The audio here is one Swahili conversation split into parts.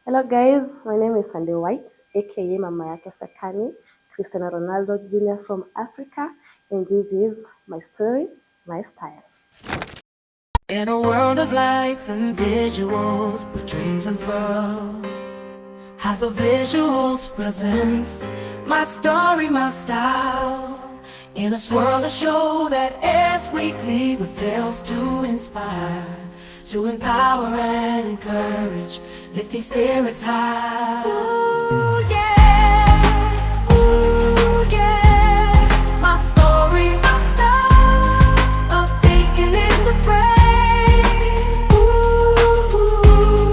Hello guys, my name is Sandy White, aka Mama Yake Sakani, Cristiano Ronaldo Jr. from Africa, and this is my story, my style. In a world of lights and visuals, where dreams unfurl, House of Visuals presents my story, my style. In a swirl, a show that airs weekly with tales to inspire, to empower and encourage, lifting spirits high. Ooh, yeah. Ooh, yeah. My story, my style, of thinking in the frame. Ooh,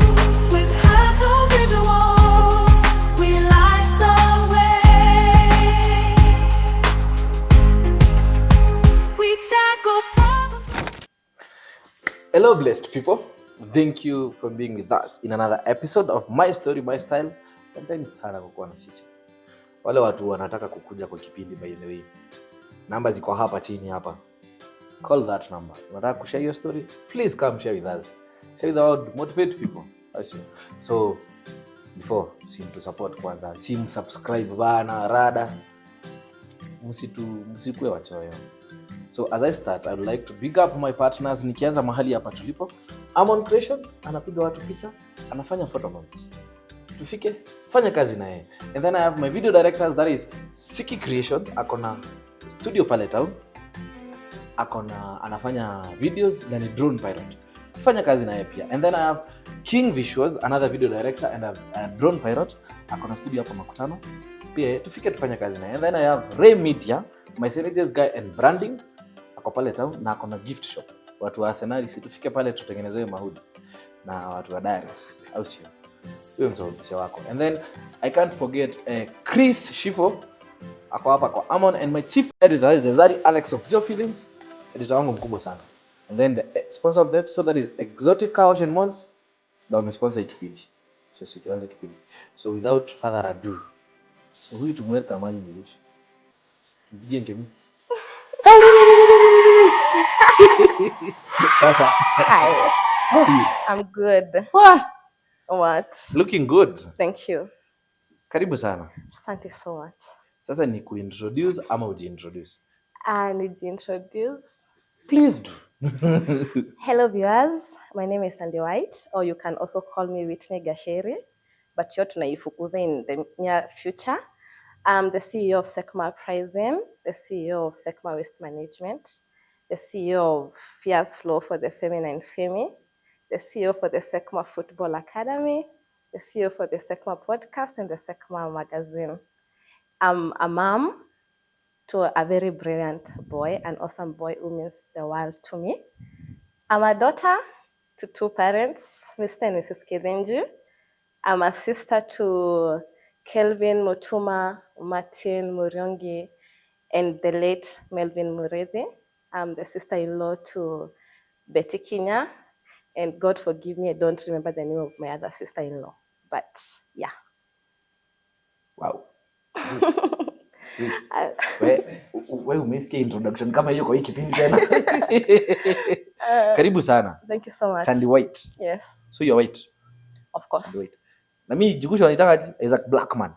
with high of visuals, we light the way. We tackle problems. Hello, blessed people. Thank you for being with us in another episode of My Story, My Style. Sometimes it's hard kukuwa na sisi. Wale watu wanataka kukuja kwa kipindi, by the way. Namba ziko hapa chini hapa. Call that number. Unataka kushare your story? Please come share with us. Share with the world, motivate people. I see. So, before to support kwanza, subscribe bana, rada. Msikuwe wachoyo. So as I start, I would like to big up my partners. Nikianza mahali hapa tulipo, Amon Creations anapiga watu picha, anafanya photo notes. Tufike fanya kazi na yeye. And then I have my video directors, that is Siki Creations, akona studio pale town. Akona anafanya videos na ni drone pilot. Fanya kazi na yeye pia. And then I have King Visuals, another video director and a drone pilot, akona studio hapa Makutano. Pia tufike tufanya kazi na yeye. And then I have Ray Media, my synergies guy and branding, ako pale town na ako na gift shop. Watu wa Arsenal si tufike pale tutengenezewe mahudi na watu wa Diaries au sio? Huyo mzee wako. And then I can't forget Chris Shifo ako hapa kwa Amon, and my chief editor is Zari Alex of Joe Films. Editor wangu mkubwa sana. And then the sponsor of the episode, that is Exotic Couch and Malls. Ndio wamesponsor kipindi. Sisi tuanze kipindi. So without further ado, so huyu tumweka maji mlishi. Mpigie ngemi. Sasa. Hi. How are you? I'm good. What? Looking good. Thank you. Karibu sana. Asante so much. Sasa ni kuintroduce ama ujiintroduce? Need you introduce? Please do. Hello viewers, my name is Sandy White, or you can also call me Whitney Gasheri, but you're tunaifukuza in the near future. I'm the CEO of Sekma Pricing, the CEO of Sekma Waste Management, the CEO of Fierce Flow for the Feminine Femi, the CEO for the Sekma Football Academy, the CEO for the Sekma Podcast and the Sekma Magazine. I'm a mom to a very brilliant boy, an awesome boy who means the world to me. I'm a daughter to two parents, Mr. and Mrs. Kedenju. I'm a sister to Kelvin Mutuma, Martin Muriongi, and the late Melvin Muredi. I'm the sister-in-law to Betty Kinya, and God forgive me, I don't remember the name of my other sister-in-law, but yeah. Wow. Wewe umesikia introduction kama hiyo kwa hii kipindi tena? Karibu sana. Thank you so much. Sandy White. Yes. So you're white? Of course. Sandy White. Na mimi jikusho wanitaka Isaac Blackman.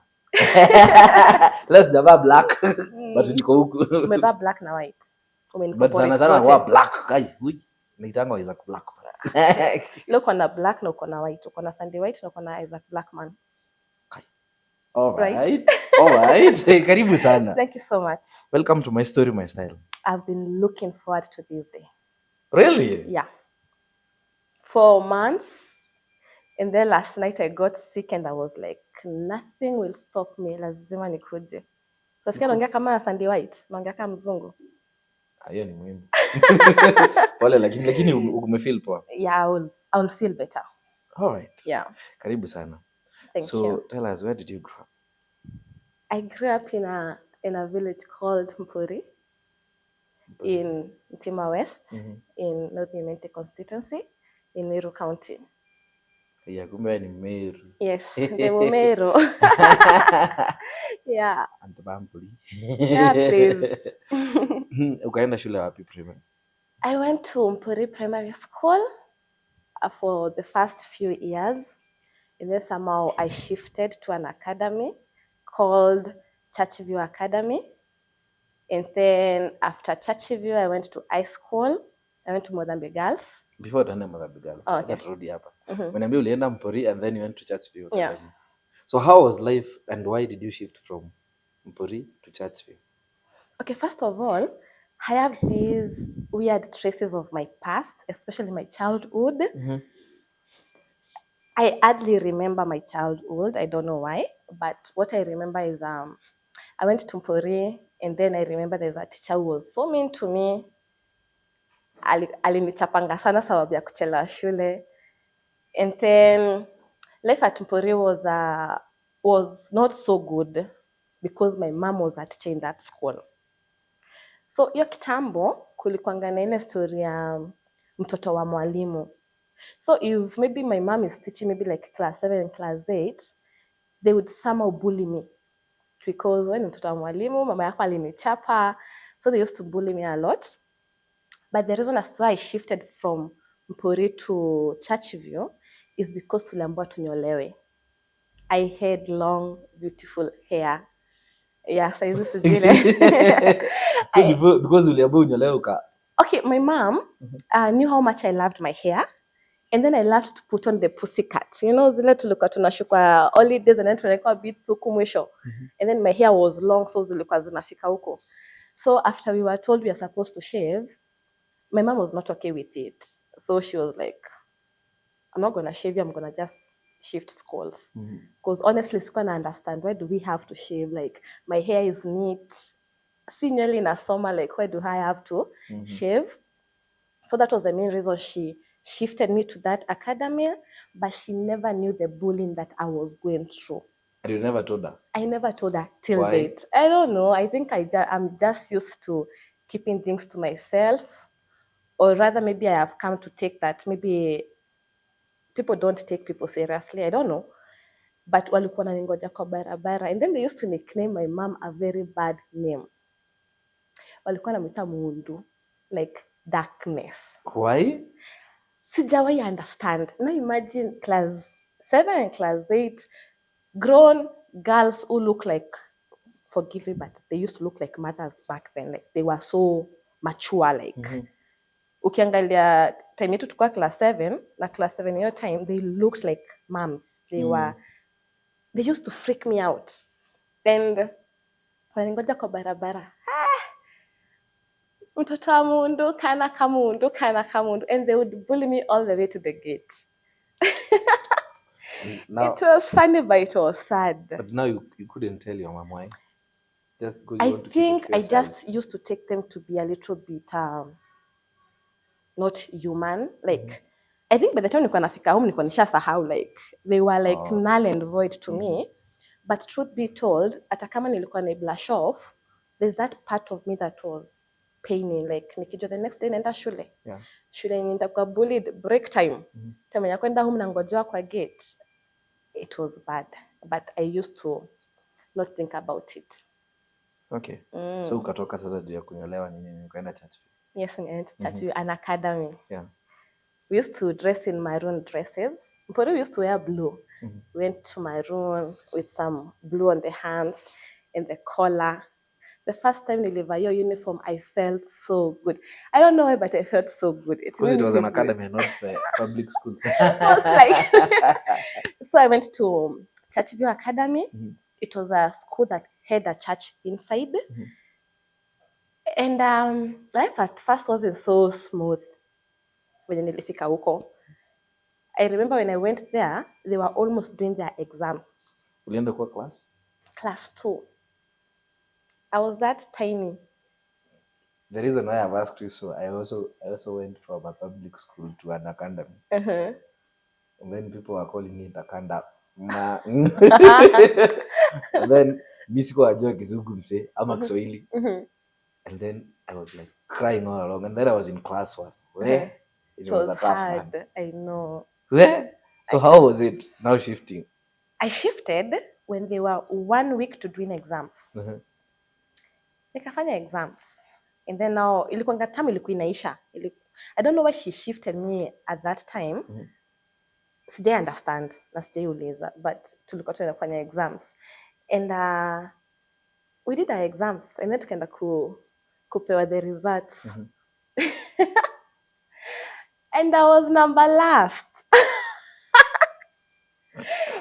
Let's never black. But niko huku. Umevaa black na white. But sana wa black. Kai, hui. Naitanga Isaac Blackman. Leo uko na black na uko na white. Uko na Sandy White na uko na Isaac Blackman. All right. Right. All right. Karibu sana. Thank you so much. Welcome to My Story, My Style. I've been looking forward to this day. Really? Yeah. For months. And then last night I got sick and I was like, nothing will stop me. Lazima nikuje. So sikia naongea kama Sandy White, naongea kama mzungu. Hiyo ni muhimu. Pole lakini umefeel poa. Yeah, I will feel better. All right. Yeah. Karibu sana. Thank you. So tell us, where did you grow up? I grew up in a village called Mpuri in Mtima West, in North Nyamente constituency in Meru County. Yeah, kumbe ni Meru. Yes, the Meru. Yeah. Antibambuli. Yeah, please. Ukaenda shule wapi primary? I went to Mpuri Primary School for the first few years. And then somehow I shifted to an academy called Churchview Academy. And then after Churchview, I went to high school. I went to Mozambique Girls. Before tuende Mozambique Girls, Oh, acha okay. turudi hapa. Umeniambia ulienda Mpori and then you went to Churchview Yeah. Academy. So how was life and why did you shift from Mpori to Churchview? Okay, first of all, I have these weird traces of my past, especially my childhood. I hardly remember my childhood. I don't know why, but what I remember is I went to Mpori, and then I remember there's a teacher who was so mean to me. Alinichapanga sana sababu ya kuchelewa shule. And then life at Mpori was not so good because my mom was a teacher in that school. So hiyo kitambo kulikuanga na ile story ya mtoto wa mwalimu. So if maybe my mom is teaching maybe like class 7 and class 8, they would somehow bully me because when mtoto wa mwalimu, mama yako alinichapa. So they used to bully me a lot. But the reason as to why I shifted from Mpori to Churchview is because tuliambiwa tunyolewe. I had long, beautiful hair. Yeah, saizi sijile. So because uliambiwa unyolewe Okay, my mom knew how much I loved my hair. And then I loved to put on the pussycat. You know, zile tulikuwa tunashuka holidays and then tunaweka beads huku mwisho. And then my hair was long, so zilikuwa zinafika huko. So after we were told we are supposed to shave, my mom was not okay with it. So she was like, I'm not going to shave you, I'm going to just shift schools. Because honestly, I can't understand, why do we have to shave? Like, my hair is neat. Seniorly in a summer, like, why do I have to shave? So that was the main reason she shifted me to that academy, but she never knew the bullying that I was going through. And you never told her? I never told her till Why? date. I don't know. I think I'm just used to keeping things to myself. Or rather, maybe I have come to take that. Maybe people don't take people seriously. I don't know. But walikuwa wananingoja kwa barabara. And then they used to nickname my mom a very bad name. Walikuwa wanamuita Mundu. Like darkness. Why? Sijawahi understand. Now imagine class 7 and class 8, grown girls who look like, forgive me, but they used to look like mothers back then. Like they were so mature. Like ukiangalia time yetu tukua class 7 na class 7 hiyo time, they looked like moms. They used to freak me out. And waningoja kwa barabara. Mtoto wa Mundu, kana kamundu, kana kamundu. And they would bully me all the way to the gate. Now, it was funny, but it was sad. But now you couldn't tell your mom why? Just because you I want to keep think it to I yourself. just used to take them to be a little bit not human. Like, I think by the time nilikuwa nafika home nilikuwa nishasahau, like they were like null and void to me. But truth be told, hata kama nilikuwa na blush off, there's that part of me that was paining. Like nikijua the next day naenda shule. Yeah. Shule nitakuwa bullied, break time. Time ya kwenda home nangojewa kwa gate. It was bad, but I used to not think about it. Okay. So ukatoka sasa juu ya kunyolewa nini ukaenda Churchview? Yes, I went to Churchview, an academy. Yeah. We used to dress in maroon dresses. But we used to wear blue. We went to maroon with some blue on the hands and the collar. The first time nilivaa your uniform, I felt so good. I don't know why, but I felt so good. Because it was an academy, not the public schools. I was like, so I went to Churchview Academy. It was a school that had a church inside. And life at first wasn't so smooth when nilifika huko. I remember when I went there, they were almost doing their exams. Ulienda kwa class? Class 2. I was that tiny. The reason why I've asked you so, I also went from a public school to an academy. And then people were calling it Akanda. And then misiko ajua Kizungu mse ama Kiswahili. And then I was like crying all along. And then I was in class 1. It was a tough hard. one. I know. So how was it now shifting? I shifted when they were 1 week to doing exams. Nikafanya exams. And then now, ilikuwa inaisha. I don't know why she shifted me at that time. sijai understand na sijai uliza, but tulikuwa tunafanya exams and we did our exams and then tukaenda kupewa the results. And I was number last.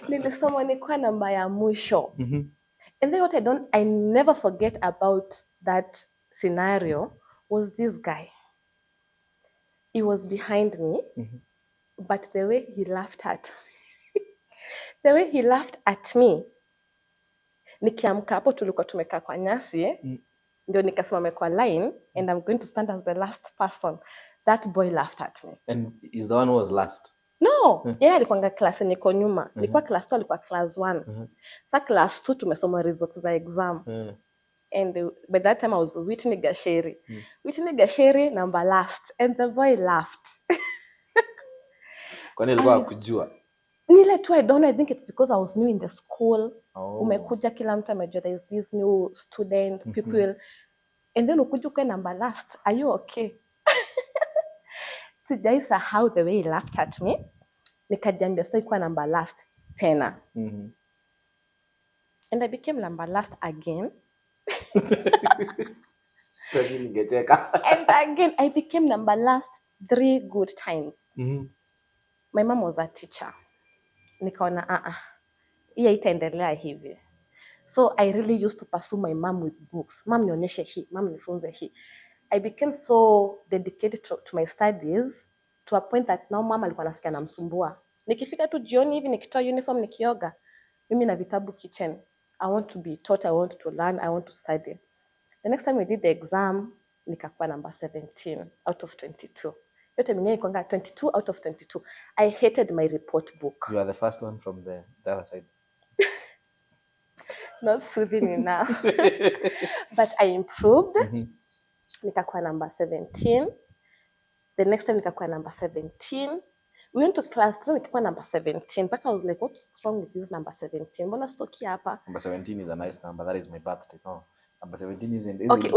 Nilisoma nilikuwa namba ya mwisho. And then what I never forget about that scenario was this guy. He was behind me, but the way he laughed at me, nikiamka hapo tulikuwa tumekaa kwa nyasi, ndio nikasimama kwa line and I'm going to stand as the last person. That boy laughed at me. And is the one who was last? No, yeye alikuwa class niko nyuma. Nilikuwa class 2, alikuwa class 1. Sa class 2 tumesoma results za exam. And by that time I was Whitney Gasheri. Whitney Gasheri number last and the boy laughed. Kwani alikuwa akujua? Nile tu, I don't know, I think it's because I was new in the school. Umekuja kila mtu amejua there is this new student, people. And then ukuja kwa number last. Are you okay? Sijai sahau the way he laughed at me. Nikajiambia sasa ikuwa number last tena. And I became number last again. And again, I became number last 3 good times. My mom was a teacher. Nikaona hii itaendelea hivi. So I really used to pursue my mom with books. Mom nionyeshe hii, mom nifunze hii. I became so dedicated to my studies to a point that now mom alikuwa anasikia namsumbua. Nikifika tu jioni hivi nikitoa uniform nikioga, mimi na vitabu kitchen. I want to be taught, I want to learn, I want to study. The next time we did the exam, nikakuwa number 17 out of 22. Yote mwenyewe ikonga 22 out of 22. I hated my report book. You are the first one from the other side. Not soothing enough. But I improved. Nikakuwa number 17. The next time nikakuwa number 17. We went to class 3, nikakuwa number 17. But I was like, what's wrong with this number 17? Mbona stoki hapa? Number 17 is a nice number. That is my birthday. No. Number 17 isn't Okay,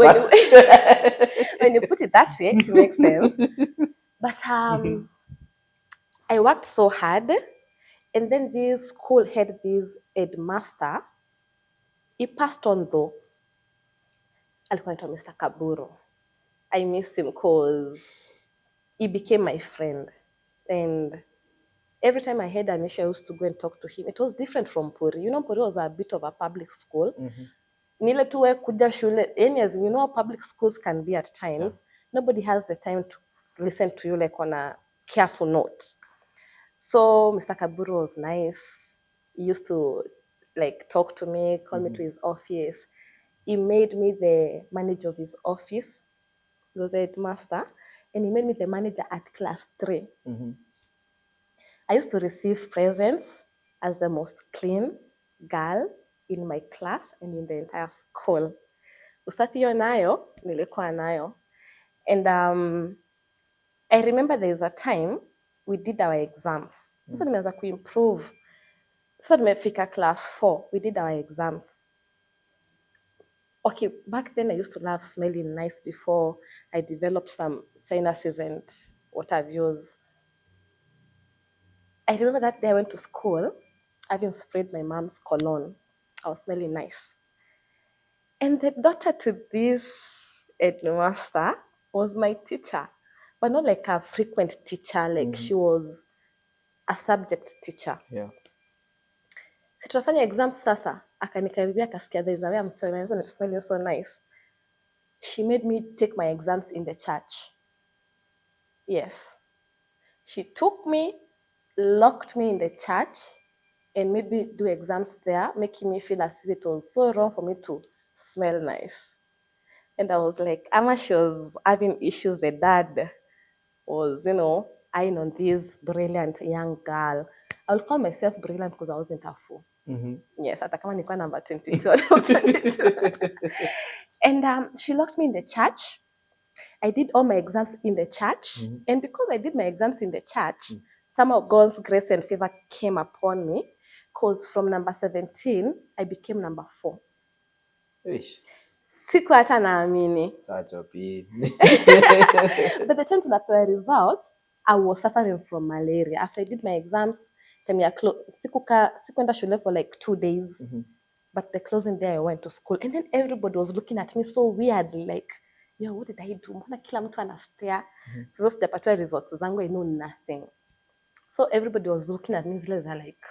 when you put it that way, it makes sense. But I worked so hard. And then this school had this headmaster. He passed on though. Alikuwa anaitwa Mr. Kaburo. I miss him because he became my friend. And every time I had an issue, I used to go and talk to him. It was different from Puri. You know, Puri was a bit of a public school. Nile tuwe kuja shule. As you know, public schools can be at times. Nobody has the time to listen to you like on a careful note. So Mr. Kaburo was nice. He used to like talk to me, call me to his office. He made me the manager of his office. He was a headmaster. And he made me the manager at class 3. I used to receive presents as the most clean girl in my class and in the entire school. Usafi yo nayo, nilikuwa nayo. And I remember there is a time we did our exams. Sasa nimeanza kuimprove. Sasa nimefika class 4, we did our exams. Okay, back then I used to love smelling nice before I developed some sinuses and what have yous. I remember that day I went to school, having sprayed my mom's cologne. I was smelling nice. And the daughter to this headmaster was my teacher, but not like a frequent teacher, like she was a subject teacher. Yeah. Si tunafanya exams sasa, akanikaribia akasikia there is a way I'm smelling so nice. She made me take my exams in the church. Yes. She took me, locked me in the church, and made me do exams there, making me feel as if it was so wrong for me to smell nice. And I was like, Ama, she was having issues. The dad was, eyeing on this brilliant young girl. I would call myself brilliant because I wasn't a fool. Yes, hata kama nilikuwa number 22 out of 22. And she locked me in the church. I did all my exams in the church. And because I did my exams in the church, somehow God's grace and favor came upon me. Because from number 17, I became number 4. Ish. Siku hata naamini. Such a pain. By the time tunapewa results, I was suffering from malaria. After I did my exams, time ya sikuenda shule for like 2 days. But the closing day I went to school, and then everybody was looking at me so weirdly, like, yo, what did I do? Mbona kila mtu anastare? So sijapatiwa results zangu, I know nothing. So everybody was looking at me like,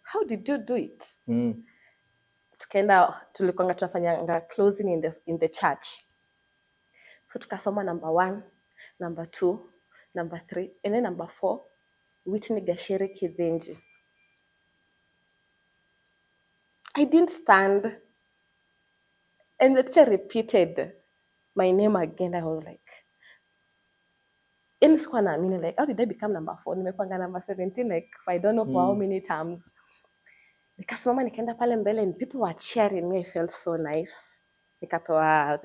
how did you do it? Tukaenda, tulikuwa tunafanya closing in the church. So tukasoma number 1, number 2, number 3, and then number 4, Whitney Gasheri Kithenji. I didn't stand. And the teacher repeated my name again. I was like, in squad, I mean, like, how did I become number 4? Nimepanga number 17, like, I don't know for how many times. Nikasimama nikaenda pale mbele and people were cheering me. I felt so nice. Nikapewa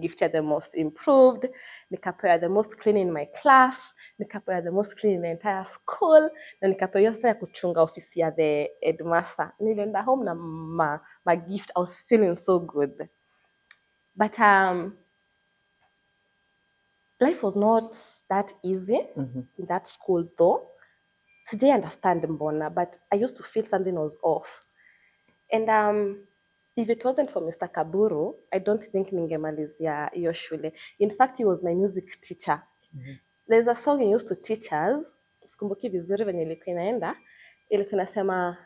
gifted the most improved. Nikapewa the most clean in my class. Nikapewa the most clean in the entire school. Na nikapewa hiyo saa ya kuchunga ofisi ya the headmaster. Nilienda home na my gift. I was feeling so good. But life was not that easy in that school though. Sijai understand mbona, but I used to feel something was off. And if it wasn't for Mr. Kaburu, I don't think ningemalizia hiyo shule. In fact, he was my music teacher. There's a song he used to teach us. Sikumbuki vizuri venye ilikuwa inaenda. Ilikuwa inasema,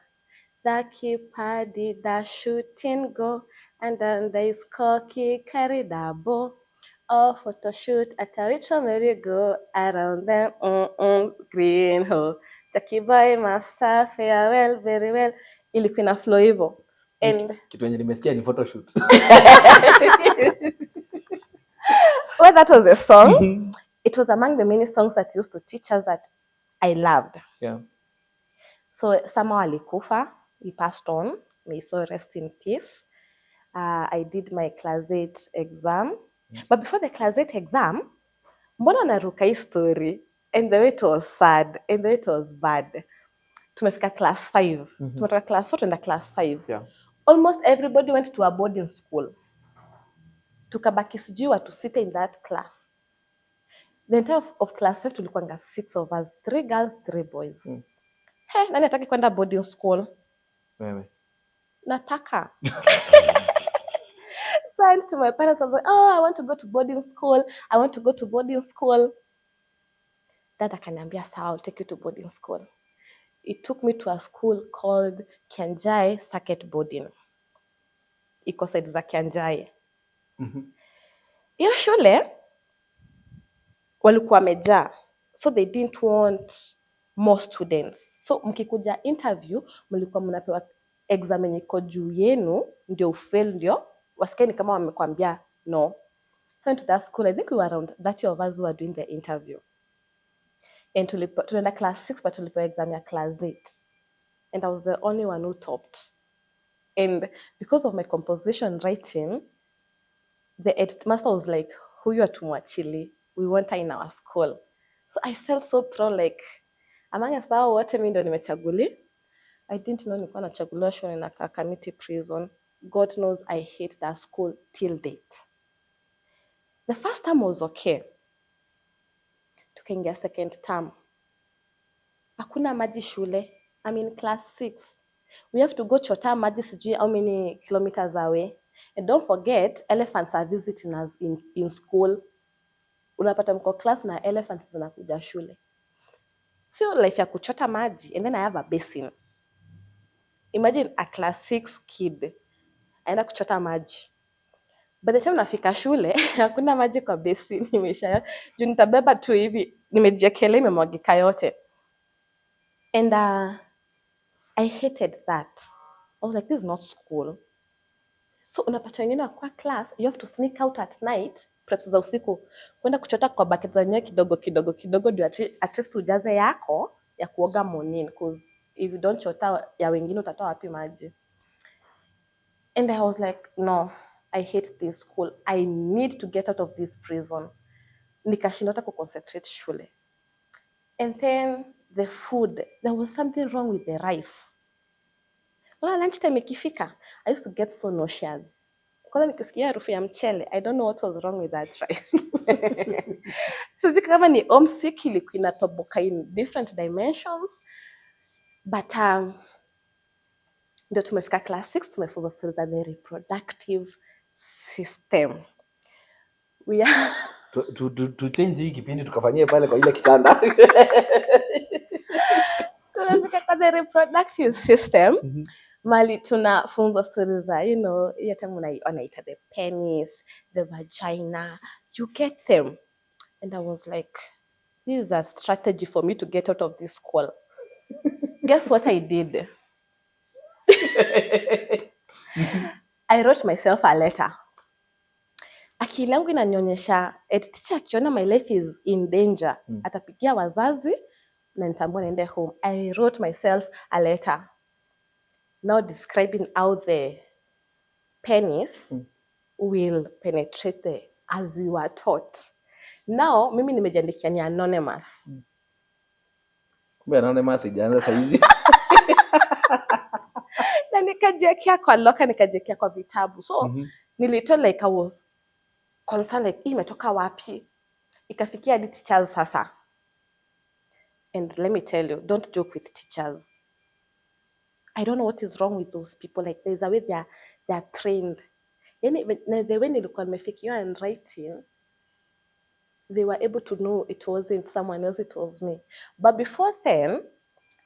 the keeper did the shooting go, and then they cocky carried the bow. Oh, photo shoot at a ritual merry-go around them green hole. Jackie boy must have farewell very well. Ilikuwa ina flow hivyo. And kitu yenye nimesikia ni photo shoot. Well, that was a song. It was among the many songs that used to teach us that I loved. Yeah. So somehow alikufa, he passed on. May so rest in peace. I did my class 8 exam. But before the class 8 exam, mbona naruka hii story? And the way it was sad, and the way it was bad. Tumefika class 5. Tumetoka class 4 to class 5. Yeah. Almost everybody went to a boarding school. Tukabaki sijui watu sita in that class. The entire of class 5 tulikuwanga 6 of us, 3 girls, 3 boys. Hey, nani hataki kwenda boarding school? Wewe. Nataka. So I went to my parents, I was like, oh, I want to go to boarding school. I want to go to boarding school. Dad akaniambia, sawa, I'll take you to boarding school. It took me to a school called Kianjai Circuit Boarding. Iko side za Kianjai. Hiyo shule walikuwa wamejaa. So they didn't want more students. So mkikuja interview, mlikuwa mnapewa exam yenye iko juu yenu, ndio ufail, ndio wasikeni kama wamekwambia no. So into that school, I think we were around 30 of us who were doing the interview. And tulienda class 6, but tulipewa exam ya class 8. And I was the only one who topped. And because of my composition writing, the headmaster was like, huyu atumwachili, we want her in our school. So I felt so proud, like, among us hao wote mimi ndo nimechaguli. I didn't know nilikuwa nachaguliwa shule na Kakamiti prison. God knows I hate that school till date. The first term was okay. Tukaingia second term. Hakuna maji shule. I'm in class 6. We have to go chota maji sijui how many kilometers away. And don't forget, elephants are visiting us in school. Unapata mko class na elephants zinakuja shule. So life ya kuchota maji, and then I have a basin. Imagine a class 6 kid aenda kuchota maji. By the time nafika shule, hakuna maji kwa basin, imesha. Juu nitabeba tu hivi, nimejiekele imemwagika yote. And I hated that. I was like, this is not school. So unapata wengine kwa class, you have to sneak out at night, preps za usiku, kwenda kuchota kwa bucket za nyewe kidogo ndio at least ujaze yako ya kuoga morning, because if you don't chota ya wengine utatoa wapi maji? And I was like, no, I hate this school. I need to get out of this prison. Nikashindwa hata kuconcentrate shule. And then the food, there was something wrong with the rice. Wala lunchtime ikifika, I used to get so nauseous. Kwanza nikisikia harufu ya mchele, I don't know what was wrong with that rice. Sisi kama ni homesick ilikuwa inatoboka in different dimensions. But ndio tumefika class 6 tumefunzwa stories za the reproductive system. We are Tu change hii kipindi tukafanyie pale kwa ile kitanda. tumefika kwa the reproductive system. Mali tunafunzwa stories za hiyo time wanaita the penis, the vagina, you get them. And I was like, this is a strategy for me to get out of this school. Guess what I did? I wrote myself a letter. Akili yangu inanionyesha teacher akiona my life is in danger, atapigia wazazi na nitambua niende home. I wrote myself a letter now describing how the penis will penetrate as we were taught. Now mimi nimejiandikia ni anonymous. Kumbe anonymous ijaanza saa hizi. Na nikajiwekea kwa locker, nikajiwekea kwa vitabu. So nilitoa like I was concerned like hii imetoka wapi? Ikafikia hadi teachers sasa. And let me tell you, don't joke with teachers. I don't know what is wrong with those people. Like there's a way they are trained. Yani the way nilikuwa nimefikiwa and writing, they were able to know it wasn't someone else, it was me. But before then,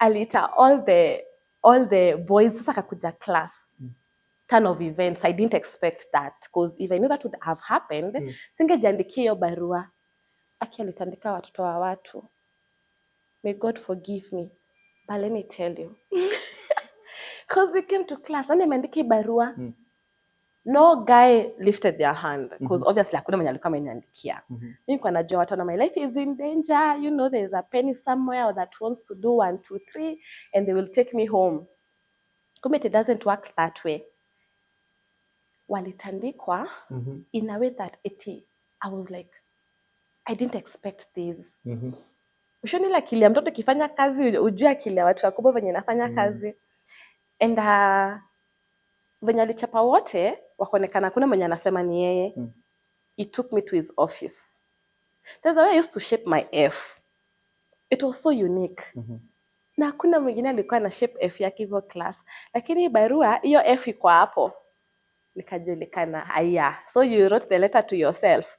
aliita all the boys sasa kakuja class. Turn of events. I didn't expect that because if I knew that would have happened, singejiandikia hiyo barua. Aki alitandika watoto wa watu. May God forgive me. But let me tell you. Because they came to class and ameandika barua. No guy lifted their hand because obviously hakuna mwenye alikuwa ameniandikia. Mimi kwa najua watu na my life is in danger, there's a penny somewhere that wants to do 1 2 3 and they will take me home. Kumbe it doesn't work that way. Walitandikwa in a way that I was like, I didn't expect this. Ushoni la akili ya mtoto kifanya kazi, ujue akili ya watu wakubwa venye nafanya kazi. And venye alichapa wote, wakaonekana kuna mwenye anasema ni yeye. He took me to his office. That's the way I used to shape my F. It was so unique. Na kuna mwingine alikuwa na shape F yake hivyo class. Lakini barua, hiyo F iko hapo. Nikajulikana, haya. So you wrote the letter to yourself.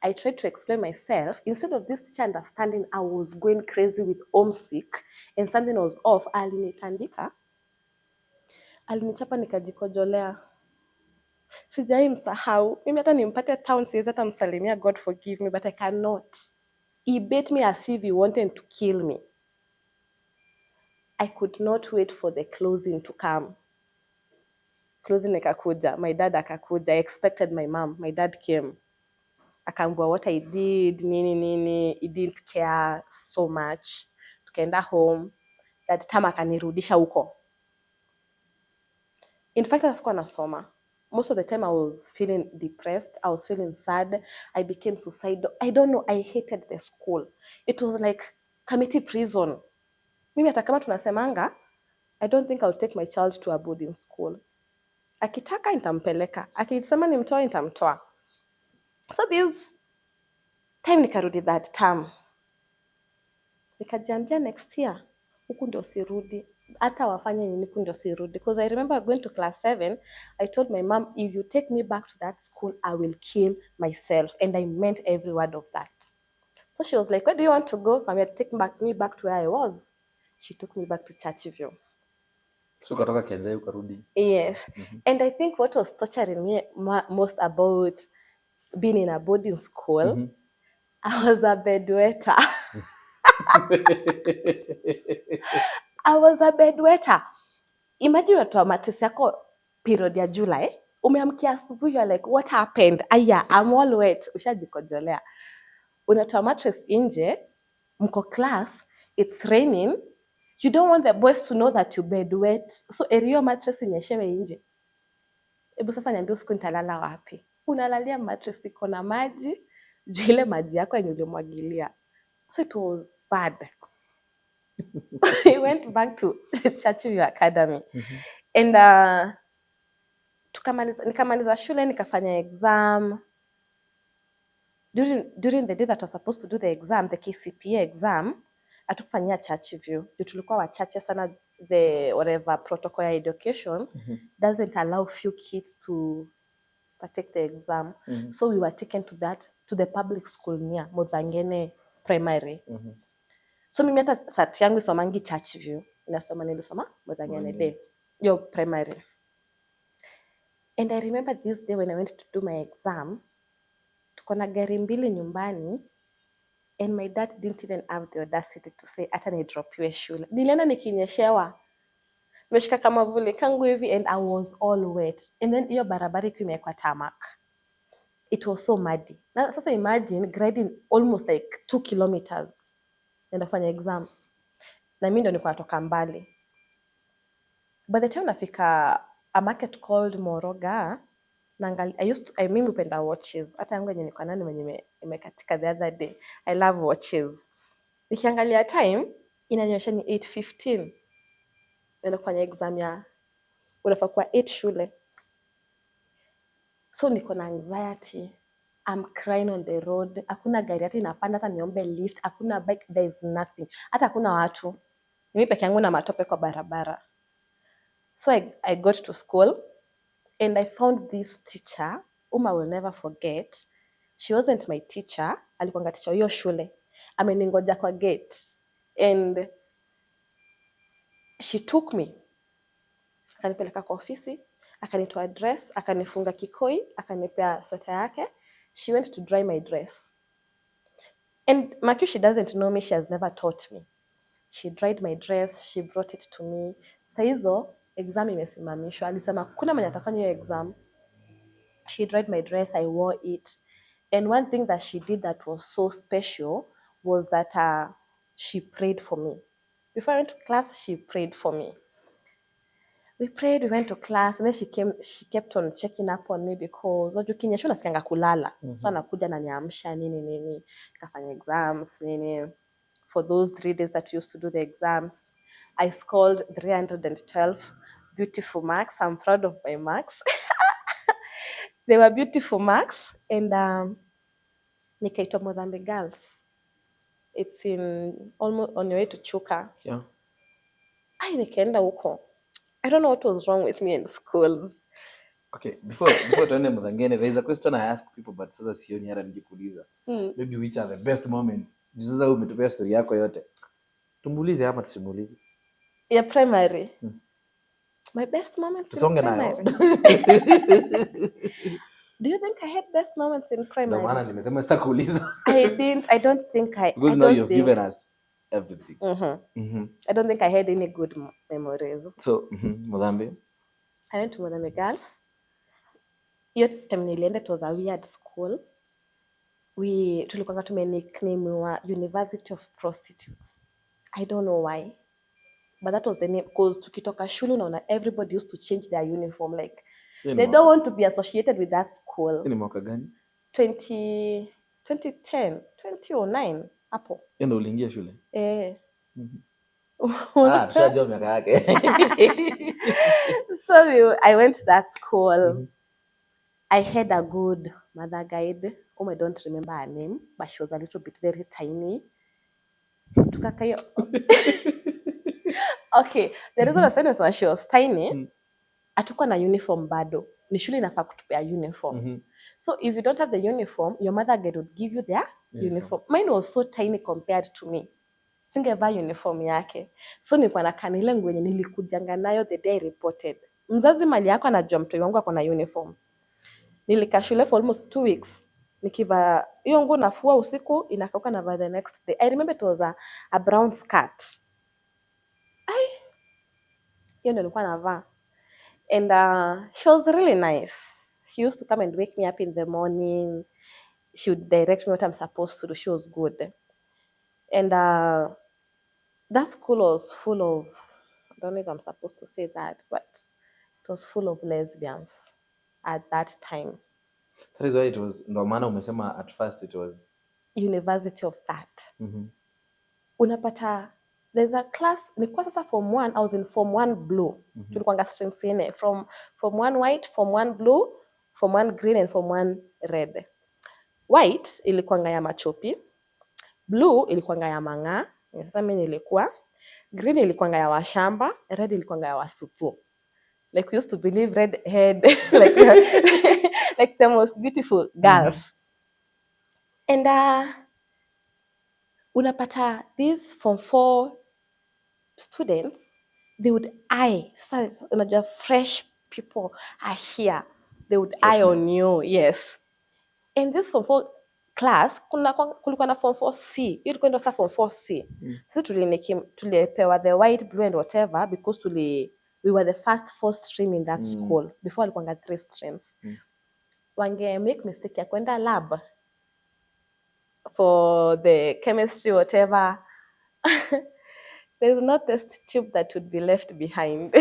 I tried to explain myself. Instead of this teacher understanding, I was going crazy with homesick and something was off. Alinitandika. Alinichapa nikajikojolea. Sijai msahau. Mimi hata nimpate town siwezi hata msalimia, God forgive me, but I cannot. He beat me as if he wanted to kill me. I could not wait for the closing to come. Closing ikakuja. My dad akakuja. I expected my mom. My dad came. Akaambia what I did, nini. He didn't care so much. Tukaenda home. That time akanirudisha huko. In fact, sikuwa nasoma. Most of the time I was feeling depressed. I was feeling sad. I became suicidal. I don't know. I hated the school. It was like committee prison. Mimi hata kama tunasemanga, I don't think I'll take my child to a boarding school. Akitaka nitampeleka. Akisema nimtoa nitamtoa. So this time nikarudi that term. Nikajiambia next year, huku ndio sirudi. Hata wafanye nini huku ndio sirudi. Because I remember going to class 7, I told my mom, if you take me back to that school, I will kill myself. And I meant every word of that. So she was like, where do you want to go? Mami, take me back to where I was. She took me back to Churchville. So ukatoka Kenzai ukarudi. Yes. And I think what was torturing me most about being in a boarding school, I was a bedwetter. I was a bedwetter. Imagine unatoa mattress yako period ya July. Umeamkia asubuhi, you're like, what happened? Aya, I'm all wet. Ushajikojolea. Unatoa mattress nje, mko class, it's raining. You don't want the boys to know that you bedwet. So erio mattress inyeshewe nje. Ebu sasa niambie usiku nitalala wapi? Unalalia mattress iko na maji, juu ile maji yako yenye ulimwagilia. So it was bad. I went back to Churchville Academy. And nikamaliza shule, nikafanya exam. During the day that I was supposed to do the exam, the KCPE exam, hatukufanyia church view. Tulikuwa wachache sana, the whatever protocol ya education doesn't allow few kids to partake the exam. So we were taken to the public school near Muthangene Primary. So mimi hata sat yangu isomangi church view. Nilisoma Muthangene Day. Yo primary. And I remember this day when I went to do my exam, tuko na gari mbili nyumbani, and my dad didn't even have the audacity to say hata nidropiwe shule. Nilienda nikinyeshewa. Nimeshika kama vile kangu hivi, and I was all wet. And then hiyo barabara iko imewekwa tarmac. It was so muddy. Na sasa imagine grading almost like 2 kilometers. Nenda kufanya exam. Na mimi ndo nilikuwa natoka mbali. By the time nafika a market called Moroga, mimi hupenda watches. Hata yangu yenye niko nayo mwenye imekatika the other day. I love watches. Nikiangalia time inanionyesha ni 8:15. Nenda kufanya exam ya unafaa kuwa 8 shule. So niko na anxiety. I'm crying on the road. Hakuna gari hata inapanda, hata niombe lift. Hakuna bike, there is nothing. Hata hakuna watu. Mimi peke yangu na matope kwa barabara. So I got to school and I found this teacher whom I will never forget. She wasn't my teacher. Alikuwa teacher hiyo shule. Ameningoja kwa gate. And she took me. Akanipeleka kwa ofisi. Akanitoa dress. Akanifunga kikoi. Akanipea sweta yake. She went to dry my dress. And Makiu, she doesn't know me. She has never taught me. She dried my dress. She brought it to me. Saa hizo, exam imesimamishwa. Alisema, kuna mwenye atafanya hiyo exam. She dried my dress. I wore it. And one thing that she did that was so special was that she prayed for me. Before I went to class, she prayed for me. We prayed, we went to class, and then she kept on checking up on me because ukinyesha unasikanga kulala. So anakuja na niamsha nini kafanya exams nini. For those 3 days that we used to do the exams, I scored 312 beautiful marks. I'm proud of my marks. They were beautiful marks, and nikaitwa Mozambique Girls. It's in almost on your way to Chuka. Yeah. Nikaenda huko. I don't know what was wrong with me in schools. Okay, before tuende Muthangene, there is a question I ask people but sasa sioni hata nijikuuliza. Maybe which are the best moments? Sasa umetupea story yako yote. Tumuulize hapa tusimuulize. Yeah, primary. My best moments in primary. Do you think I had best moments in primary? Ndio maana nimesema sitakuuliza. I don't think Because now you've given us everything. I don't think I had any good memories. So, Mozambique. I went to Mozambique Girls. Hiyo time nilienda, it was a weird school. Tulikuwa tume-nickname University of Prostitutes. I don't know why. But that was the name, because tukitoka shule unaona everybody used to change their uniform, like they don't want to be associated with that school. Ni mwaka gani? 2010, 2009 hapo. Ndio uliingia shule? Tushajua miaka yake. So I went to that school. I had a good mother guide whom I don't remember her name, but she was a little bit very tiny. Tukakayo. Okay, the reason I said was when she was tiny, hatukuwa na uniform bado. Ni shule inafaa kutupea uniform. So if you don't have the uniform, your mother guide would give you their uniform. Mine was so tiny compared to me. Singevaa uniform yake. So nilikuwa na kanile nguo yenye nilikujanga nayo the day I reported. Mzazi mali yako anajua mtoto wangu ako na uniform. Nilikaa shule for almost 2 weeks. Nikivaa hiyo nguo nafua usiku, inakauka na the next day. I remember it was a brown skirt. Hiyo ndio nilikuwa navaa. And she was really nice. She used to come and wake me up in the morning. She would direct me what I'm supposed to do. She was good. And that school was full of, I don't know if I'm supposed to say that, but it was full of lesbians at that time. That is why it was, ndo maana umesema at first it was University of that. Unapata, there's a class, nilikuwa sasa form 1, I was in form 1 blue. Tulikuanga streams nne, from form 1 white, form 1 blue, form 1 green, and form 1 red. White ilikuanga ya machopi, blue ilikuanga ya manga, Sasa mimi nilikuwa green ilikuwa ya washamba, red ilikuwa ya wasupu. Like we used to believe red head like the most beautiful girls. And unapata these Form 4 students, they would eye. So unajua fresh people are here. They would eye on you. Yes. And this Form 4 class, kulikuwa na Form 4C. Hiyo ilikuwa ndio sasa Form 4C. Sisi tulipewa the white, blue and whatever because we were the first 4 stream in that school. Before ilikuwa 3 streams. Wange make mistake ya kwenda lab for the chemistry whatever. There's no test tube that would be left behind.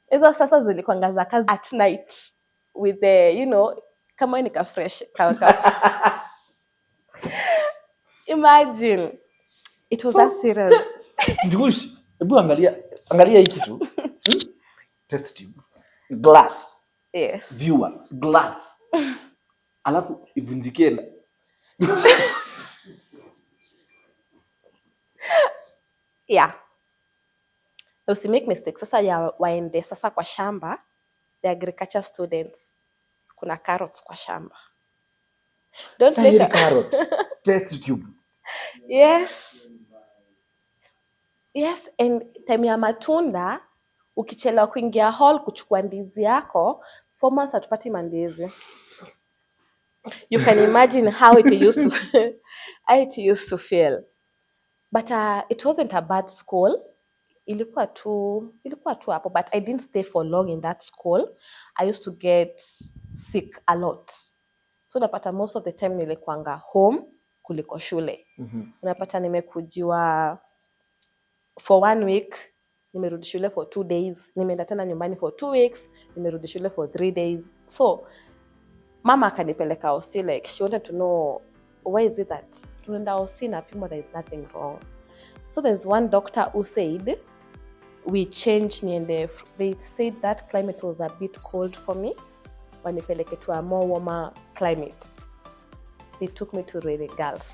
Hizo sasa zilikuwa za kazi at night with the kama ni ka fresh imagine it was so serious. Ndugush, hebu angalia hiki tu. Test tube, glass. Yes. Viewer, glass. Alafu ivunjike. Yeah. Usi make mistakes. Sasa ya waende sasa kwa shamba, the agriculture students. Kuna carrots kwa shamba. Don't make a carrot. Test tube. Yes. Yes, and time ya matunda ukichelewa kuingia hall kuchukua ndizi yako, 4 months hatupati mandizi. You can imagine how it used to feel. But it wasn't a bad school. Ilikuwa tu hapo, but I didn't stay for long in that school. I used to get sick a lot. So napata most of the time nilikuanga home kuliko shule. Unapata nimekujiwa for 1 week, nimerudi shule for 2 days, nimeenda tena nyumbani for 2 weeks, nimerudi shule for 3 days. So mama akanipeleka hosi, like she wanted to know why is it that tunaenda hosi na pimo there is nothing wrong. So there's one doctor who said we changed niende, they said that climate was a bit cold for me, wanipeleke to a more warmer climate. They took me to Rere Girls.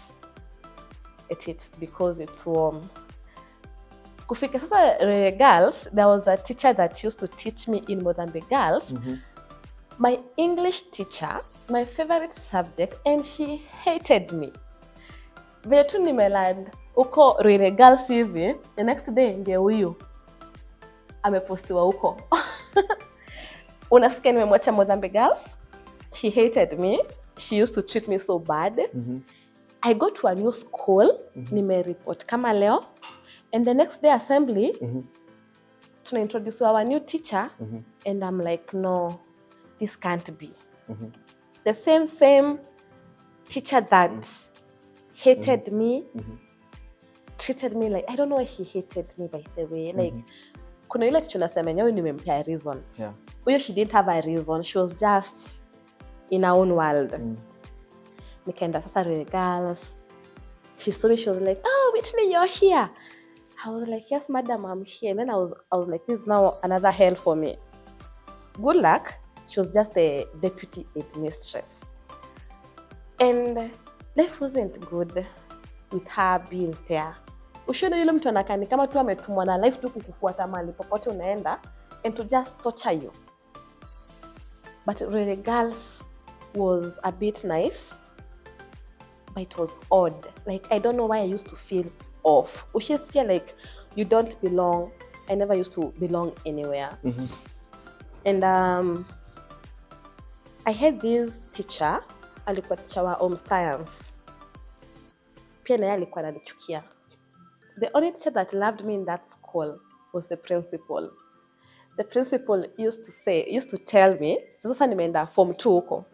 It's because it's warm. Kufika sasa Rere Girls, there was a teacher that used to teach me in Mozambique Girls. My English teacher, my favorite subject, and she hated me. Vile tu nimeland uko Rere Girls hivi, the next day ndiye huyu amepostiwa huko. Unasikia nimemwacha Mozambique Girls? She hated me. She used to treat me so bad. I go to a new school, nimereport kama leo, and the next day assembly, tuna introduce our new teacher, and I'm like, no, this can't be. The same teacher that hated me, treated me like, I don't know why he hated me, by the way. Like, kuna yule teacher nasema nyewe nimempea reason. Huyo she didn't have a reason. She was just in her own world. Nikaenda sasa Rere Girls. She saw me, she was like, oh, Whitney, you're here. I was like, yes, madam, I'm here. And then I was like, this is now another hell for me. Good luck. She was just a deputy headmistress. And life wasn't good with her being there. Ushuhuda yule mtu anakani kama tu ametumwa na life tu kukufuata mali popote unaenda and to just torture you. But Rere Girls was a bit nice, but it was odd. Like, I don't know why I used to feel off. Ushisikia like you don't belong. I never used to belong anywhere. And I had this teacher, alikuwa teacher wa home science. Pia naye alikuwa ananichukia. The only teacher that loved me in that school was the principal. The principal used to tell me, sasa nimeenda form 2 huko,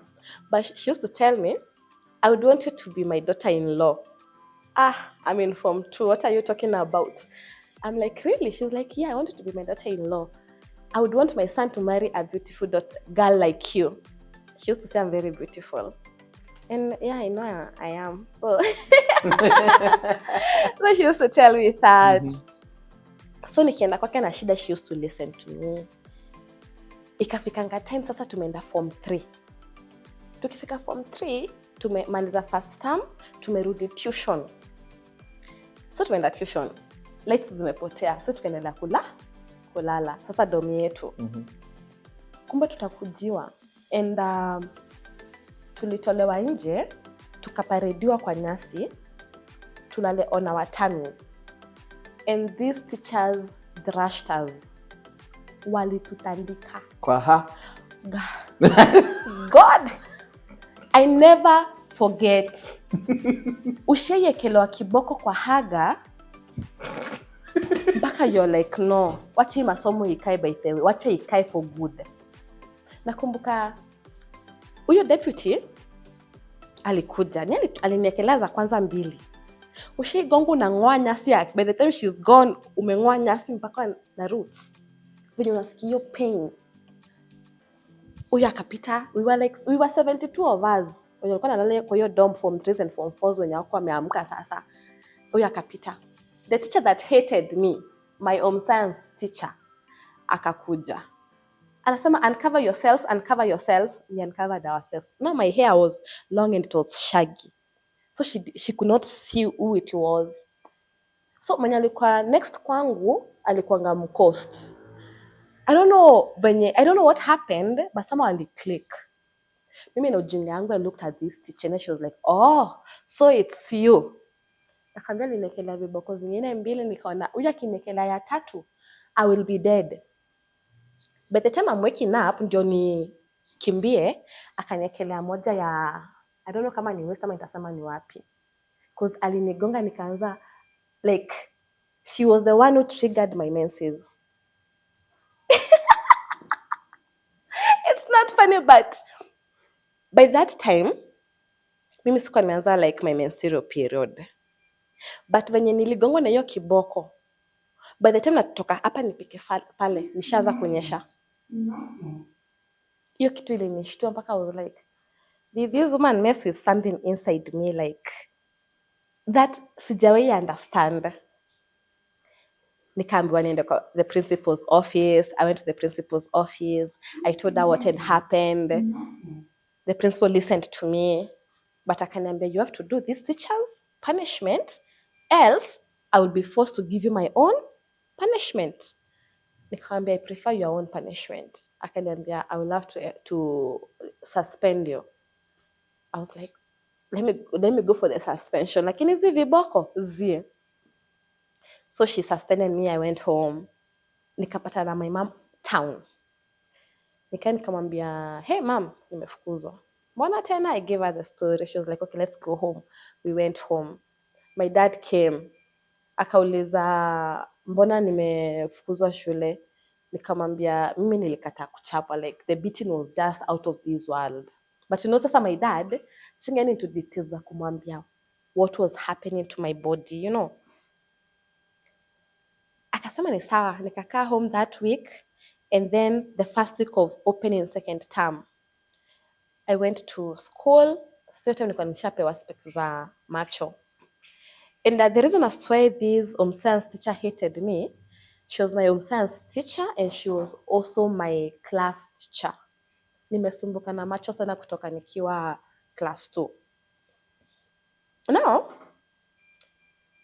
but she used to tell me, I would want you to be my daughter-in-law. I'm in form 2, what are you talking about? I'm like, really? She's like, yeah, I want you to be my daughter-in-law. I would want my son to marry a beautiful girl like you. She used to say I'm very beautiful. And yeah, I know I am. So, so she used to tell me that. So nikienda kwake na shida, she used to listen to me. Ikafikanga time sasa tumeenda form 3. Tukifika form 3, tumemaliza first term, tumerudi tuition. So tumeenda tuition, lights zimepotea, so tukaendelea kulala. Sasa domi yetu. Kumbe tutakujiwa. And tulitolewa nje, tukaparediwa kwa nyasi, tulale on our tummies. And these teachers thrashed us. Walitutandika. Kwa God, I never forget. Ushaiekelewa kiboko kwa haga mpaka you're like no, wacha masomo ikae by the way, wacha ikae for good. Nakumbuka huyo deputy alikuja, aliniekelea za kwanza 2. Ushaigonga unang'oa nyasi, by the time she's gone umeng'oa nyasi mpaka na roots. When unasikia hiyo pain. Huyo akapita, we were 72 of us. Walikuwa nalala kwa hiyo dorm form 3 and form 4 wenye wako wameamka sasa. Huyo akapita. The teacher that hated me, my home science teacher, akakuja. Anasema uncover yourselves. We uncovered ourselves. Now my hair was long and it was shaggy. So she could not see who it was. So mwenye alikuwa next kwangu alikuwa mcoast. I don't know what happened, but somehow I click. Mimi na ujinga yangu, I looked at this teacher and she was like, oh, so it's you. Akaambia ninekelea viboko zingine 2, nikaona huyu akinekelea ya 3, I will be dead. By the time I'm waking up, ndio nikimbie, akanekelea moja ya, I don't know kama ni west ama nitasema ni wapi. Because alinigonga nikaanza, like, she was the one who triggered my menses. It's not funny, but by that time, mimi sikuwa nimeanza like my menstrual period. But venye niligongwa na hiyo kiboko, by the time natoka hapa nipike pale, nishaanza kunyesha. Hiyo kitu ilinishtua mpaka I was like, did this woman mess with something inside me like that sijawahi understand. Nikaambiwa niende kwa the principal's office. I went to the principal's office. I told her what had happened. The principal listened to me, but akaniambia, you have to do this teacher's punishment, else I will be forced to give you my own punishment. Nikamwambia, I prefer your own punishment. Akaniambia, I will have to suspend you. I was like, let me go for the suspension. Lakini hizi viboko zie. So she suspended me. I went home. Nikapata na my mom town. Nikamwambia, hey mom, nimefukuzwa. Mbona tena? I gave her the story. She was like, okay, let's go home. We went home. My dad came. Akauliza, mbona nimefukuzwa shule? Nikamwambia, mimi nilikata kuchapa. Like, the beating was just out of this world. But you know, sasa my dad, singing into details za kumwambia what was happening to my body, you know. Akasema ni sawa. Nikakaa home that week. And then the first week of opening second term, I went to school. So time nilikuwa nishapewa specs za macho. And the reason as to why this home science teacher hated me, she was my home science teacher and she was also my class teacher. Nimesumbuka na macho sana kutoka nikiwa class 2. Now,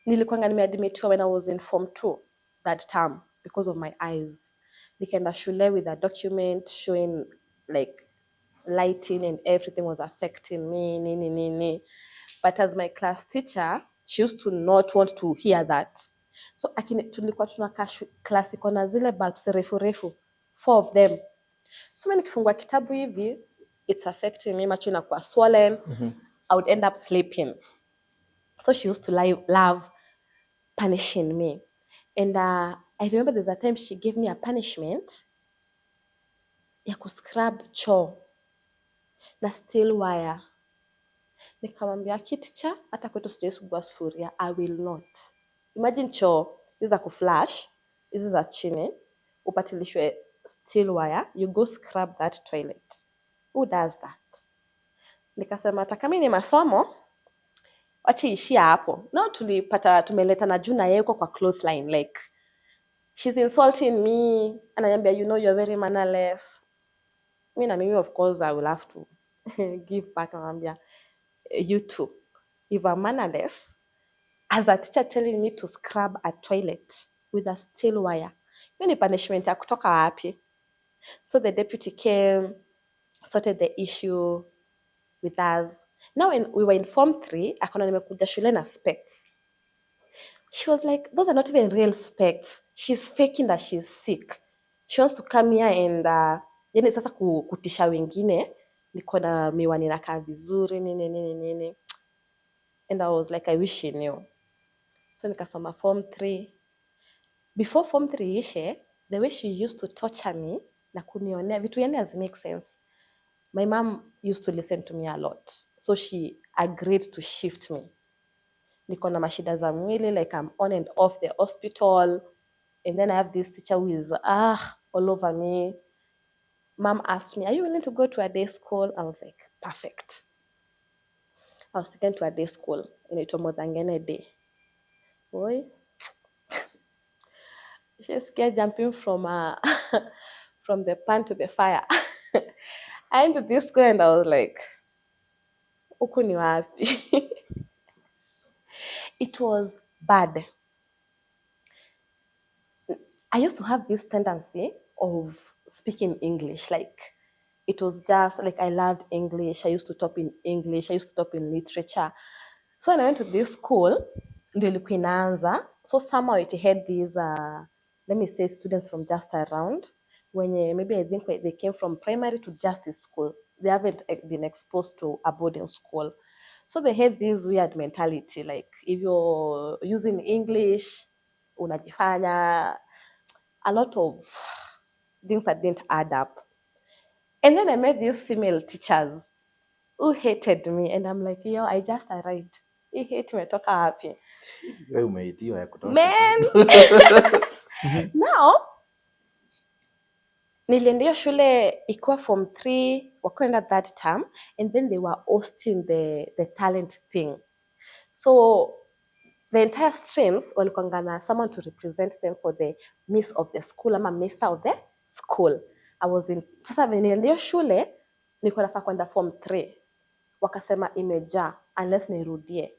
nilikuwa nimeadmitiwa when I was in form 2 that term because of my eyes. Nikaenda shule with a document showing like lighting and everything was affecting me, nini. But as my class teacher, she used to not want to hear that. So tulikuwa tunakaa class iko na zile bulbs refu 4 of them. So mimi nikifungua kitabu hivi, it's affecting me, macho inakuwa swollen. I would end up sleeping. So she used to love punishing me. And I remember there's a time she gave me a punishment ya kuscrub choo na steel wire. Nikamwambia, teacher, hata kwetu sijaisugua sufuria, I will not. Imagine choo, hizi za kuflash, hizi za chini, upatilishwe steel wire, you go scrub that toilet. Who does that? Nikasema, hata kama ni masomo, wacha ishia hapo. No, tumeleta na juu na yeye kwa clothesline, like, she's insulting me, ananiambia, you know, you're very mannerless. Mimi of course, I will have to give back, ananiambia, you two, if I'm mannerless, as a teacher telling me to scrub a toilet with a steel wire, hiyo ni punishment ya kutoka wapi? So the deputy came, sorted the issue with us. Now when we were in form 3, akaona nimekuja shule na specs. She was like, those are not even real specs. She's faking that she's sick. She wants to come here and yani sasa kutisha wengine niko na miwani nakaa vizuri nini nini nini. And I was like, I wish she knew. So nikasoma form 3. Before form 3 ishe, the way she used to torture me na kunionea vitu yani has make sense. My mom used to listen to me a lot. So she agreed to shift me. Niko na mashida za mwili, like I'm on and off the hospital. And then I have this teacher who is all over me. Mom asked me, are you willing to go to a day school? I was like, perfect. I was taken to a day school inaitwa Modhangene Day. Boy, she's scared jumping from from the pan to the fire. I went to this school and I was like, huku ni wapi? It was bad. I used to have this tendency of speaking English. Like, it was just like I loved English. I used to talk in English. I used to talk in literature. So when I went to this school, ndio ilikuwa inaanza. So somehow it had these, let me say, students from just around. When maybe I think they came from primary to just this school. They haven't been exposed to a boarding school. So they had this weird mentality. Like, if you're using English, unajifanya, a lot of things that didn't add up. And then I met these female teachers who hated me. And I'm like, yo, I just arrived. Hii hate imetoka wapi? Wewe umeitiwa ya kutosha. Man! Now, niliendea shule ikiwa form 3, wakaenda that term, and then they were hosting the talent thing. So the entire streams walikuanga na someone to represent them for the miss of the school ama mister of the school. I was in, sasa niliendea shule nilikuwa nafaa kwenda form 3. Wakasema imejaa unless nirudie.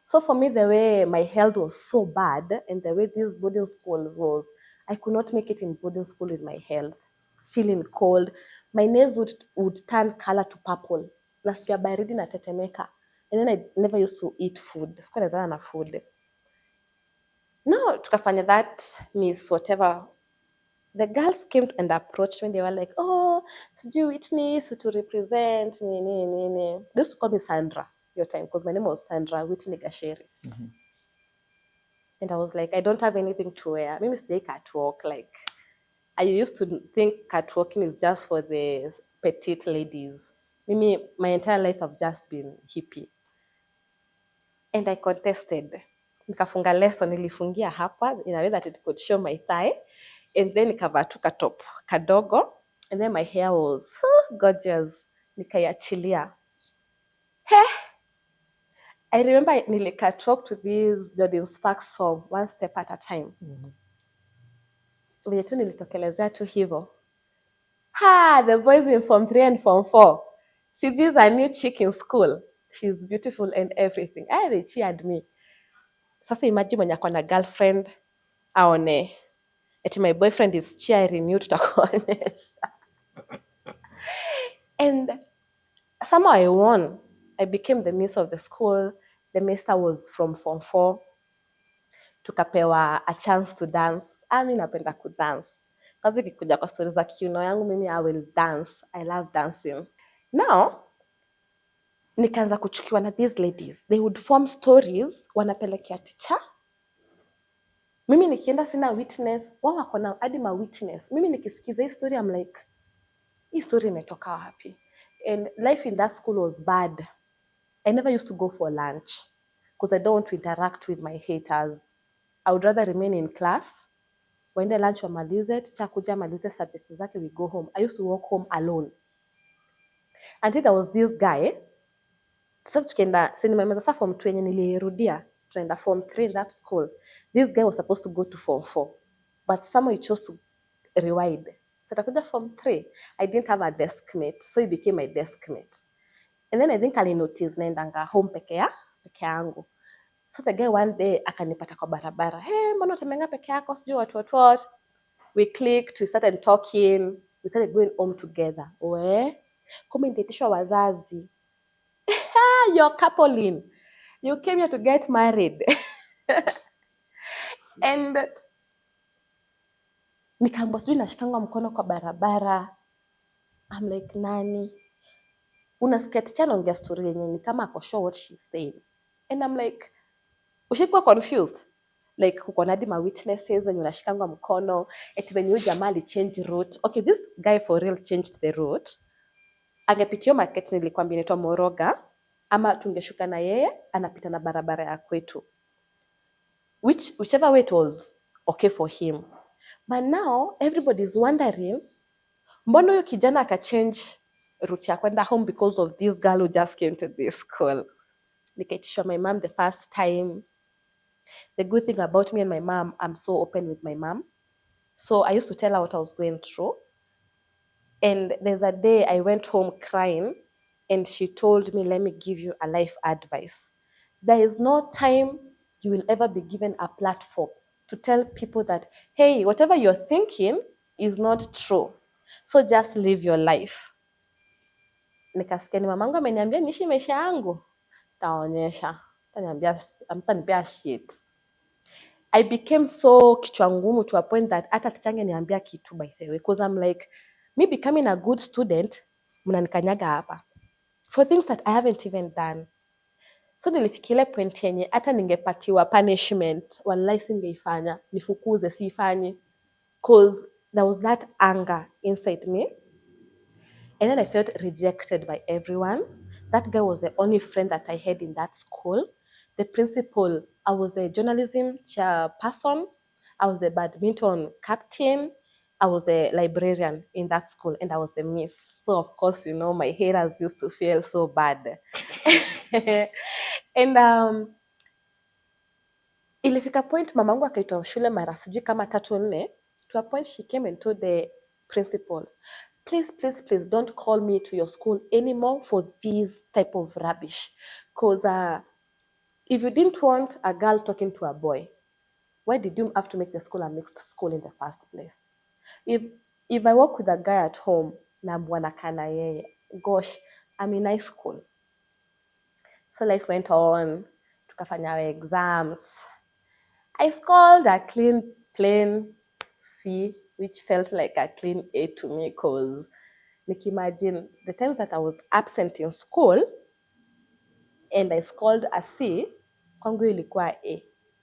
So for me, the way my health was so bad and the way these boarding schools was, I could not make it in boarding school with my health. Feeling cold. My nails would turn color to purple. Nasikia baridi na tetemeka. And then I never used to eat food. Sikuwa nazana na food. No, tukafanya that miss whatever. The girls came and approached me. They were like, oh, sijui Whitney, so to represent, nini. They used to call me Sandra your time because my name was Sandra Whitney Gasheri. Mhm. And I was like, I don't have anything to wear. Maybe stay catwalk. Like, I used to think catwalking is just for the petite ladies. Maybe my entire life I've just been hippie. And I contested. Nikafunga lesson, nilifungia hapa in a way that it could show my thigh. And then nikavaa tu katop kadogo. And then my hair was gorgeous. Nikaiachilia. I remember nilikatwalk to this Jordan Sparks song, One Step at a Time. Venye tu nilitokelezea tu hivyo. The boys in form 3 and form 4. See, this is a new chick in school. She's beautiful and everything. They cheered me. Sasa imagine mwenye ako na girlfriend aone eti my boyfriend is cheering you, tutakuonyesha. And somehow I won. I became the miss of the school. The mister was from form 4. Tukapewa a chance to dance. Mi napenda kudance. Kazi ikikuja kwa stories za kiuno yangu mimi I will dance. I love dancing. Now, nikaanza kuchukiwa na these ladies. They would form stories, wanapelekea teacher. Mimi nikienda sina witness, wao wako na hadi ma witness. Mimi nikisikiza hii story I'm like, hii story imetoka wapi? And life in that school was bad. I never used to go for lunch because I don't want to interact with my haters. I would rather remain in class. Waende lunch wamalize, teacher kuja malize subjects zake, we go home. I used to walk home alone. Until there was this guy. Sasa tukienda sinimaliza sasa form 2 yenye nilirudia, tunaenda form 3 in that school. This guy was supposed to go to form 4, but somehow he chose to rewind. So takuja form 3, I didn't have a desk mate, so he became my desk mate. And then I think alinotice naendanga home peke yangu. So the guy one day akanipata kwa barabara. Hey, mbona utemenga peke yako? Sijui what. We clicked, we started talking, we started going home together. Kumbe nitaitishwa wazazi. You're coupling. You came here to get married. And nikaambiwa sijui nashikangwa mkono kwa barabara. I'm like, nani? Unasikia ticha anaongea story yenye ni kama ako sure what she's saying. And I'm like, ushikuwa confused. Like kuko na hadi ma witnesses wenye unashikangwa mkono, eti venye huyu jamaa alichange route. Okay, this guy for real changed the route. Angepitia market nilikwambia inaitwa Moroga, ama tungeshuka na yeye anapita na barabara ya kwetu. Whichever way it was okay for him. But now everybody's wondering, mbona huyo kijana akachange route ya kwenda home because of this girl who just came to this school. Nikaitishwa my mom the first time. The good thing about me and my mom, I'm so open with my mom. So I used to tell her what I was going through. And there's a day I went home crying and she told me, let me give you a life advice. There is no time you will ever be given a platform to tell people that, hey, whatever you're thinking is not true. So just live your life. Nikasikia ni mamangu ameniambia niishi maisha yangu. Taonyesha. Mtanipea shit. I became so kichwa ngumu to a point that hata tichange niambia kitu by the way. Because I'm like, me becoming a good student, mnanikanyaga hapa. For things that I haven't even done. So nilifikiria point yenye, hata ningepatiwa punishment, wallahi singeifanya, nifukuze, siifanyi. Because there was that anger inside me. And then I felt rejected by everyone. That guy was the only friend that I had in that school. The principal, I was the journalism chairperson. I was the badminton captain. I was the librarian in that school, and I was the miss. So, of course, you know, my haters used to feel so bad. And ilifika point mamangu akaitwa shule mara sijui kama 3-4. To a point she came and told the principal, please don't call me to your school anymore for this type of rubbish. Because if you didn't want a girl talking to a boy, why did you have to make the school a mixed school in the first place? If I work with a guy at home, na bwana kana yeye, gosh, I'm in high school. So life went on, tukafanya our exams. I scored a clean plain C, which felt like a clean A to me because nikimagine the times that I was absent in school and I scored a C, kwangu ilikuwa A.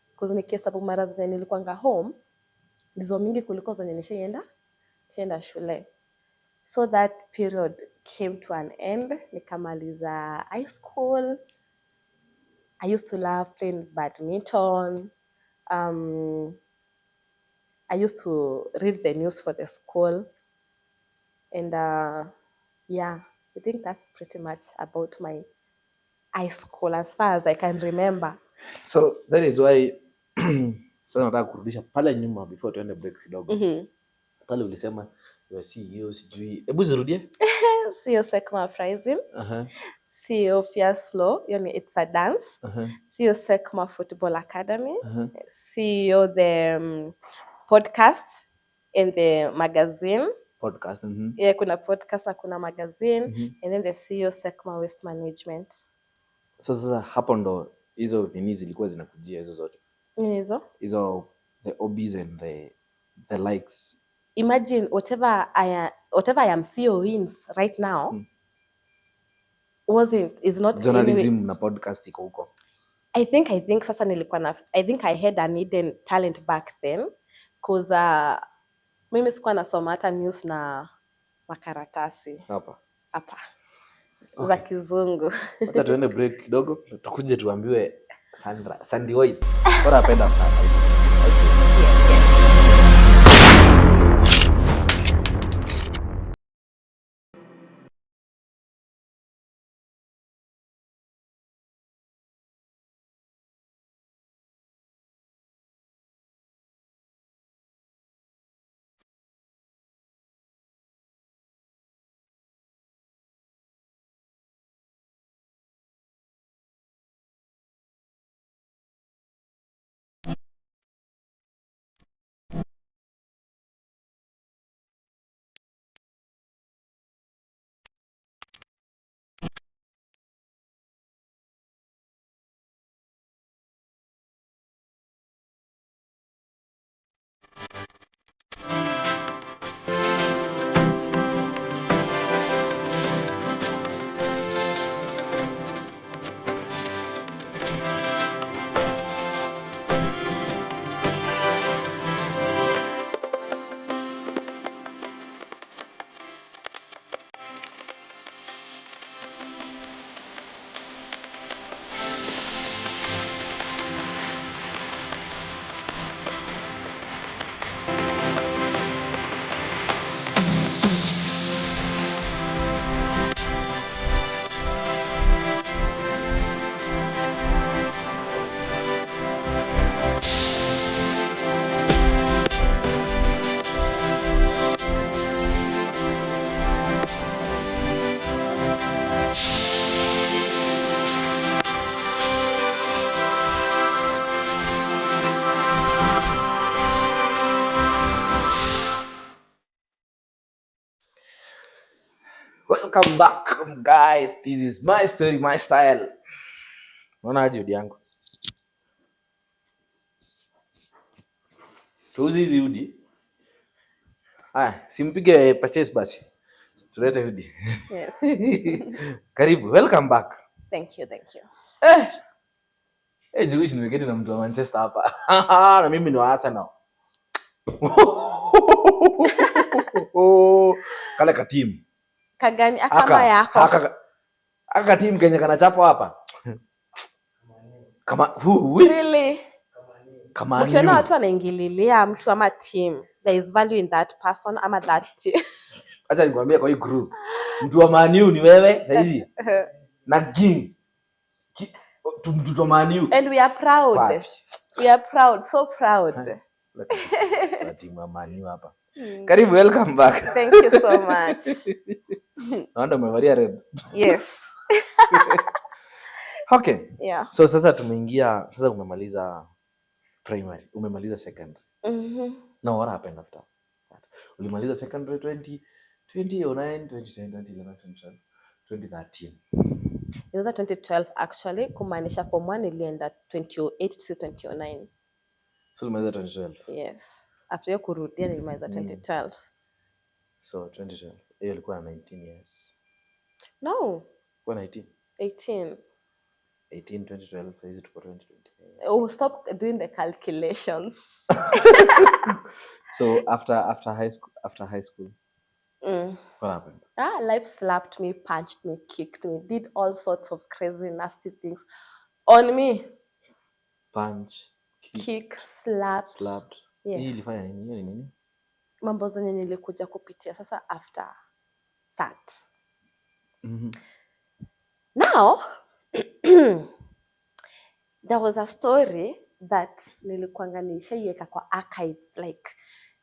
Because nikihesabu mara zenye nilikuwanga home, ndizo mingi kuliko zenye nishaenda shule. So that period came to an end. Nikamaliza high school. I used to love playing badminton. I used to read the news for the school. And yeah, I think that's pretty much about my high school as far as I can remember. So that is why sasa nataka kurudisha pale nyuma before tuende break kidogo. Pale ulisema you are CEO sijui. Hebu zirudie. CEO Sekma Uprising. CEO Fierce Flow, it's a dance. CEO Sekma Football Academy. CEO the podcast and the magazine. Podcast. Yeah, kuna podcast na kuna magazine. And then the CEO Sekma Waste Management. So sasa hapo ndo hizo nini zilikuwa zinakujia hizo zote. Hizo? Hizo the hobbies and the likes. Imagine whatever I am CEO in right now is not journalism anyway. Na podcast iko huko. I think sasa nilikuwa na I had an hidden talent back then because mimi sikuwa nasoma hata news na makaratasi Hapa. Okay. Za kizungu. Acha tuende break kidogo, tukuje tuambiwe Sandy White. Bora apenda Welcome back, guys. This is my story, my style. Unaona aje udi yangu? Tuuzi hizi udi. Haya, simpige purchase basi. Tulete udi. Yes. Karibu, welcome back. Thank you, thank you. Jiwishi nimeketi na mtu wa Manchester hapa. Na mimi ni wa Arsenal. Kale ka team. Kagani akama yako. Aka team Kenya kanachapwa hapa. Kama Really? Kama ukiona watu wanaingililia mtu ama team, there is value in that person ama that team. Acha nikwambie kwa hii group. Mtu wa Man U ni wewe saizi. Na King. Mtu wa Man U. And we are proud. Wapi? We are proud, so proud. Timu ya Man U hapa. Karibu, welcome back. Thank you so much. Naona umevalia red. Yes. Okay. Yeah. So sasa tumeingia, sasa umemaliza primary, umemaliza secondary. Now what happened after that? Ulimaliza secondary 2009, 2010, 2011, 2012, 2013. It was 2012 actually, kumaanisha form 1 ilienda 2008 to 2009. So ulimaliza 2012. Yes. After hiyo kurudia nilimaliza 2012. So 2012. Hiyo ilikuwa 19 years. No. Kwa 19. 18. 18, 2012, hizi tuko 2020. Oh, stop doing the calculations. So after high school, what happened? Life slapped me, punched me, kicked me, did all sorts of crazy, nasty things on me. Punch, kick, slapped. Yes. Hii ilifanya nini? Mambo zenye nilikuja kupitia sasa after that. Now, there was a story that nilikuanga nishaiweka kwa archives, like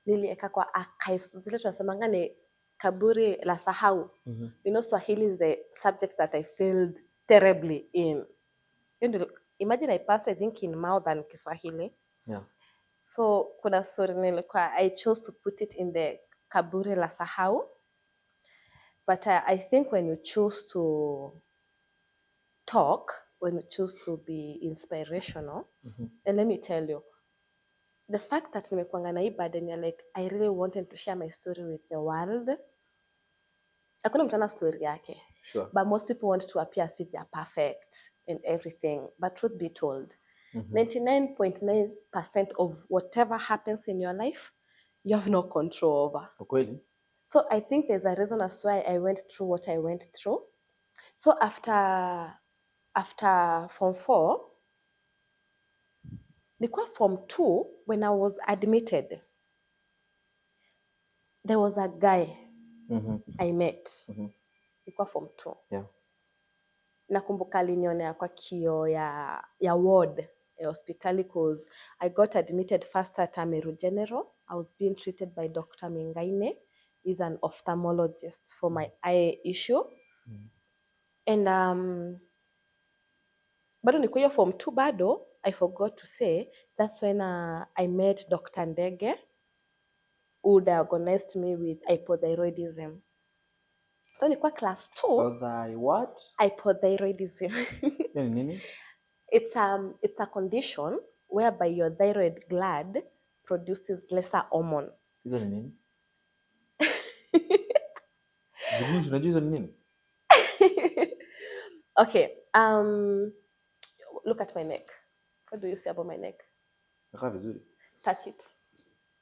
niliweka kwa archives zile tunasemanga ni kaburi la sahau. You know, Swahili is the subject that I failed terribly in. You know, imagine I passed, I think, in more than Kiswahili. Yeah. So kuna story nilikuwa, I chose to put it in the kaburi la sahau. But I think when you choose to talk, when you choose to be inspirational, and let me tell you, the fact that nimekuanga na hii burden ya like I really wanted to share my story with the world. Hakuna mtu ana story yake. Sure. But most people want to appear as if they are perfect in everything. But truth be told, 99.9% of whatever happens in your life, you have no control over. Ukweli? So I think there's a reason as why I went through what I went through. So after form 4, nilikuwa form 2 when I was admitted. There was a guy I met. Nilikuwa form 2. Yeah. Nakumbuka alinionea kwa kioo ya ward ya hospitali because I got admitted first at Ameru General. I was being treated by Dr. Mingaine. He's an ophthalmologist for my eye issue. And bado niko hiyo form 2 bado, I forgot to say, that's when I met Dr. Ndege, who diagnosed me with hypothyroidism. So nilikuwa class 2. What? Hypothyroidism. Nini? It's a condition whereby your thyroid gland produces lesser hormone. Hizo ni nini? Zigushi, unajua hizo ni nini? Okay. Look at my neck. What do you see about my neck? Nakaa vizuri. Touch it.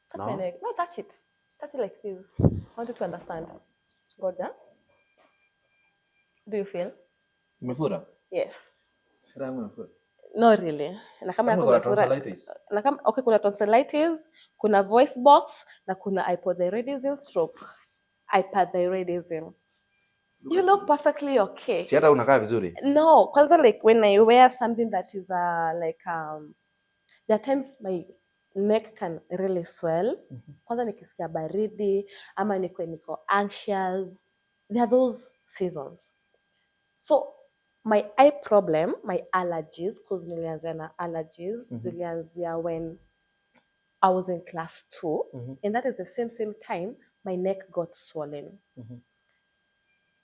Touch No. my neck. No, touch it. Touch it like this. I want you to understand. Good, huh? Do you feel? Umefura? Yes. Sira yangu imefura. No, really. Na kama yako kuna imefura. tonsillitis. Na kama okay, kuna tonsillitis, kuna voice box, na kuna hypothyroidism stroke. Hyperthyroidism. You look perfectly okay. Si hata unakaa vizuri? No, kwanza like when I wear something that is there are times my neck can really swell. Kwanza nikisikia baridi ama niko anxious. There are those seasons. So my eye problem, my allergies, because nilianzia na allergies, zilianzia when I was in class 2, and that is the same time my neck got swollen.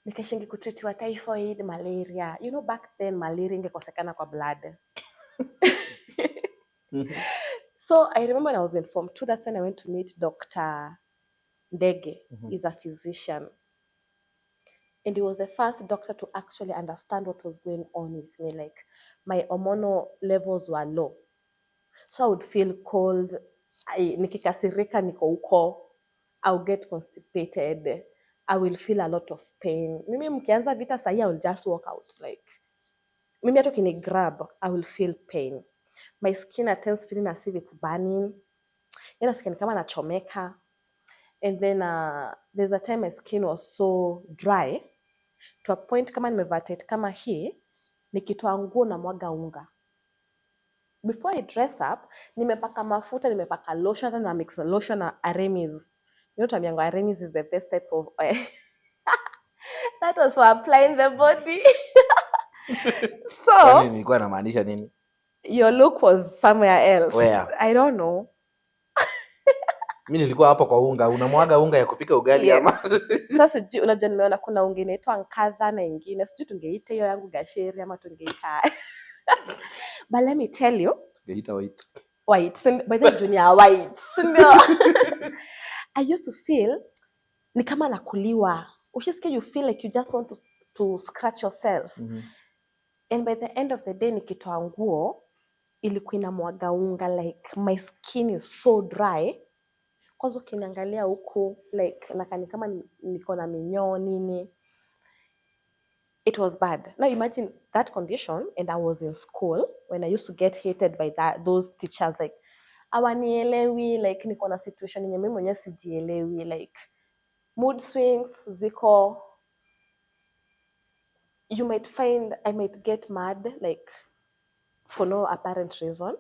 nikashingi kutritiwa typhoid, malaria. You know, back then malaria ingekosekana kwa blood. So I remember when I was in Form 2, that's when I went to meet Dr. Ndege. He's a physician. And he was the first doctor to actually understand what was going on with me. Like, my hormonal levels were low. So I would feel cold. Nikikasirika niko uko. I'll get constipated. I will feel a lot of pain. Mimi mkianza vita sahi, I will just walk out. Like, mimi hata ukini grab, I will feel pain. My skin at times feeling as if it's burning. Yana skin kama nachomeka. And then there's a time my skin was so dry to a point kama nimevaa tight kama hii, nikitoa nguo na mwaga unga. Before I dress up, nimepaka mafuta, nimepaka lotion, na mix lotion na Aremis. You know tamiango Aremis is the best type of oil. That was for applying the body. So nilikuwa inamaanisha nini? Your look was somewhere else. Where? I don't know. Mimi nilikuwa hapo kwa unga, unamwaga unga ya kupika ugali ama? Sasa unajua nimeona kuna unga inaitwa nkadha na ingine. Sijui tungeita hiyo yangu gasheri ama tungeita. But let me tell you. Tungeita white. White. By the junior white. I used to feel ni kama nakuliwa. Ushisikia you feel like you just want to scratch yourself. And by the end of the day nikitoa nguo ilikuwa inamwaga unga, like my skin is so dry. Kwanza ukiniangalia huku like nakani kama niko na minyoo nini. It was bad. Now imagine that condition, and I was in school when I used to get hated by those teachers, like awanielewi, like niko na situation yenye mimi mwenyewe sijielewi, like mood swings ziko. You might find I might get mad, like for no apparent reason.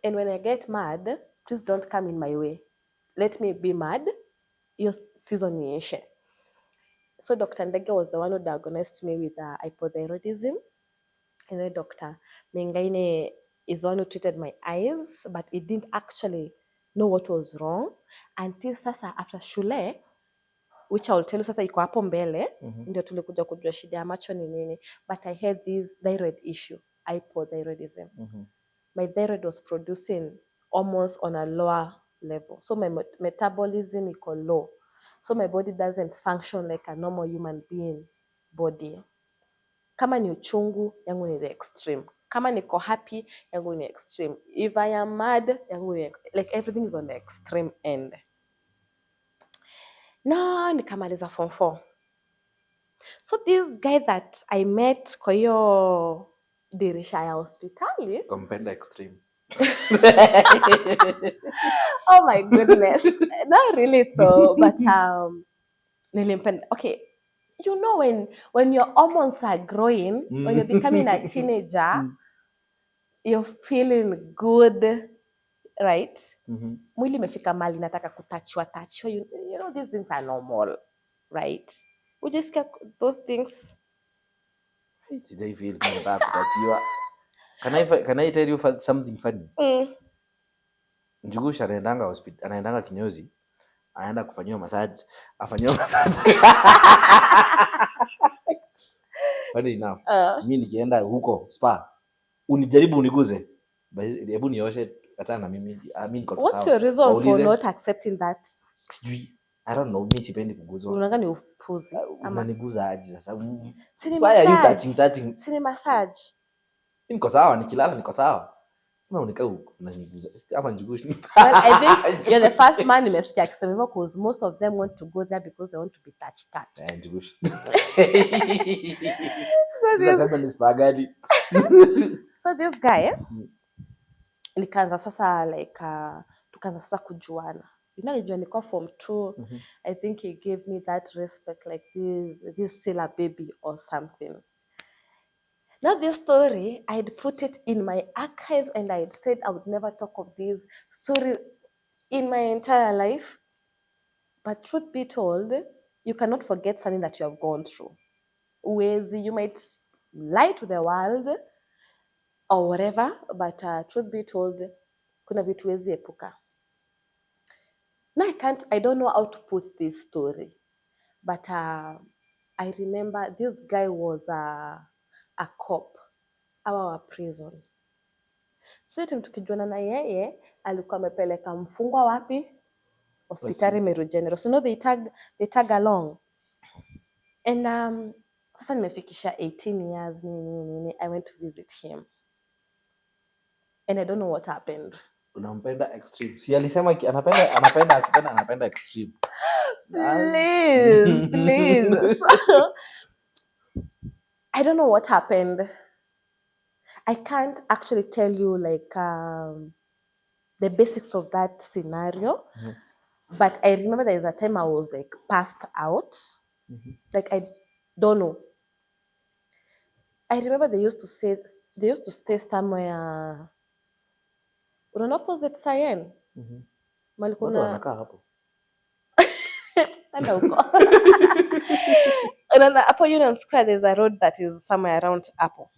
And when I get mad, please don't come in my way. Let me be mad. Your season niishe. So Dr. Ndege was the one who diagnosed me with hypothyroidism. And then Dr. Mengaine is the one who treated my eyes, but he didn't actually know what was wrong until sasa after shule, which I will tell you sasa iko hapo mbele, ndio tulikuja kujua shida ya macho ni nini. But I had this thyroid issue, hypothyroidism. My thyroid was producing almost on a lower level. So my metabolism iko low. So my body doesn't function like a normal human being body. Kama ni uchungu, yangu ni the extreme. Kama niko happy, yangu ni extreme. If I am mad, yangu ni like everything is on the extreme end. Na nikamaliza form 4. So this guy that I met kwa hiyo dirisha ya hospitali. Compenda extreme. Oh my goodness. Not really though, but nilimpenda. Okay. You know when your hormones are growing, when you're becoming a teenager, you're feeling good, right? Mwili imefika mali nataka kutachwa. You know these things are normal, right? We just get those things. Sijai feel nataka kutachwa. Can I tell you something funny? Njugusha anaendanga kinyozi, anaenda kufanyiwa massage, afanyiwa massage. Funny enough, mimi nikienda huko spa, unijaribu uniguze, hebu nioshe hata na mimi. What's your reason for not accepting that? Sijui. I don't know, mimi sipendi kuguzwa. Unaanga ni upuzi. Unaniguza aje sasa? Why are you touching? Sini massage. Niko sawa, nikilala niko sawa. Kama unikao unaniguza kama njugushi. Well, I think you're the first man nimesikia akisema because most of them want to go there because they want to be touched. Njugushi. So this guy nikaanza sasa like tukaanza sasa kujuana. You know, when you form 2, I think he gave me that respect, like this still a baby or something. Now this story, I'd put it in my archives and I'd said I would never talk of this story in my entire life. But truth be told, you cannot forget something that you have gone through. You might lie to the world or whatever, but truth be told, kuna vitu wezi epuka. Now I don't know how to put this story, but I remember this guy was a cop our prison. So time tukijuana na yeye alikuwa amepeleka mfungwa wapi? Hospitali Meru General. So no, they tag along. And sasa nimefikisha 18 years I went to visit him. And I don't know what happened. Unampenda extreme. Si alisema anapenda extreme. Please. So, I don't know what happened. I can't actually tell you like the basics of that scenario. But I remember there is a time I was like passed out. Like I don't know. I remember they used to stay somewhere. Unaona opposite Sayen. Mali Watu kuna wanakaa hapo. enda huko. Unaona hapo Union Square there's a road that is somewhere around hapo.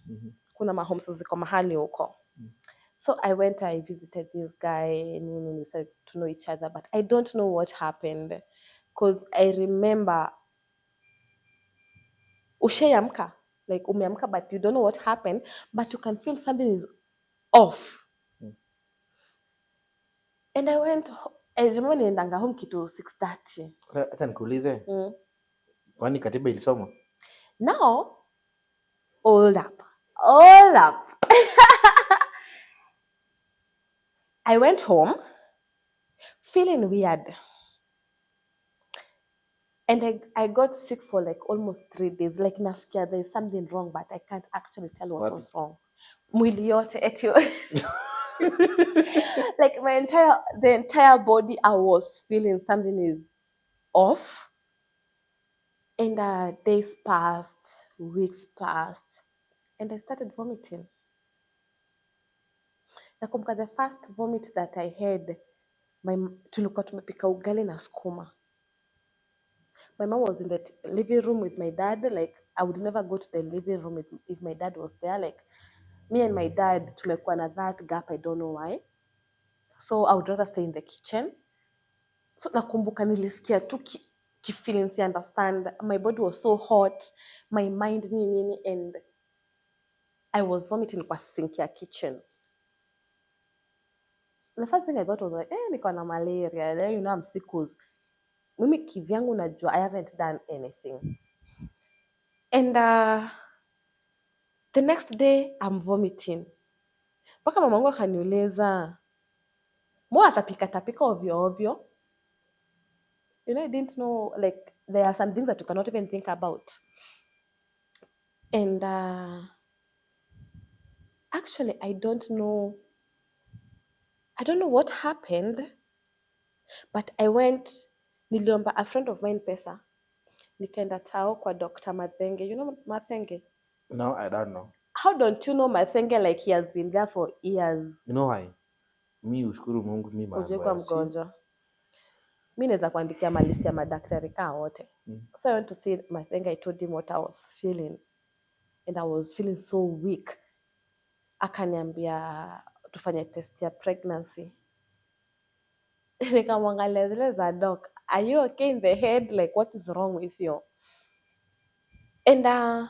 Kuna mahomes ziko mahali huko. So I went, I visited this guy, and we started to know each other, but I don't know what happened. Because I remember ushayamka, like umeamka, but you don't know what happened, but you can feel something is off. And I remember niendanga home kitu 6:30. Acha nikuulize. Kwani katiba ilisoma? Now, hold up. I went home feeling weird. And I got sick for like almost 3 days. Like nasikia there is something wrong, but I can't actually tell what was wrong. Mwili yote etio. Like the entire body, I was feeling something is off. And days passed, weeks passed, and I started vomiting. Nakumbuka the first vomit that I had, tulikuwa tumepika ugali na skuma. My mom was in the living room with my dad. Like I would never go to the living room if my dad was there. Like me and my dad, tumekuwa na that gap. I don't know why. So I would rather stay in the kitchen. So nakumbuka nilisikia tu feelings, you understand. My body was so hot, my mind and I was vomiting kwa sink ya kitchen. The first thing I thought was like, niko na malaria. You know I'm sick cause mimi kivyangu najua I haven't done anything. And the next day I'm vomiting. Mpaka mamangu akaniuliza, mbona atapika ovyo ovyo? You know, I didn't know, like, there are some things that you cannot even think about. And actually, I don't know what happened, but I went, niliomba a friend of mine pesa. Nikaenda tao kwa Dr. Mathenge. You know Mathenge? No, I don't know. How don't you know Mathenge like he has been there for years? You know why? Mi ushukuru Mungu mi mambo Ujekuwa mgonjwa. Mi naweza kuandikia malisti ya madaktari kaa wote. So I went to see Mathenge. I told him what I was feeling. And I was feeling so weak. Akaniambia tufanye test ya pregnancy. Nikamwangalia zile za doc. Are you okay in the head? Like what is wrong with you? And I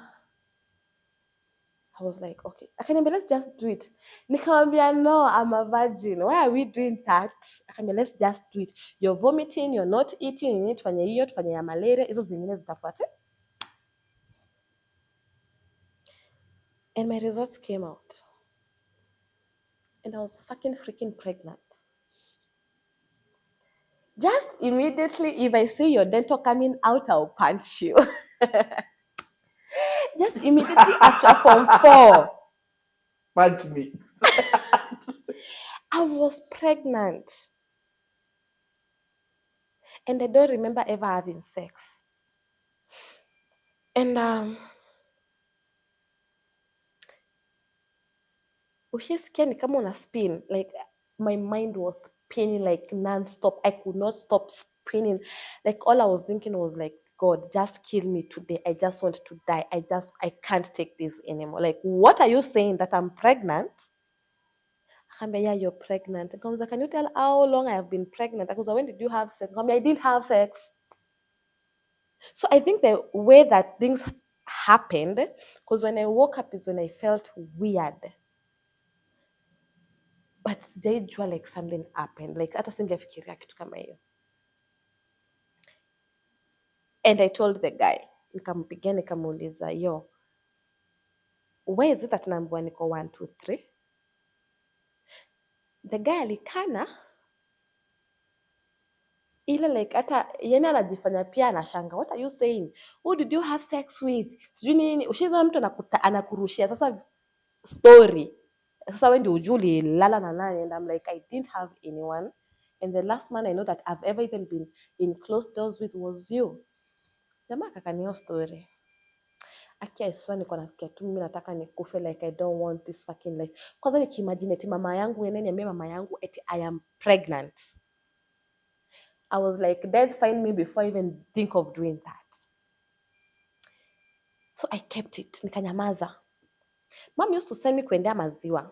was like, okay. Akaniambia let's just do it. Nikamwambia no, I'm a virgin. Why are we doing that? Akaniambia let's just do it. You're vomiting, you're not eating, you need tufanye hiyo, tufanye ya malaria, hizo zingine zitafuate. And my results came out. And I was fucking freaking pregnant. Just immediately, if I see your dental coming out, I'll punch you. Just immediately after Form 4. Punch me. I was pregnant. And I don't remember ever having sex. And ushisikia ni kama una spin. Like my mind was spinning like non-stop. I could not stop spinning. Like all I was thinking was like, God, just kill me today. I just want to die. I can't take this anymore. Like, what are you saying, that I'm pregnant? Yeah, you're pregnant. Can you tell how long I have been pregnant? When did you have sex? I didn't have sex. So I think the way that things happened, because when I woke up is when I felt weird. But sijaijua like something happened. Like hata singefikiria kitu kama hiyo. And I told the guy, nikampigia nikamuuliza, yo, where is it that naambiwa niko 1, 2, 3? The guy alikana ile like hata yeye anajifanya pia anashanga, what are you saying? Who did you have sex with? Sijui nini. Ushiza mtu anakurushia sasa story. Sasa wewe ndio ujuli lala na nani, and I'm like, I didn't have anyone, and the last man I know that I've ever even been in close doors with was you. Jamaa akakanio story. Aki I swear niko nasikia tu mimi nataka nikufe, like I don't want this fucking life. Kwanza nikiimagine eti mama yangu niambia mama yangu eti I am pregnant. I was like, death find me before I even think of doing that. So I kept it, nikanyamaza. Mom used to send me kuendea maziwa.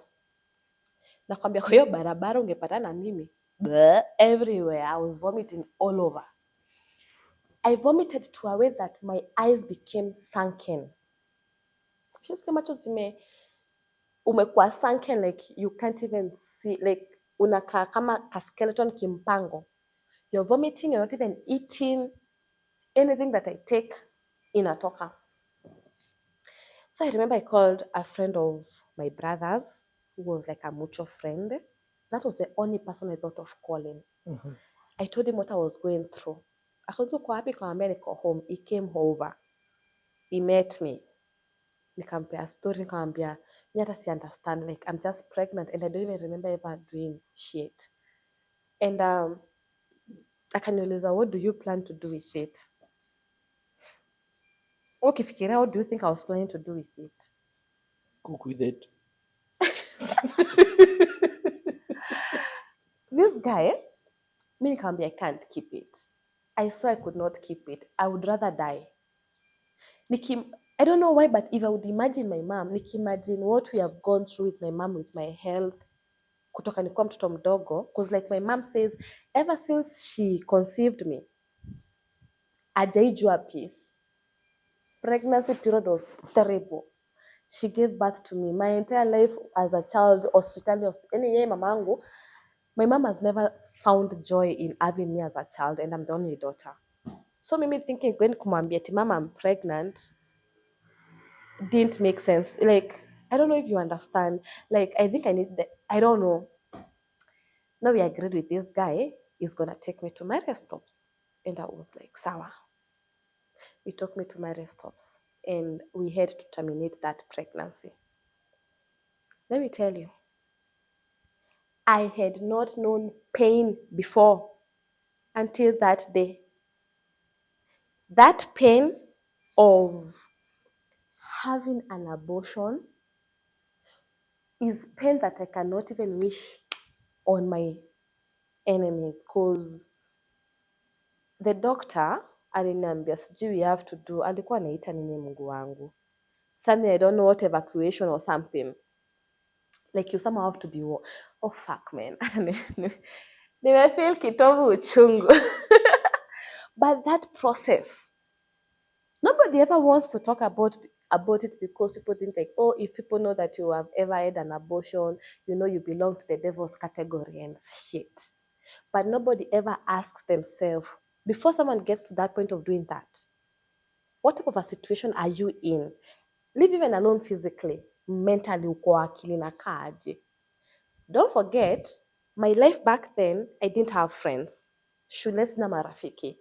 Nakwambia kwa hiyo barabara ungepatana na mimi. Everywhere. I was vomiting all over. I vomited to a way that my eyes became sunken. Ukisikia macho umekuwa sunken, like you can't even see, like unakaa kama ka skeleton kimpango. You're vomiting, you're not even eating. Anything that I take inatoka. So I remember I called a friend of my brother's, who was like a mutual friend. That was the only person I thought of calling. Mm-hmm. I told him what I was going through. Akaanza kwa happy kwa America home. He came over. He met me. Nikampea story, nikamwambia, "Mimi hata si understand, like I'm just pregnant and I don't even remember ever doing shit." And akaniuliza, "What do you plan to do with it?" Ukifikiria, what do you think I was planning to do with it? Cook with it. This guy, me nikamwambia, I can't keep it. I swear I could not keep it. I would rather die. I don't know why, but if I would imagine my mom, nikimagine what we have gone through with my mom, with my health, kutoka nikuwa mtoto mdogo, because like my mom says, ever since she conceived me, hajaijua peace. Pregnancy period was terrible. She gave birth to me. My entire life as a child, mamangu, my mom has never found joy in having me as a child, and I'm the only daughter. So mimi thinking going kumwambia ati mama I'm pregnant didn't make sense. Like, I don't know if you understand. Like, I think I don't know. Now we agreed with this guy, he's gonna take me to my rest stops. And I was like, sawa. He took me to my rest stops and we had to terminate that pregnancy. Let me tell you, I had not known pain before until that day. That pain of having an abortion is pain that I cannot even wish on my enemies, because the doctor aliniambia sijui we have to do, alikuwa anaita nini Mungu wangu, something I don't know, what, evacuation or something, like you somehow have to be, oh fuck man, nimefeel kitovu uchungu. But that process, nobody ever wants to talk about it, because people think like, oh, if people know that you have ever had an abortion, you know you belong to the devil's category and shit. But nobody ever asks themselves, before someone gets to that point of doing that, what type of a situation are you in? Leave even alone physically, mentally, uko akili na kaaje. Don't forget, my life back then, I didn't have friends. Shule sina marafiki.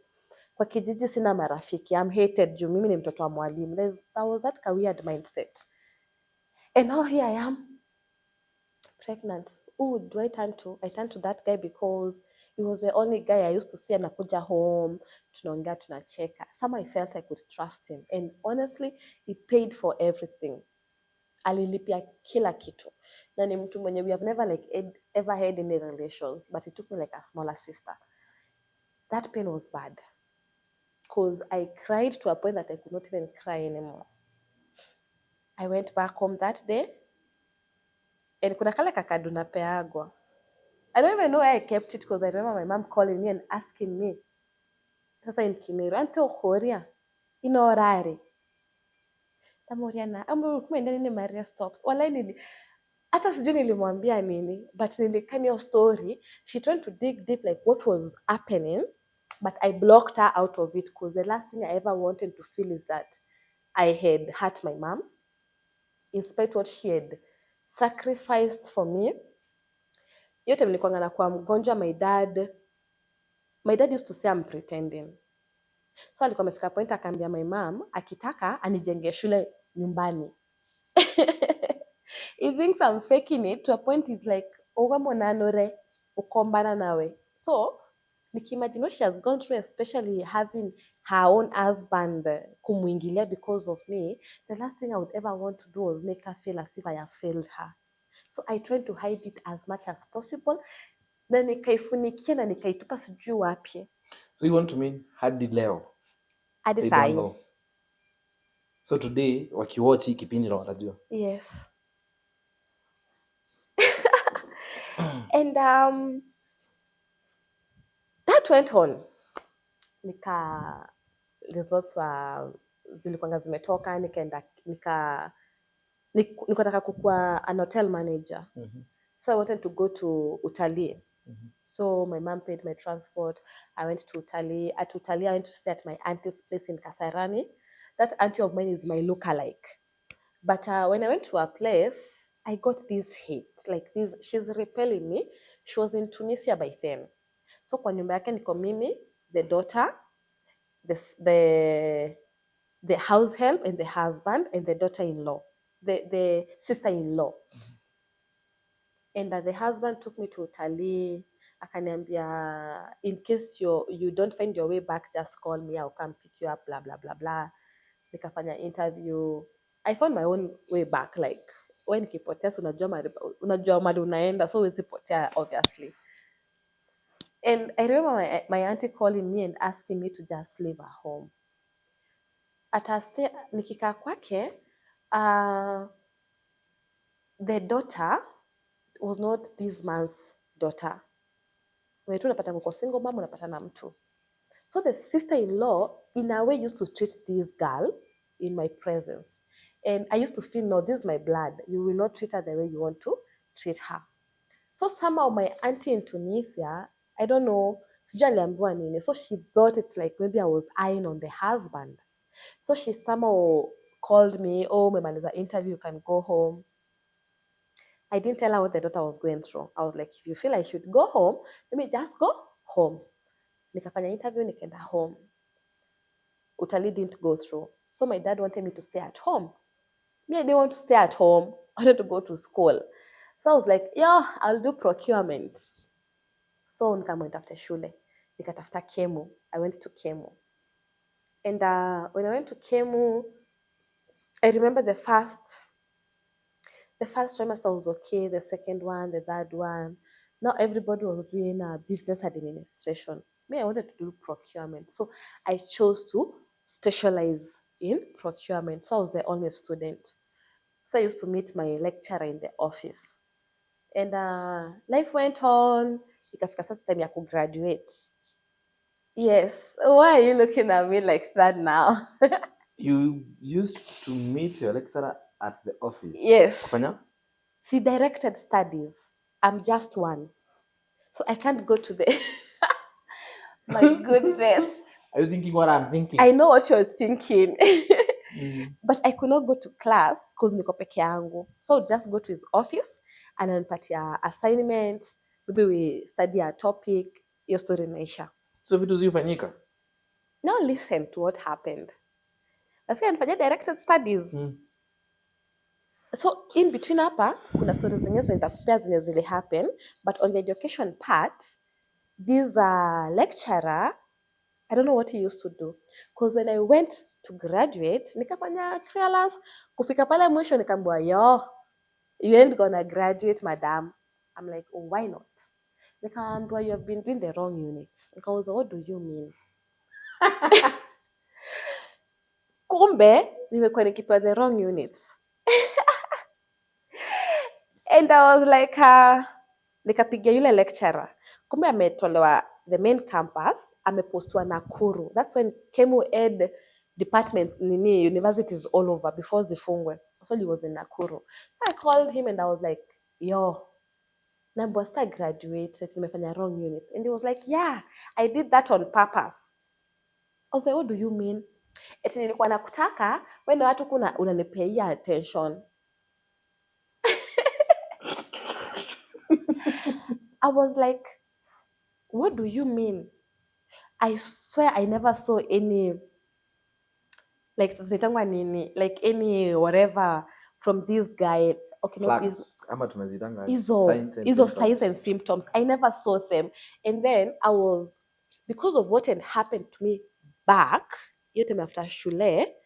Kwa kijiji sina marafiki. I'm hated juu mimi ni mtoto wa mwalimu. There was that weird mindset. And now here I am, pregnant. Who do I turn to? I turned to that guy because he was the only guy I used to see anakuja home, tunaongea, tunacheka. Somehow I felt I could trust him. And honestly, he paid for everything. Alilipia kila kitu. Na ni mtu mwenye we have never like ever had any relations, but he took me like a smaller sister. That pain was bad, because I cried to a point that I could not even cry anymore. I went back home that day, and kuna kale kakadu napeagwa. I don't even know where I kept it, because I remember my mom calling me and asking me, sasa in Kimeru, ante ukoria? inorari tamoriana ambo kumenda nini Maria stops wala nini hata sijui nilimwambia nini, but nilikani hiyo story, she tried to dig deep like what was happening, but I blocked her out of it because the last thing I ever wanted to feel is that I had hurt my mom, in spite what she had sacrificed for me. Yote nilikuwa nakuwa mgonjwa, my dad used to say I'm pretending. So alikuwa amefika point akaambia my mom akitaka anijenge shule nyumbani. He thinks I'm faking it to a point he's like, "Ogamonanore ukombana nawe." So nikimagine what she has gone through, especially having her own husband kumuingilia because of me, the last thing I would ever want to do was make her feel as if I have failed her. So I tried to hide it as much as possible. Na nikaifunikia na nikaitupa sijui wapi. So you want to mean hadi leo? Hadi They don't sahi. know. So today wakiwatch hii kipindi na watajua. Yes. And that went on. Results zilikuwa zimetoka, nikataka kukuwa an hotel manager. So I wanted to go to utalii. So my mom paid my transport. I went to utalii. At utalii, I went to stay at my auntie's place in Kasarani. That auntie of mine is my lookalike. But when I went to her place, I got this hate. Like this, she's repelling me. She was in Tunisia by then. So kwa nyumba yake niko mimi, the daughter, the house help and the husband and the daughter-in-law, the sister-in-law. And the husband took me to utalii, akaniambia, in case you don't find your way back, just call me, I'll come pick you up, blah blah blah blah. Nikafanya interview. I found my own way back. Like when nikipotea, unajua mali unaenda, so huwezi potea obviously. And I remember my auntie calling me and asking me to just leave her home. Nikikaa kwake, the daughter was not this man's daughter. Wewe tu unapata mko single mom, unapata na mtu. So the sister-in-law in a way used to treat this girl in my presence. And I used to feel, no, this is my blood. You will not treat her the way you want to treat her. So somehow my auntie in Tunisia, I don't know, so she thought it's like maybe I was eyeing on the husband. So she somehow called me, oh, umemaliza interview, you can go home. I didn't tell her what the daughter was going through. I was like, if you feel I should go home, let me just go home. Nikafanya interview, nikaenda home. Utalii didn't go through. So my dad wanted me to stay at home. Me, I didn't want to stay at home. I wanted to go to school. So I was like, yeah, I'll do procurement. So nikamwenda after shule. Nikatafuta Kemu. I went to Kemu. And when I went to Kemu, I remember the first trimester was okay, the second one, the third one. Now everybody was doing business administration. Me, I wanted to do procurement. So I chose to specialize in procurement. So I was the only student. So I used to meet my lecturer in the office. And life went on. Ikafika sasa time ya kugraduate. Yes. Why are you looking at me like that now? You used to meet your lecturer at the office? Yes. Kufanya? She directed studies. I'm just one. So I can't go to the... My goodness. Are you thinking what I'm thinking? I know what you're thinking. But I could not go to class because niko peke yangu. So just go to his office and ananipatia assignments. Maybe we study a topic. Your story inaisha. So vitu zifanyika? Now listen to what happened. Nasikia anafanya directed studies. So in between hapa, kuna stories zenye zinatafupia zenye zili happen. But on the education part, this lecturer, I don't know what he used to do. Because when I went to graduate, nikafanya clearance, kufika pale mwisho nikaambiwa, yo, you ain't gonna graduate, madam. I'm like, oh, why not? Nikaambiwa, you have been doing the wrong units. Nikauliza, what do you mean? Kumbe, nimekuwa nikipewa the wrong units. And I was like, nikapigia yule lecturer. Kumbe ametolewa the main campus, amepostiwa Nakuru. That's when Kemu had department universities all over before zifungwe. So he was in Nakuru. So I called him and I was like, yo, Nambo star graduated, nimefanya wrong unit. And he was like, yeah, I did that on purpose. I was like, what do you mean? Eti nilikuwa nakutaka, wewe watu kuna unanipea attention. I was like, what do you mean? I swear I never saw any, like any whatever from this guy. Okay, no, ama tunazitanga hizo signs and symptoms. I never saw them. And then I was, because of what had happened to me back, hiyo time after shule,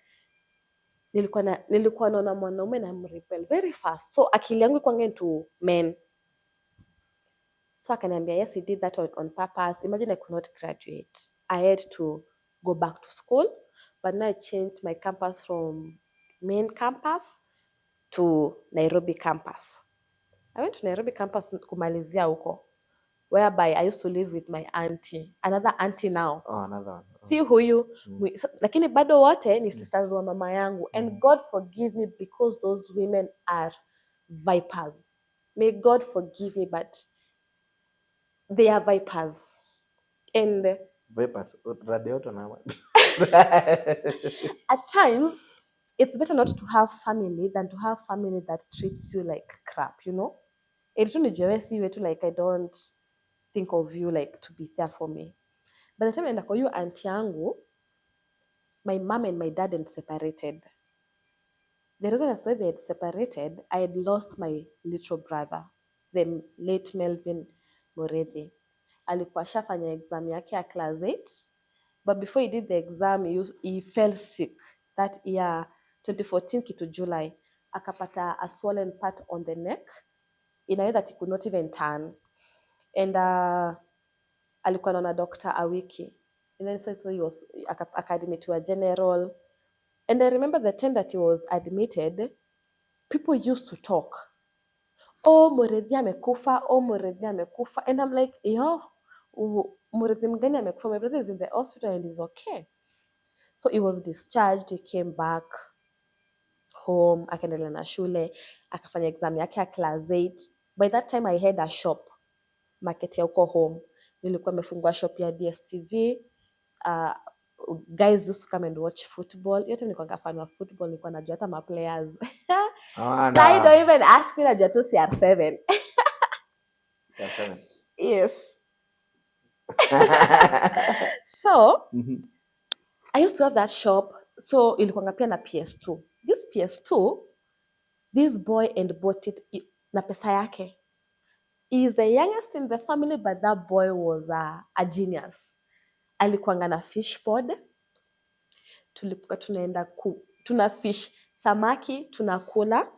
nilikuwa naona mwanaume na mrepel very fast. So akili yangu ikuanga into men. So akaniambia, yes, he did that on purpose. Imagine I could not graduate. I had to go back to school. But now I changed my campus from main campus to Nairobi campus. I went to Nairobi campus kumalizia huko, whereby I used to live with my auntie, another auntie now. Oh, another one. Oh. Si huyu, lakini bado wote ni sisters wa mama yangu. And God forgive me because those women are vipers. May God forgive me, but they are vipers. And vipers, radioto na at times, it's better not to have family than to have family that treats you like crap, you know? Like, I don't think of you like to be there for me. By the time I call you auntie yangu, my mom and my dad had separated. The reason as why they had separated, I had lost my little brother, the late Melvin Morethi. Alikuwa shafanya exam yake ya class 8, but before he did the exam, he fell sick that year, 2014 kitu July. Akapata a swollen part on the neck in a way that he could not even turn. And alikuwa naona doctor a wiki. And then so he was academic to a general. And I remember the time that he was admitted, people used to talk. Oh, Morethi amekufa, oh, Morethi amekufa. And I'm like, yo, Morethi mgani amekufa? My brother is in the hospital and he's okay. So he was discharged, he came back home, akaendelea na shule, akafanya exam yake ya class 8. By that time I had a shop, market ya uko home. Nilikuwa nimefungua shop ya DSTV. Guys used to come and watch football. Yote nilikuwa fan wa football, nilikuwa najua hata ma players. So I don't even ask me, najua tu CR7. CR7. Yes. So, I used to have that shop. So, ilikuwa pia na PS2. This PS2, this boy and bought it na pesa yake. He is the youngest in the family, but that boy was a genius. Alikuwa na fish pod. Tulikuwa tunaenda tuna fish samaki, tunakula.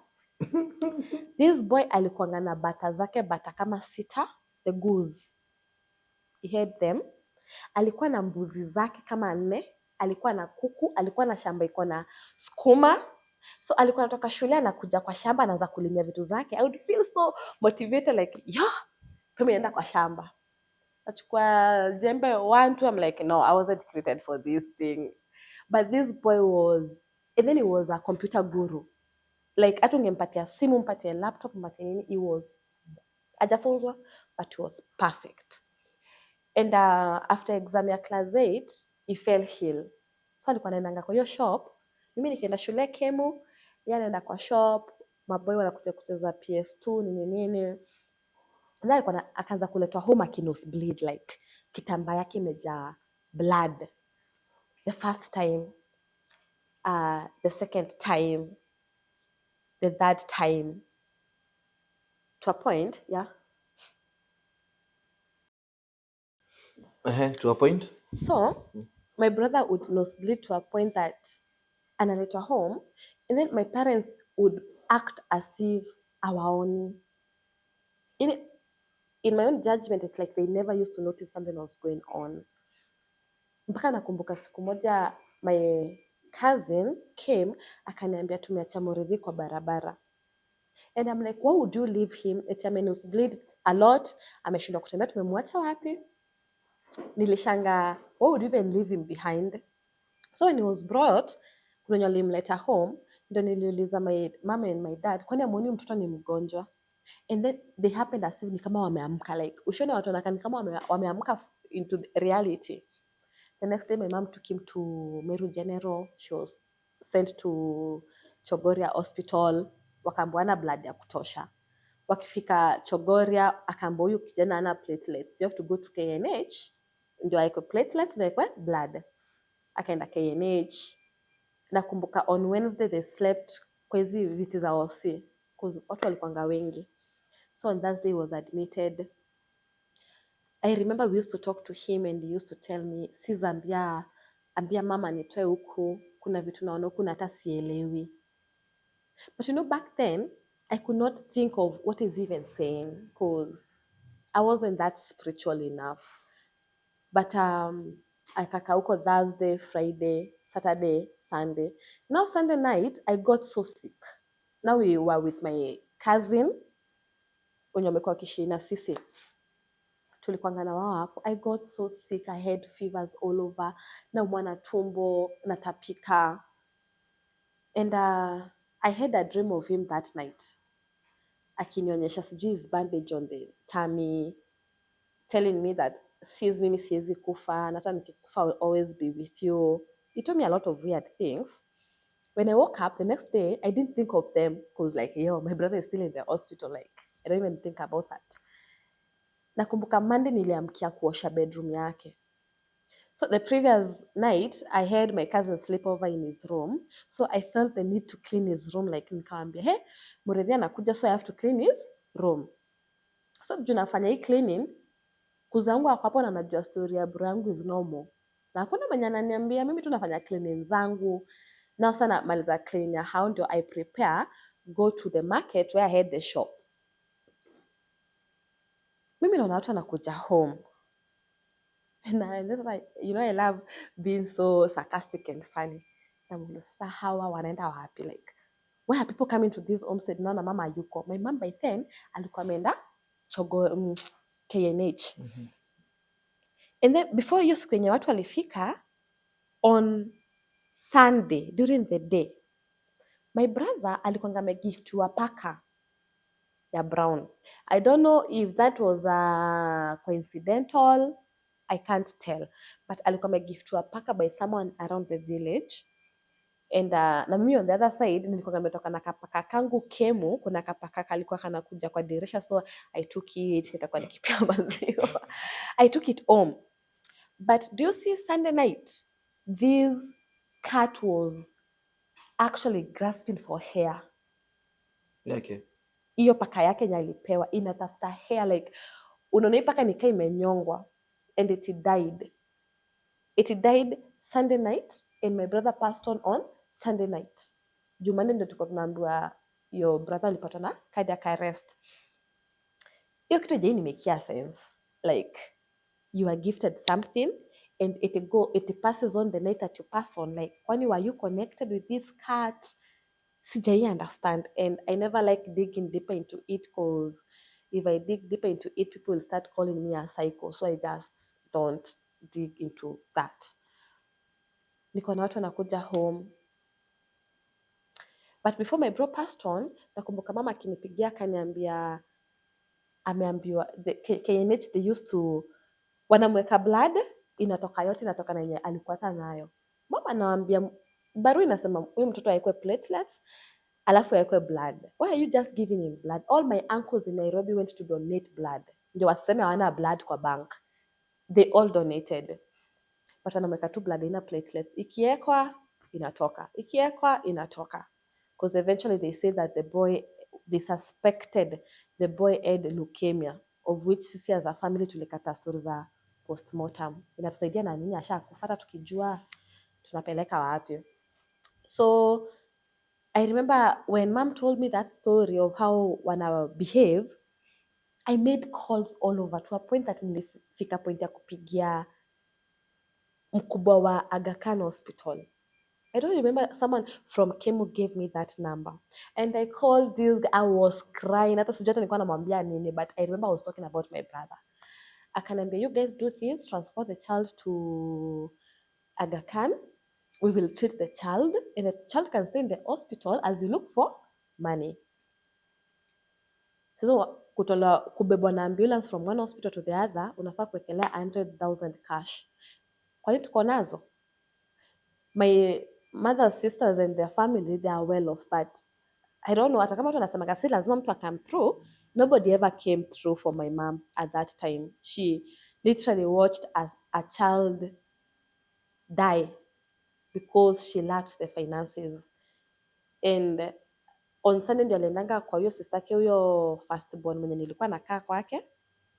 This boy alikuwa na bata zake, bata kama 6, the goose. He had them. Alikuwa na mbuzi zake kama 4, alikuwa na kuku, alikuwa na shamba iko na sukuma. So alikuwa anatoka shule anakuja kwa shamba anaanza kulimia vitu zake. I would feel so motivated like, yo, tumeenda kwa shamba. Nachukua jembe 1, 2, I'm like, no, I wasn't created for this thing. But this boy was, and then he was a computer guru. Like, hata ungempatia simu, mpatie laptop, mpatie nini, he was, hajafunzwa, but he was perfect. And after exam ya class 8, he fell ill. So alikuwa anaenda kwa hiyo shop, mimi nikienda shule Kemu, yeye anaenda kwa shop, maboy wanakuja kucheza PS2 nini. Then alikuwa akaanza kuletwa home akinos bleed, like kitambaa yake imejaa blood. The first time, the second time, the third time, to a point, yeah. To a point. So, my brother would nosebleed to a point that analetwa home, and then my parents would act as if hawaoni. In my own judgment, it's like they never used to notice something was going on. Mpaka nakumbuka siku moja, my cousin came, akaniambia tumeacha Morethi kwa barabara. And I'm like, why would you leave him? Eti amenosebleed a lot, ameshindwa kutembea, tumemwacha wapi? Nilishanga, why would you even leave him behind? So when he was brought, kuna wenye walimleta home, ndo niliuliza my mama and my dad, kwani amuoni mtoto ni mgonjwa? And then they happened as if ni kama wameamka, like ushone watu wanakaa ni kama wameamka into the reality. The next day my mom took him to Meru General. She was sent to Chogoria Hospital, wakaambiwa blood ya kutosha. Wakifika Chogoria akaambiwa huyu kijana ana platelets, you have to go to KNH ndio aiko platelets ndio aiko blood. Akaenda KNH. Nakumbuka on Wednesday they slept kwa hizi viti za OC because watu walikuanga wengi. So on Thursday he was admitted. I remember we used to talk to him and he used to tell me, sis ambia mama nitoe huku, kuna vitu naona huku na hata sielewi. But you know, back then, I could not think of what he's even saying because I wasn't that spiritual enough. But akaka huko Thursday, Friday, Saturday, Sunday. Now Sunday night, I got so sick. Now we were with my cousin, wenye wamekuwa wakiishi na sisi. Tulikuanga na wao hapo. I got so sick, I had fevers all over, naumwa na tumbo, natapika. And I had a dream of him that night. Akinionyesha sijui his bandage on the tummy, telling me that mimi siwezi kufa, na hata nikikufa I will always be with you. He told me a lot of weird things. When I woke up the next day, I didn't think of them because like, yo, my brother is still in the hospital. Like, I don't even think about that. Nakumbuka Monday niliamkia kuosha bedroom yake. So the previous night, I had my cousin sleep over in his room. So I felt the need to clean his room. Like nikamwambia, hey, Muredhi anakuja, so I have to clean his room. So juu nafanya hii cleaning, kuzangu ako hapo na najua story ya bro yangu is normal. Na hakuna mwenye ananiambia, mimi tu nafanya cleaning zangu. Now sana maliza clean ya how do I prepare, go to the market where I had the shop. Mimi naona watu wanakuja home. And I love being so sarcastic and funny. Sasa hawa wanaenda wapi? Like, why are people coming to this homestead? Naona mama yuko. My mom by then alikuwa ameenda KNH. Mhm. And then before hiyo siku yenye watu walifika, on Sunday during the day, my brother alikuwa amegiftiwa paka ya brown. I don't know if that was coincidental. I can't tell. But alikuwa amegiftiwa paka by someone around the village. And na mimi on the other side nilikuwa nimetoka na kapaka kangu Kemu, kuna kapaka kalikuwa kanakuja kwa dirisha, so I took it, nikakuwa nikipia maziwa. I took it home. But do you see Sunday night, this cat was actually grasping for hair. Okay. Hiyo paka yake yenye alipewa inatafuta hair, like unaona hii paka nikaa imenyongwa, and it died. It died Sunday night and my brother passed on Sunday night. Jumanne ndio tulikuwa tunaambiwa your brother alipatwa na cardiac arrest. Hiyo kitu je nimekia sense. Like you are gifted something and it passes on the night that you pass on. Like kwani were you connected with this cat? Sijai understand, and I never like digging deeper into it because if I dig deeper into it, people will start calling me a psycho. So I just don't dig into that. Niko na watu wanakuja home. But before my bro passed on, nakumbuka mama akinipigia akaniambia ameambiwa KNH they used to wanamweka blood inatoka yote, inatoka na yenye alikuwa hata nayo. Mama anawaambia barua inasema huyu mtoto aekwe platelets alafu aekwe blood. Why are you just giving him blood? All my uncles in Nairobi went to donate blood. Ndio waseme hawana blood kwa bank. They all donated. But wanamweka tu blood ina platelets. Ikiekwa inatoka. Ikiekwa inatoka. Because eventually they say that they suspected the boy had leukemia, of which sisi as a family tulikata story za postmortem. Inatusaidia na nini ashakufa tukijua tunapeleka wapi. So I remember when mom told me that story of how wana behave, I made calls all over to a point that nilifika point ya kupigia mkubwa wa Aga Khan Hospital. I don't remember, someone from Kemu gave me that number. And I called this, I was crying. Hata sijui hata nilikuwa namwambia nini, but I remember I was talking about my brother. Akaniambia, you guys do this, transport the child to Aga Khan. we will treat the child, and the child can stay in the hospital as you look for money. Sasa kubebwa na ambulance from one hospital to the other, unafaa kuwekelea 100,000 cash. Kwa hiyo tuko nazo. My mother's sisters and their family, they are well off, but I don't know, hata kama watu wanasemaga si lazima mtu come through, nobody ever came through for my mom at that time. She literally watched as a child die because she lacked the finances. And on Sunday ndio aliendanga kwa huyo sister yake, huyo firstborn mwenye nilikuwa nakaa kwake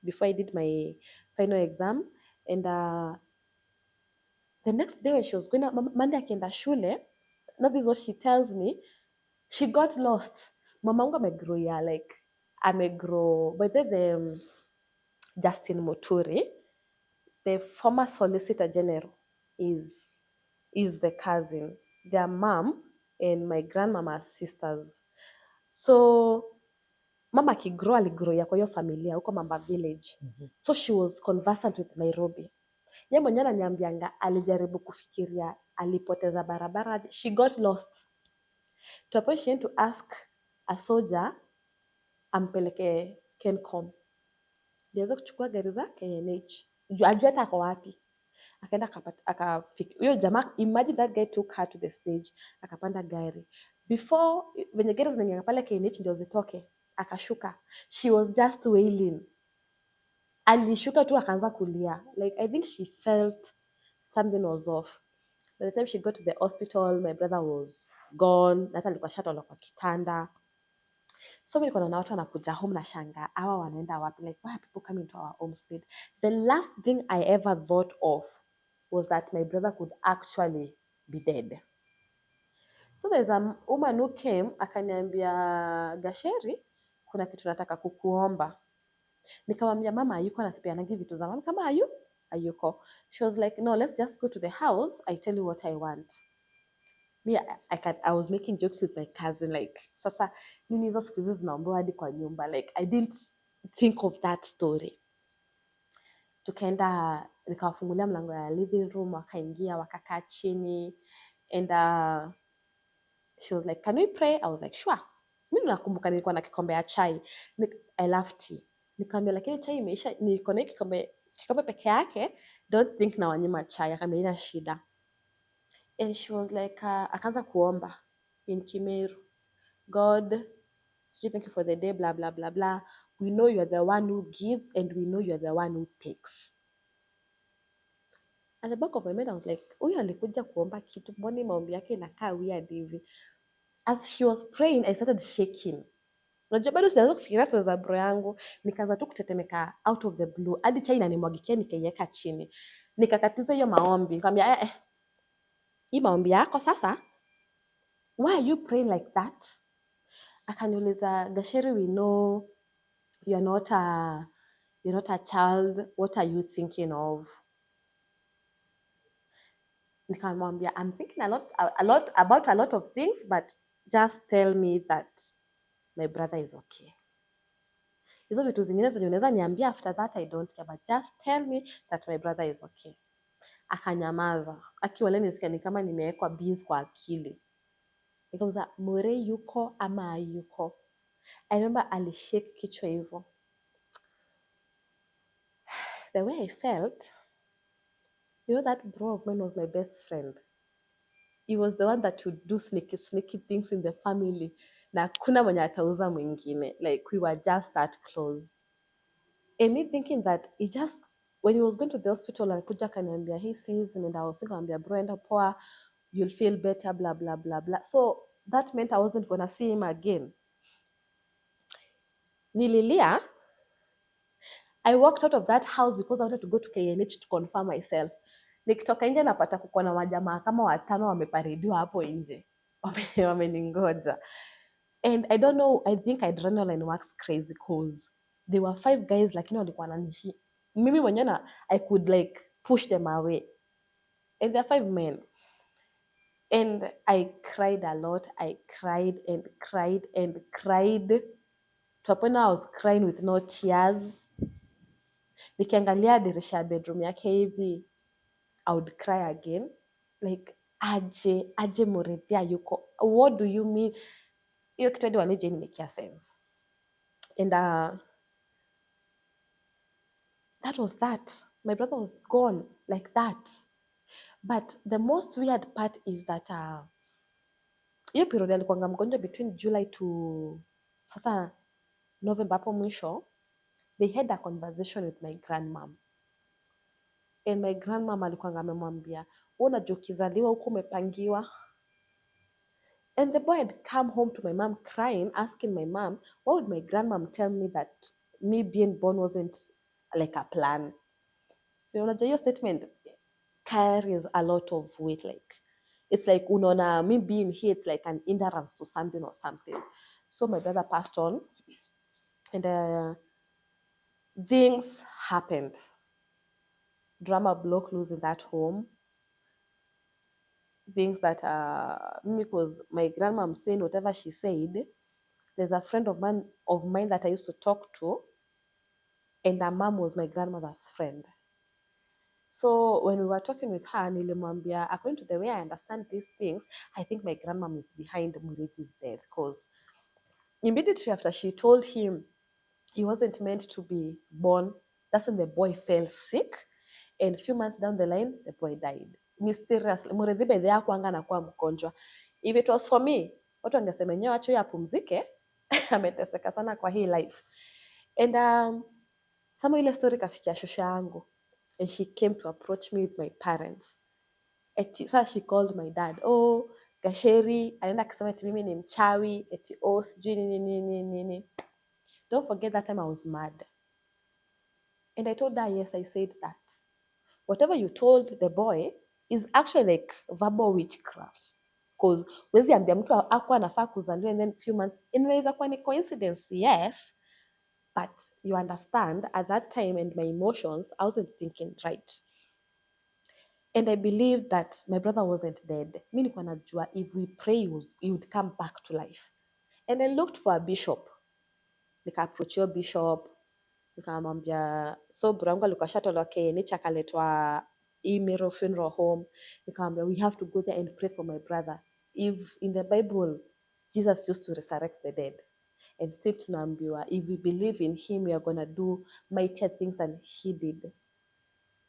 before I did my final exam. And the next day when she was going out, Monday akienda shule, now this is what she tells me, she got lost. Mamangu amegrow ya like amegrow. By the Justin Muturi, the former Solicitor General, is the cousin. Their mom and my grandmama's sisters. So mama akigrow aligrow ya kwa hiyo familia huko Mamba Village. So she was conversant with Nairobi. Yeye mwenyewe ananiambianga alijaribu kufikiria alipoteza barabara. She got lost. To a point she went to ask a soldier ampeleke Kencom. Aliweza kuchukua gari za KNH. Ajua hata ako wapi. Akaenda akafika. Huyo jamaa, imagine that guy took her to the stage. Akapanda gari. Before venye gari zinaingia pale KNH ndio zitoke, akashuka. She was just wailing. Alishuka tu akaanza kulia. Like I think she felt something was off. By the time she got to the hospital, my brother was gone. Hata alikuwa shatala kwa kitanda. So mimi niko na watu wanakuja home na shanga. Hawa wanaenda wapi? Like, why are people coming to our homestead? The last thing I ever thought of was that my brother could actually be dead. So there's a woman who came, akaniambia, Gasheri, kuna kitu nataka kukuomba. Nikamwambia mama hayuko, nasipeanagi vitu za mama. Kama hayuko. She was like, no, let's just go to the house. I tell you what I want. Me, I was making jokes with my cousin, like, sasa nini hizo siku hizi zinaombewa hadi kwa nyumba. Like, I didn't think of that story. Tukaenda, nikawafungulia mlango ya living room, wakaingia, wakakaa chini. And she was like, can we pray? I was like, sure. Mimi nakumbuka nilikuwa na kikombe ya chai. I love tea. Nikamwambia lakini chai imeisha, niko na kikombe peke yake, don't think na wanyima chai. Akamwambia ina shida. And she was like, akaanza kuomba in Kimeru. God, thank you for the day, blah, blah, blah, blah. We know you are the one who gives and we know you are the one who takes. At the back of my mind, I was like, huyu alikuja kuomba kitu, mbona maombi yake inakaa weird hivi? As she was praying, I started shaking. Unajua bado sijaanza kufikiria stories za bro yangu, nikaanza tu kutetemeka out of the blue. Hadi chai inanimwagikia nikaiweka chini. Nikakatiza hiyo maombi. Nikamwambia hii maombi yako sasa, why are you praying like that? Akaniuliza, Gasheri, we know you're not a child. What are you thinking of? Nikamwambia, I'm thinking a lot about a lot of things, but just tell me that my brother is okay. Hizo vitu zingine zenye unaweza niambia after that I don't care, but just tell me that my brother is okay. Akanyamaza. Akiwale nisikia ni kama nimewekwa beans kwa akili. Nikamwambia, More yuko ama hayuko? I remember alishake kichwa hivyo. The way I felt, you know, that bro of mine was my best friend. He was the one that would do sneaky things in the family. Na kuna mwenye atauza mwingine. Like, we were just that close. And me thinking that he just, when he was going to the hospital, alikuja akaniambia, he sees him, and I was thinking, bro, enda poa, you'll feel better, blah, blah, blah, blah. So that meant I wasn't going to see him again. Nililia. I walked out of that house because I wanted to go to KNH to confirm myself. Nikitoka nje napata kuko na wajamaa kama 5 wameparidiwa hapo nje. Wameningoja. And I don't know, I think adrenaline works crazy cause there were 5 guys lakini walikuwa wananishi. Mimi mwenyewe I could like push them away. And there are 5 men. And I cried a lot. I cried and cried and cried. To a point I was crying with no tears. Nikiangalia dirisha ya bedroom yake hivi, I would cry again. Like, aje Muridhia yuko, what do you mean? Hiyo kitu hadi waleje make sense. And that was that. My brother was gone like that. But the most weird part is that hiyo period alikuwanga mgonjwa between July to sasa November hapo mwisho. They had a conversation with my grandmom. And my grandmom alikuwanga amemwambia, wewe unajua ukizaliwa huko umepangiwa. And the boy had come home to my mom crying, asking my mom, why would my grandmom tell me that me being born wasn't like a plan? Unajua hiyo statement carries a lot of weight. Like, it's like unaona me being here, it's like an hindrance to something or something. So my brother passed on, and things happened. Drama broke loose in that home. Things that because my grandmom saying whatever she said. There's a friend of mine that I used to talk to, and her mom was my grandmother's friend. So when we were talking with her, nilimwambia, according to the way I understand these things, I think my grandmom is behind Muridhi's death, because immediately after she told him he wasn't meant to be born, that's when the boy fell sick, and a few months down the line, the boy died. Mysteriously, Muridhi by the hakuanga anakuwa mgonjwa. If it was for me, watu wangesema enyewe acho yapumzike, ameteseka sana kwa hii life. And some ile story kafikia shosha yangu, and she came to approach me with my parents. So she called my dad, oh, Gasheri anaenda akisema eti mimi ni mchawi, eti oh sijui nini. Don't forget that time I was mad. And I told her, yes, I said that. Whatever you told the boy is actually like verbal witchcraft. Because wezi ambia mtu hakuwa anafaa kuzaliwa and then few months, inaweza kuwa ni coincidence, yes. But you understand, at that time and my emotions, I wasn't thinking right. And I believed that my brother wasn't dead. Mi nilikuwa najua if we pray, he would come back to life. And I looked for a bishop. Nika-approach your bishop. Nikamwambia, so bro wangu alikuwa shatolewa KNH akaletwa Imero funeral home. Nikamwambia, we have to go there and pray for my brother. If in the Bible, Jesus used to resurrect the dead. And still tunaambiwa, if we believe in him, we are going to do mightier things than he did.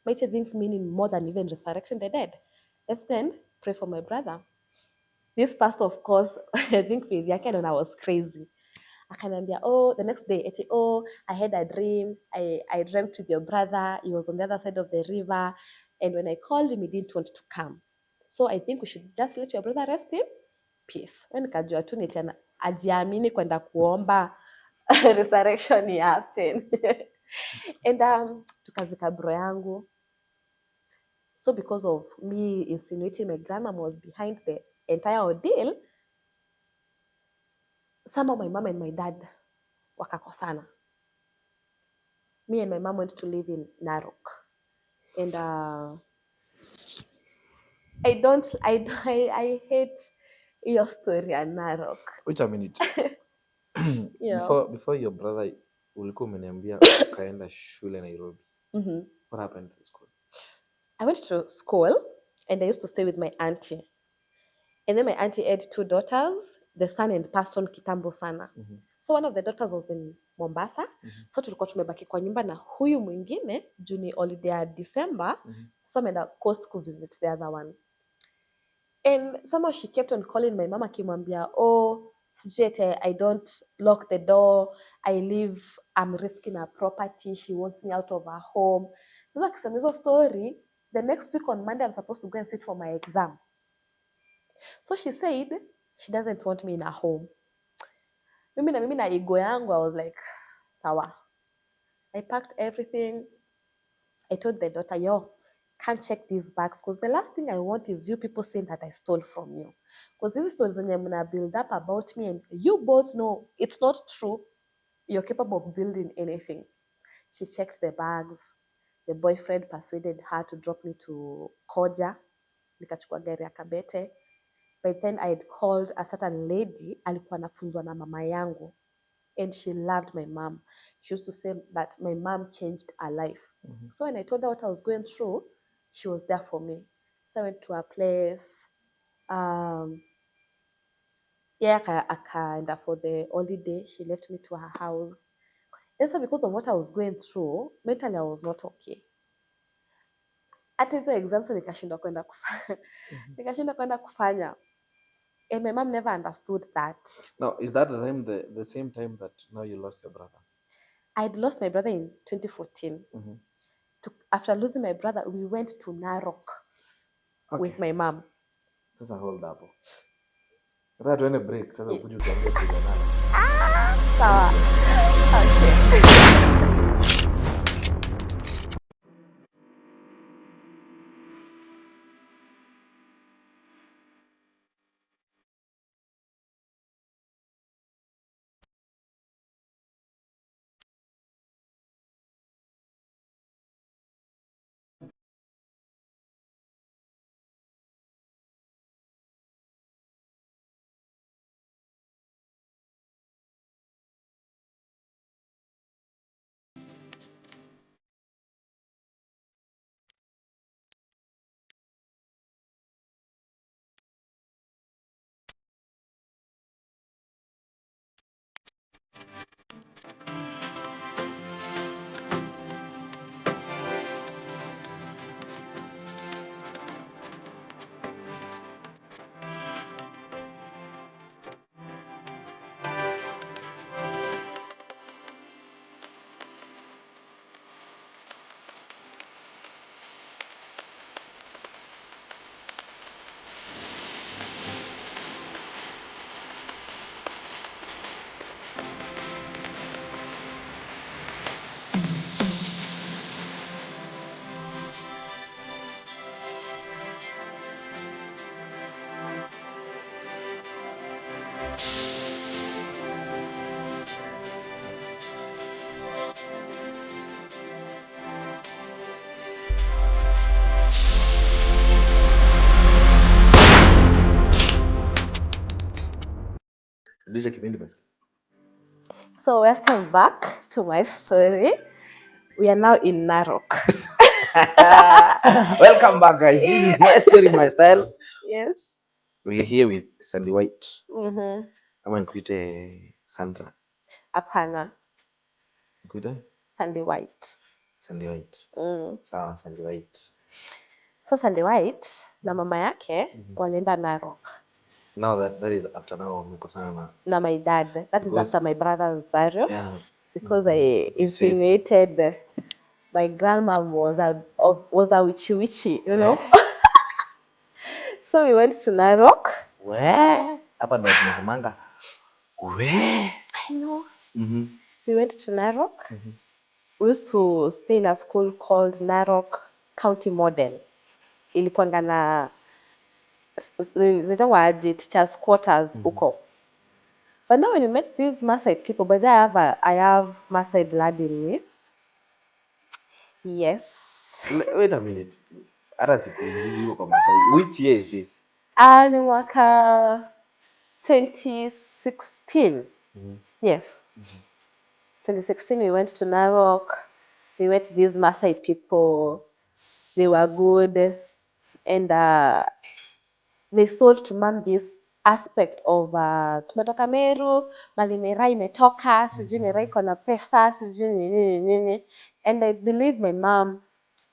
Mightier things meaning more than even resurrecting the dead. Let's go and pray for my brother. This pastor, of course, I think with yake and I was crazy. Akaniambia, oh, the next day, I had a dream. I dreamt with your brother. He was on the other side of the river. And when I called him, he didn't want to come. So I think we should just let your brother rest in peace. When nikajua tu ni tena ajiamini kwenda kuomba resurrection happen. And tukazika bro yangu. So because of me insinuating my grandma was behind the entire ordeal, somehow my mom and my dad wakakosana. Me and my mom went to live in Narok. And I hate your story at Narok. Wait a minute. Yeah. Before your brother ulikuwa umeniambia ukaenda shule Nairobi. What happened to school? I went to school and I used to stay with my auntie. And then my auntie had 2 daughters. The son had passed on kitambo sana. So one of the daughters was in Mombasa. So tulikuwa tumebaki kwa nyumba na huyu mwingine juu ni holiday ya December. So ameenda coast to visit the other one. And somehow she kept on calling my mama akimwambia, oh, sijui I don't lock the door. I leave, I'm risking her property. She wants me out of her home. Sasa akisema hizo story, the next week on Monday I'm supposed to go and sit for my exam. So she said she doesn't want me in her home. Mimi na ego yangu, I was like, sawa. I packed everything. I told the daughter, yo, can't check these bags because the last thing I want is you people saying that I stole from you. Because this is stories that I'm gonna build up about me and you both know it's not true. You're capable of building anything. She checked the bags. The boyfriend persuaded her to drop me to Koja. Nikachukua gari ya Kabete. By then I had called a certain lady, alikuwa anafunzwa na mama yangu. And she loved my mom. She used to say that my mom changed her life. So when I told her what I was going through, she was there for me. So I went to her place. Yeah, akaenda for the holiday. She left me to her house. And so because of what I was going through, mentally I was not okay. Hata hizo exams nikashindwa kwenda kufanya. Nikashindwa kwenda kufanya. And my mom never understood that. Now, is that the same time that now you lost your brother? I'd lost my brother in 2014. After losing my brother, we went to Narok with my mom. Sasa hold up. Nataka tuende break. Sasa ukuje utuambie story ya nani. Sawa. Okay. So welcome back to my story. We are now in Narok. Welcome back, guys. This is my story, my style. Yes. We are here with Sandy White. Mhm. Ama nikuite Sandra. Hapana. Nikuite Sandy White. Sandy White. Sawa, Sandy White. So Sandy White na mama yake walienda Narok. Now that is after now wamekosana Na my dad. That is after my brother's burial. Yeah. Because I insinuated my grandma was a witchy, you know. So we went to Narok. Hapa ndo tunasemanga. I know. We went to Narok. We used to stay in a school called Narok County Model. Ilikuanga na zinaitwa aje teachers quarters huko. But now when you met these Maasai people, but I have Maasai blood in me. Yes. Wait a minute. Hata sikuingizi huko kwa Masai. Which year is this? Ni mwaka 2016. Yes. 2016 we went to Narok. We met these Maasai people. They were good. And they sold to mom this aspect of tumetoka Meru, mali miraa imetoka, sijui miraa iko na pesa, sijui nini. And I believe my mom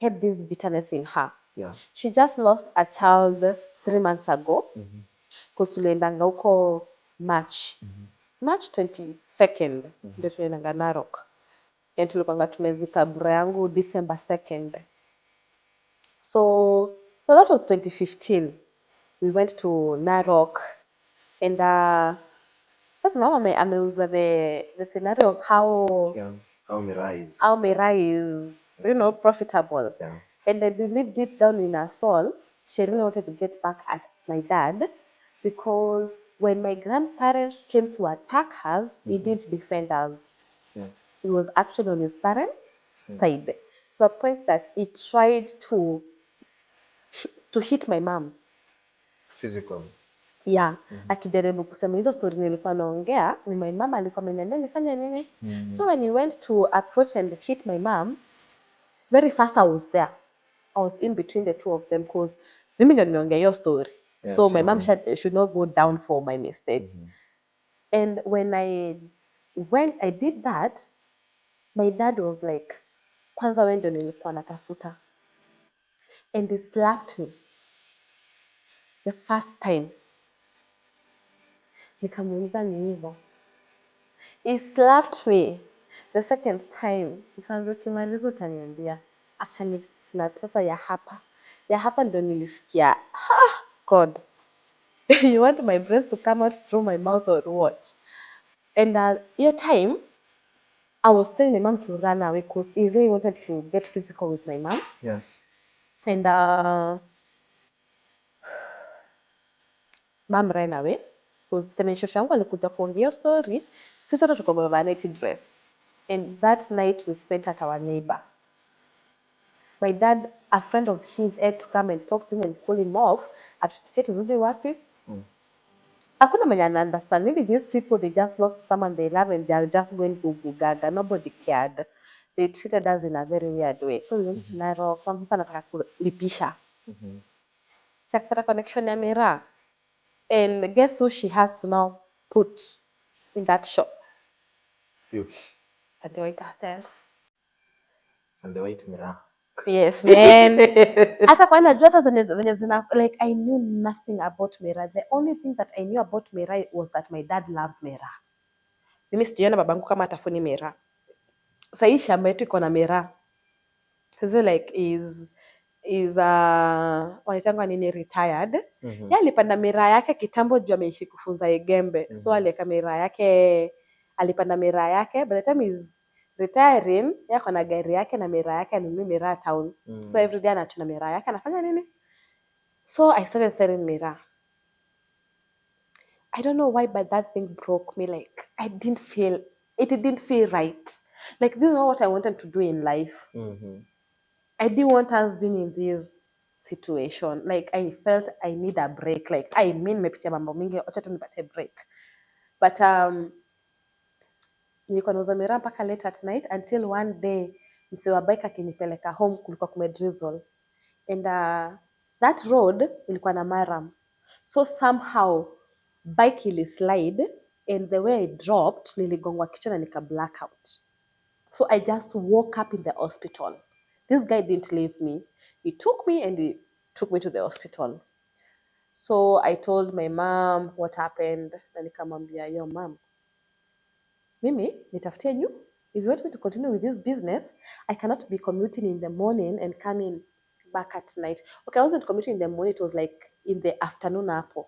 had this bitterness in her. Yeah. She just lost a child 3 months ago. Because tuliendanga huko March. March 22nd ndio tuliendanga Narok. And tulikuanga tumezika bro yangu December 2nd. So that was 2015. We went to Narok and sasa mama ameuza the scenario of how miraa is, you know, profitable. Yeah. And I believe deep down in her soul, she really wanted to get back at my dad because when my grandparents came to attack us, he didn't defend us. Yeah. He was actually on his parents' side. To the point that he tried to hit my mom. Physical. Yeah. Akijaribu kusema hizo story nilikuwa naongea, ni my mom alikuwa ameniambia nifanye nini. So when he went to approach and hit my mom, very fast I was there. I was in between the two of them because mimi ndio nimeongea hiyo story. So my mom should not go down for my mistakes. And when I did that, my dad was like, kwanza wewe ndio nilikuwa natafuta. And he slapped me the first time. Nikamuuliza ni hivyo. He slapped me the second time. Nikamwambia ukimaliza utaniambia. Akani slap sasa ya hapa. Ya hapa ndio nilisikia. God. You want my breast to come out through my mouth or what? And your time, I was telling my mom to run away because he really wanted to get physical with my mom. Yeah. And mom ran away because temeshosha yangu alikuja kuongea story. Sisi wote tuko baba night dress. And that night we spent at our neighbor. My dad, a friend of his, had to come and talk to him and pull him off. Atufikie turudi wapi? Hakuna mwenye ana understand. Maybe these people, they just lost someone they love and they are just going to Gaga. Nobody cared. They treated us in a very weird way. So we went to Narok. Some people anataka kulipisha. Si akapata connection ya Mira. And guess who she has to now put in that shop? You. At the white herself. So the white mirror. Yes, man. Hata kwa najua hata zenye zina like I knew nothing about Mira. The only thing that I knew about Mira was that my dad loves Mira. Mimi sijiona babangu kama atafuni Mira. Sahii shamba yetu iko na Mira. Sasa like is wanaitanga nini retired. Yeye alipanda Mira yake kitambo juu ameishi kufunza Igembe. So aliweka Mira yake, alipanda Mira yake by the time is retiring, yako na gari yake na Mira yake ni Mira town. So every day anachuna Mira yake anafanya nini? So I started selling Mira. I don't know why, but that thing broke me. Like it didn't feel right. Like this is not what I wanted to do in life. I didn't want us being in this situation. Like I felt I need a break. Like I mean mepitia mambo mingi, acha tu nipate break. But nilikuwa nauza Mira mpaka late at night until one day msee wa bike akinipeleka home, kulikuwa kumedrizzle. And that road ilikuwa na maram. So somehow bike ilislide and the way I dropped niligongwa kichwa na nika blackout. So I just woke up in the hospital. This guy didn't leave me. He took me and he took me to the hospital. So I told my mom what happened. Na nikamwambia, yo mom, mimi nitafutia you. If you want me to continue with this business, I cannot be commuting in the morning and coming back at night. Okay, I wasn't commuting in the morning. It was like in the afternoon hapo.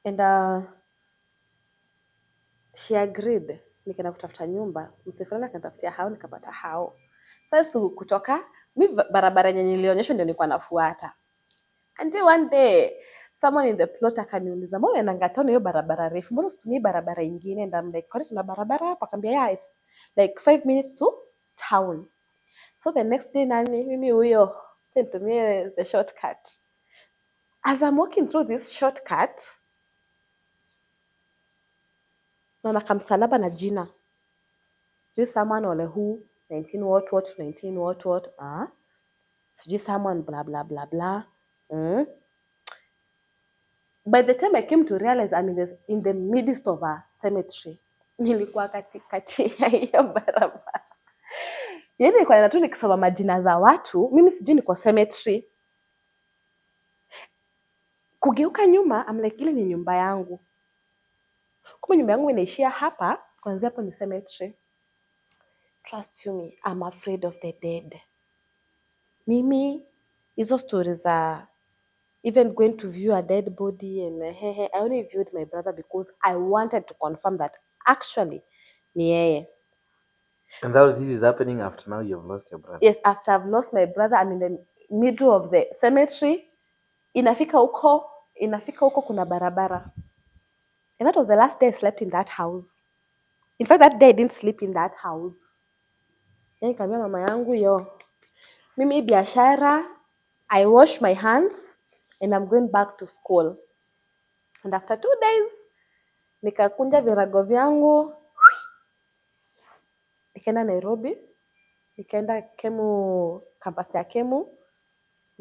And she agreed. Nikaenda kutafuta nyumba. Msifurana kanitafutia hao, nikapata hao. Sasa kutoka mi barabara yenye nilionyeshwa ndio nilikuwa nafuata. Until one day someone in the plot akaniuliza, mbona unaenda town hiyo barabara refu? Mbona usitumie barabara nyingine? And I'm like, kwani tuna barabara hapa? Akambia, yeah, it's like 5 minutes to town. So the next day mimi huyo nitumie the shortcut. As I'm walking through this shortcut, naona kamsalaba na jina. This someone ole who 19 what sijui someone blah blah blah blah. By the time I came to realize I'm in the midst of a cemetery, nilikuwa katikati ya hiyo barabara. Yaani nilikuwa tu nikisoma majina za watu, mimi sijui niko cemetery. Kugeuka nyuma, I'm like, ile ni nyumba yangu. Kumbe nyumba yangu inaishia hapa, kuanzia hapo ni cemetery. Trust you me, I'm afraid of the dead. Mimi, hizo stories are even going to view a dead body and I only viewed my brother because I wanted to confirm that actually ni yeye. And that this is happening after now you've lost your brother. Yes, after I've lost my brother, I'm in the middle of the cemetery. Inafika huko kuna barabara. And that was the last day I slept in that house. In fact, that day I didn't sleep in that house. Nikamwambia mama yangu, yo, mimi biashara, I wash my hands and I'm going back to school. And after 2 days, nikakunja virago vyangu, nikaenda Nairobi, nikaenda Kemu, campus ya Kemu,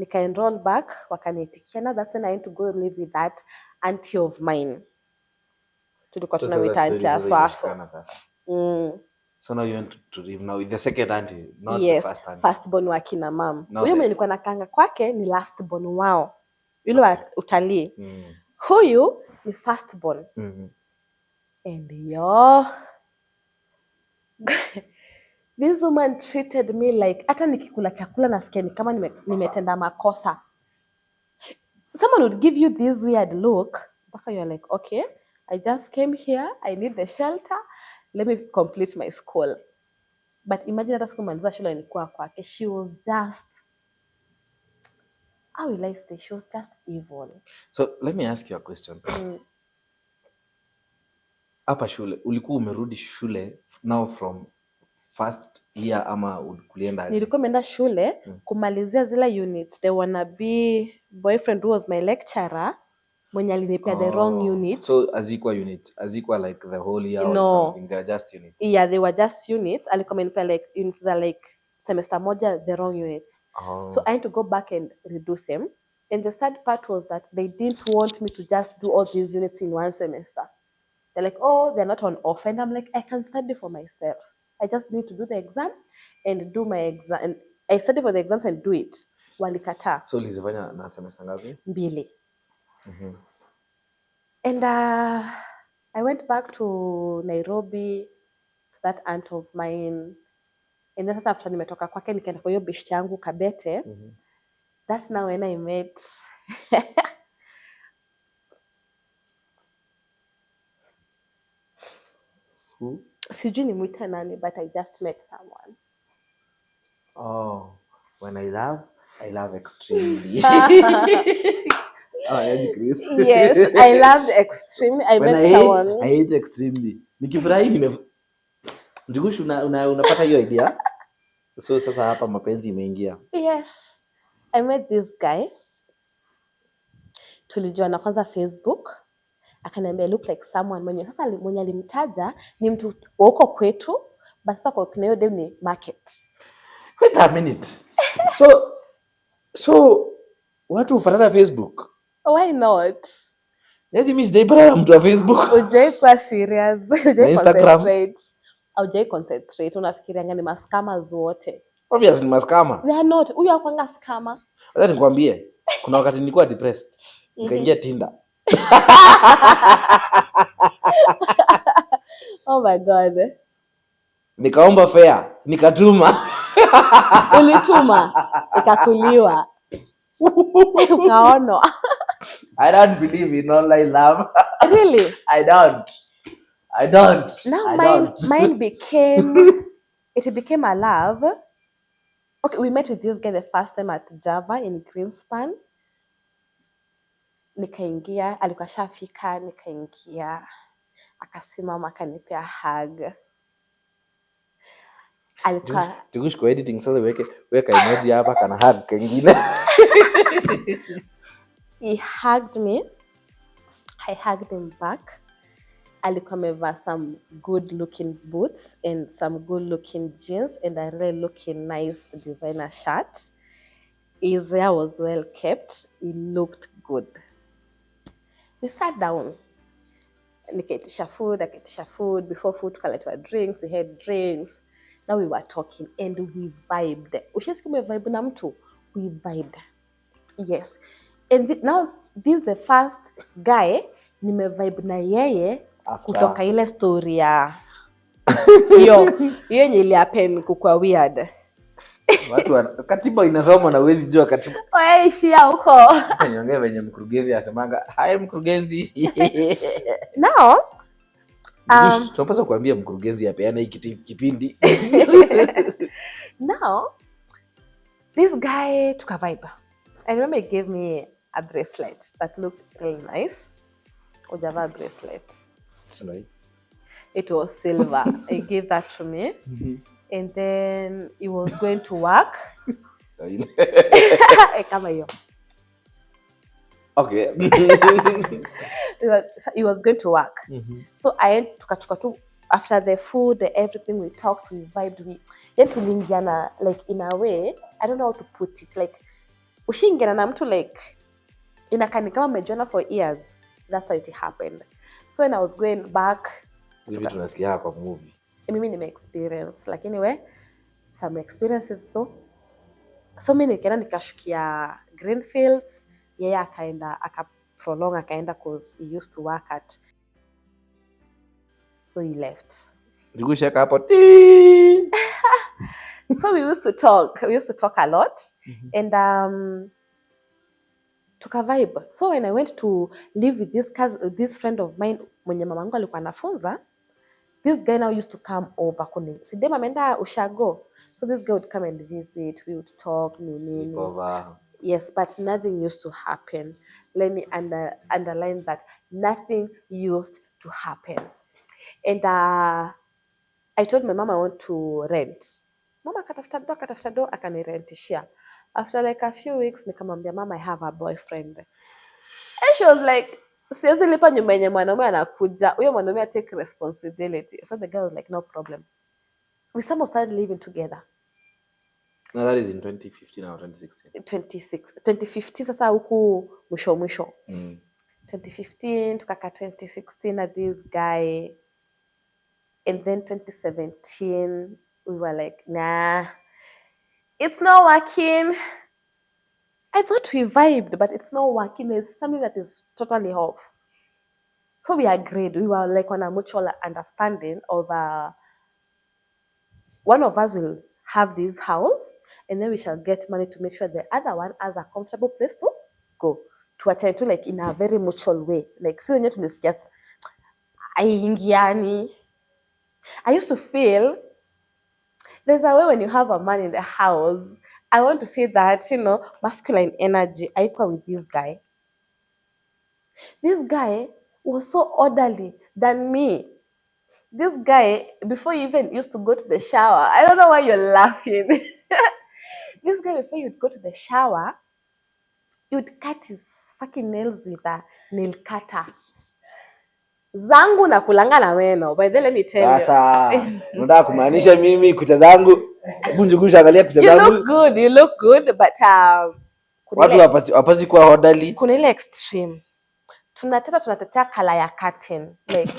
nika enroll back, wakaniitikia. Now that's when I went to go live with that auntie of mine. Tulikuwa So tunamwita sasa auntie story aso aso. imeshikana sasa. So now you want to live now with the second auntie, not the Yes, first auntie. firstborn wa kina mam. Now Huyo mwenye the- nilikuwa nakanga kwake ni lastborn wao. Yule wa utalii. Mm. Huyu ni firstborn. And yo, this woman treated me like, hata nikikula chakula nasikia ni kama nimetenda makosa. Someone would give you this weird look, mpaka you're like, okay, I just came here, I need the shelter, let me complete my school. But imagine hata sikumaliza shule nilikuwa kwake, she was just, how will I say, she was just evil. So let me ask you a question. Hapa shule ulikuwa umerudi shule now from first year ama ulienda aje? Nilikuwa nimeenda shule kumalizia zile units. The wannabe boyfriend who was my lecturer mwenye alinipea the wrong units. So azikuwa units, azikuwa like the whole year or something, they are just units. Yeah, they were just units. Alikuwa amenipea like units za like semester moja the wrong units. So I had to go back and redo them. And the sad part was that they didn't want me to just do all these units in one semester. They're like, oh, they're not on offer. And I'm like, I can study for myself. I just need to do the exam and do my exam. And I study for the exams and do it. Walikataa. So ulizifanya na semester ngapi? 2. And I went back to Nairobi to that aunt of mine. And then after nimetoka kwake nikaenda kwa hiyo beshte yangu Kabete. That's now when I met Who? Sijui nimuita nani, but I just met someone. Oh, when I love extremely. Chris. Yes, I loved extremely. I when met I someone. I hate extremely. Nikifurahi Njugushu unapata hiyo idea. So sasa hapa mapenzi imeingia. Yes. I met this guy. Tulijuana kwanza Facebook. Akaniambia look like someone mwenye alimtaja ni mtu wa huko kwetu, but sasa kwa kinayo dem ni market. Wait a minute. So watu upatana Facebook? Why not? Yaani mimi sijaipata na mtu wa Facebook. Ujai kwa serious. Ujai Instagram. Concentrate. Ujai concentrate. Unafikiria ngani mascammers wote? Obviously mascammer. They are not. Huyu hakwanga scammer. Acha nikwambie, kuna wakati nilikuwa depressed. Nikaingia Tinder. Oh my God. Nikaomba fare, nikatuma. Ulituma, ikakuliwa. Ukaonwa. I don't believe in online love. Really? I don't. Now mine became, it became a love. Okay, we met with this guy the first time at Java in Greenspan. Nikaingia, alikuwa shafika, nikaingia. Akasimama akanipea hug. Alikuwa Tukush kwa editing sasa weka emoji hapa kana hug kingine. He hugged me. I hugged him back. Alikuwa amevaa some good looking boots and some good looking jeans and a really looking nice designer shirt. His hair was well kept. He looked good. We sat down. Nikaitisha food. Before food tukaletwa drinks. We had drinks. Now we were talking and we vibed. Ushasikia umevibe na mtu? We vibed. Yes. And now this is the first guy nimevibe na yeye kutoka ile story ya hiyo yenye ile happen kukua weird. Watu katiba inasoma na uwezi jua katiba. Wewe ishia huko. Niongee venye mkurugenzi asemanga, "Hai mkurugenzi." Now tunapaswa kuambia mkurugenzi apeana hiki kipindi. Now this guy took a vibe. I remember he gave me a bracelet that looked really nice. Ujava bracelet. Sorry. It was silver. He gave that to me. And then he was going to work. Kama hiyo. Okay. He was going to work. So I went tukachukua tu after the food, everything we talked, we vibed, tuliingiana like in a way, I don't know how to put it, like ushaingiana na mtu like inakani kama mmejuana for years. That's how it happened. So when I was going back, hivi tunasikia kwa movie. Mimi nime experience lakini some experiences though. So mimi nikaenda nikashukia Greenfields, yeye akaenda akaprolong akaenda cause he used to work at, so he left. Nikushaka hapo. So we used to talk a lot. And tuka vibe. So when I went to live with this friend of mine mwenye mamangu alikuwa anafunza, this guy now used to come over kuni. Sidema ameenda ushago. So this guy would come and visit, we would talk, nini. Yes, but nothing used to happen. Let me underline that. Nothing used to happen. And I told my mom I want to rent. Mama akatafuta do akanirentishia. After like a few weeks nikamwambia mama I have a boyfriend. And she was like, siwezi lipa nyumba yenye mwanaume anakuja. Huyo mwanaume take responsibility. So the girl was like, no problem. We somehow started living together. Now that is in 2015 or 2016? 2015 sasa huku mwisho. 2015 tukaka 2016 na this guy. And then 2017 we were like, nah, it's not working. I thought we vibed, but it's not working. It's something that is totally off. So we agreed. We were like on a mutual understanding of one of us will have this house, and then we shall get money to make sure the other one has a comfortable place to go. To attend to like in a very mutual way. Like, so when you discuss, I used to feel there's a way when you have a man in the house. I want to say that, masculine energy, I equal with this guy. This guy was so orderly than me. This guy, before you even used to go to the shower, I don't know why you're laughing. This guy, before you'd go to the shower, you'd cut his fucking nails with a nail cutter. Zangu na kulanga na meno. By the way, let me tell you. Sasa, unataka kumaanisha mimi kucha zangu? Bunjugusha angalia kucha zangu. You look good, but watu wapasi kuwa hodali. Kuna ile extreme. Tunatetea color ya curtain. Like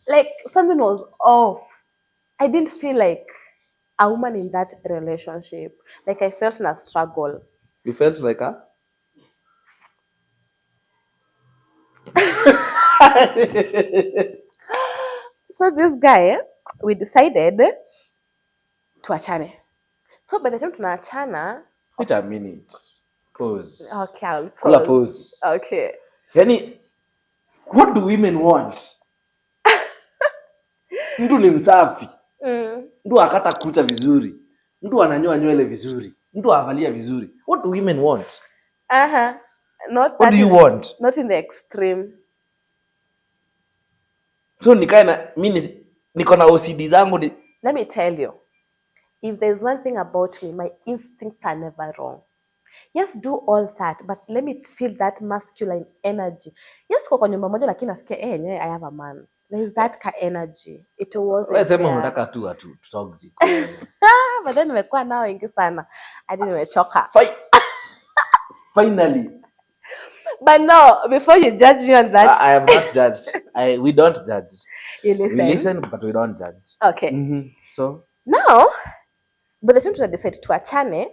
like something was off. I didn't feel like a woman in that relationship. Like I felt in a struggle. You felt like a? So this guy, we decided to achane. So by the time tunaachana, wait a minute. Pause. Okay, I'll pause. Kula pause. Okay. Yani, what do women want? Mtu ni msafi. Mtu akata kucha vizuri. Mtu ananyoa nywele vizuri. Mtu avalia vizuri. What do women want? Not what do you want? Not in the extreme. So mimi niko na OCD zangu ni. Let me tell you. If there's one thing about me, my instincts are never wrong. Yes, do all that, but let me feel that masculine energy. Yes, kwa nyumba moja lakini nasikia I have a man. There is that energy. It was. Wewe sema unataka tu toxic. But then nimekuwa nao wengi sana. Hadi nimechoka. Finally. But no, before you judge me on that. I have not judged. We don't judge. You listen. We listen, but we don't judge. Okay. So now, by the time I decided to achane,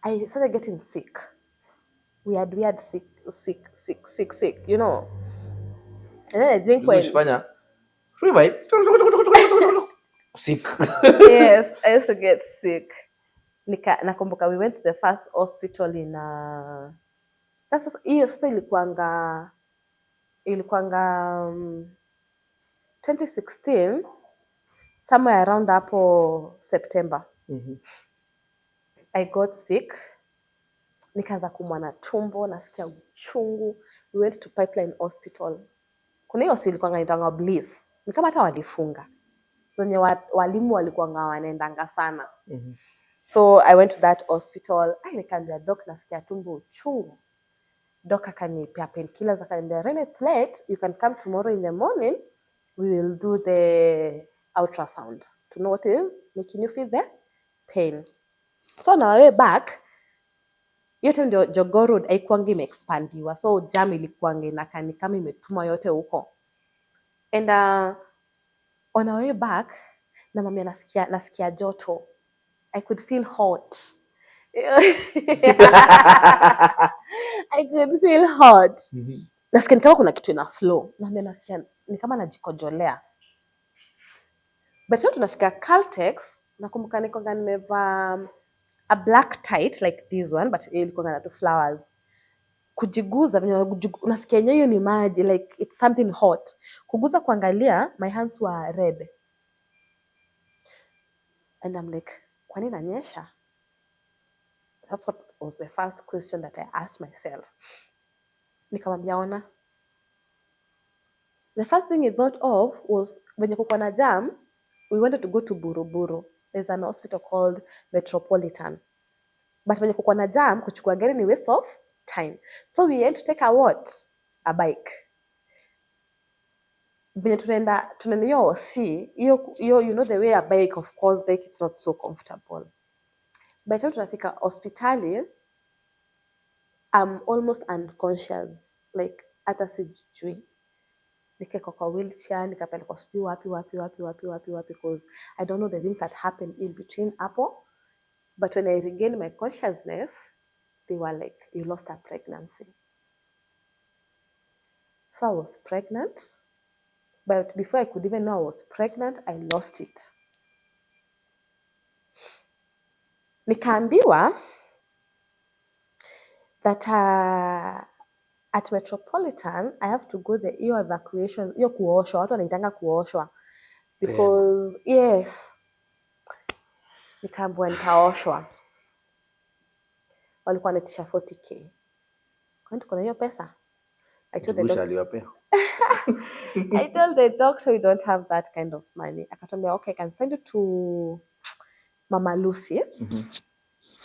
I started getting sick. We had sick. And then I think when sick. Yes, I used to get sick. Nakumbuka we went to the first hospital in sasa ilikuanga 2016 somewhere around hapo September. I got sick. Nikaanza kuumwa na tumbo, nasikia uchungu. We went to Pipeline Hospital. Kuna hiyo ilikuanga inaitwa Bliss. Ni kama hata walifunga. Zenye walimu walikuwa wanaendanga sana. So I went to that hospital. Nikaambia doc nasikia tumbo uchungu. Doc akanipea painkillers, akaniambia Ren, it's late, you can come tomorrow in the morning, we will do the ultrasound to know what is making you feel the pain. So on our way back, yote ndio Jogoo Road haikuangi imeexpandiwa, so jam ilikuangi inakaa ni kama imetuma yote huko. And on our way back, na mami nasikia joto. I could feel hot. I could feel hot. Nasikia ni kama kuna kitu ina flow. Na mimi nasikia ni kama najikojolea. But sasa tunafika Caltex, nakumbuka nikonga nimevaa a black tight like this one, but ilikuwa na two flowers. Kujiguza, unasikia yenyewe hiyo ni maji, like it's something hot. Kuguza kuangalia, my hands were red. And I'm like, kwani inanyesha? That's what was the first question that I asked myself. Nikamwambia ona. The first thing I thought of was when kuko na jam, we wanted to go to Buruburu. There's an hospital called Metropolitan. But when kuko na jam, kuchukua gari ni waste of time. So we had to take a what? A bike. When tunaenda hiyo you know the way a bike, of course, bike it's not so comfortable. By the time tunafika hospitali, I'm almost unconscious, like hata sijui. Nikawekwa kwa wheelchair, nikapelekwa sijui wapi because I don't know the things that happened in between hapo. But when I regained my consciousness, they were like, you lost a pregnancy. So I was pregnant, but before I could even know I was pregnant, I lost it. Nikaambiwa that at Metropolitan, I have to go hiyo evacuation, hiyo kuoshwa, watu wanaitanga kuoshwa. Because, yes, nikaambiwa nitaoshwa. Walikuwa wanatisha 40K. Kwani tuko na hiyo pesa? I told the doctor we don't have that kind of money. Akatambia, okay, I can send you to Mama Lucy.